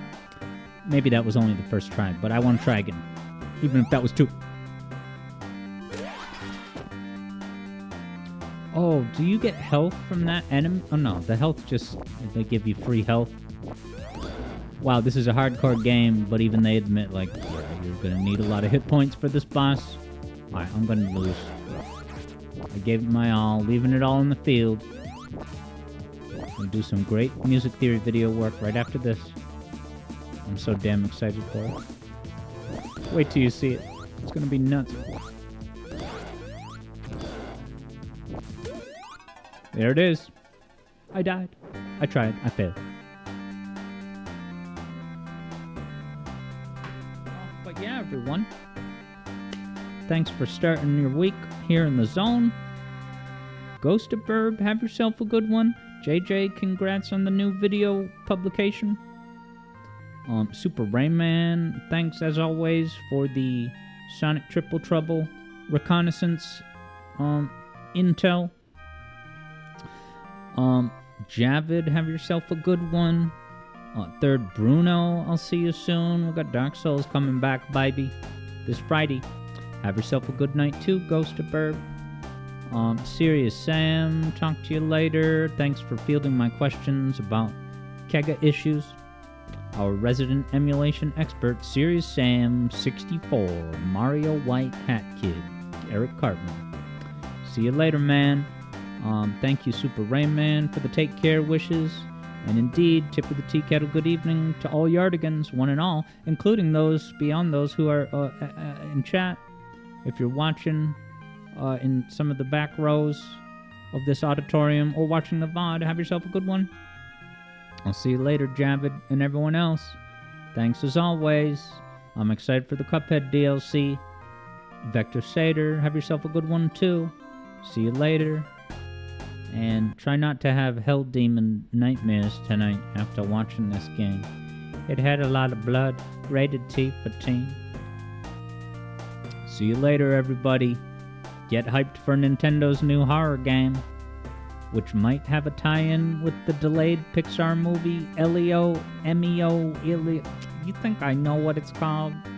Maybe that was only the first try, but I want to try again. Even if that was 2. Oh, do you get health from that enemy? Oh no, the health just... they give you free health. Wow, this is a hardcore game, but even they admit, like, yeah, you're gonna need a lot of hit points for this boss. Alright, I'm gonna lose. I gave it my all, leaving it all in the field. I'm gonna do some great music theory video work right after this. I'm so damn excited for it. Wait till you see it. It's gonna be nuts. There it is. I died. I tried. I failed. But yeah, everyone. Thanks for starting your week here in the zone. Ghost of Burb, have yourself a good one. JJ, congrats on the new video publication. Super Rayman, thanks as always for the Sonic Triple Trouble reconnaissance intel. Javid, have yourself a good one. Third Bruno, I'll see you soon. We got Dark Souls coming back, baby, this Friday. Have yourself a good night too, Ghost of Burb. Serious Sam, talk to you later. Thanks for fielding my questions about Kega issues. Our resident emulation expert, Serious Sam 64, Mario White Hat Kid, Eric Cartman. See you later, man. Thank you, Super Rayman, for the take care wishes. And indeed, tip of the tea kettle, good evening to all Yardigans, one and all, including those beyond those who are in chat. If you're watching in some of the back rows of this auditorium or watching the VOD, have yourself a good one. I'll see you later, Javid and everyone else. Thanks as always. I'm excited for the Cuphead DLC. Vector Sater, have yourself a good one too. See you later. And try not to have Hell Demon nightmares tonight after watching this game. It had a lot of blood. Rated T for teen. See you later, everybody. Get hyped for Nintendo's new horror game, which might have a tie-in with the delayed Pixar movie Elio, Emio, Ilio. You think I know what it's called?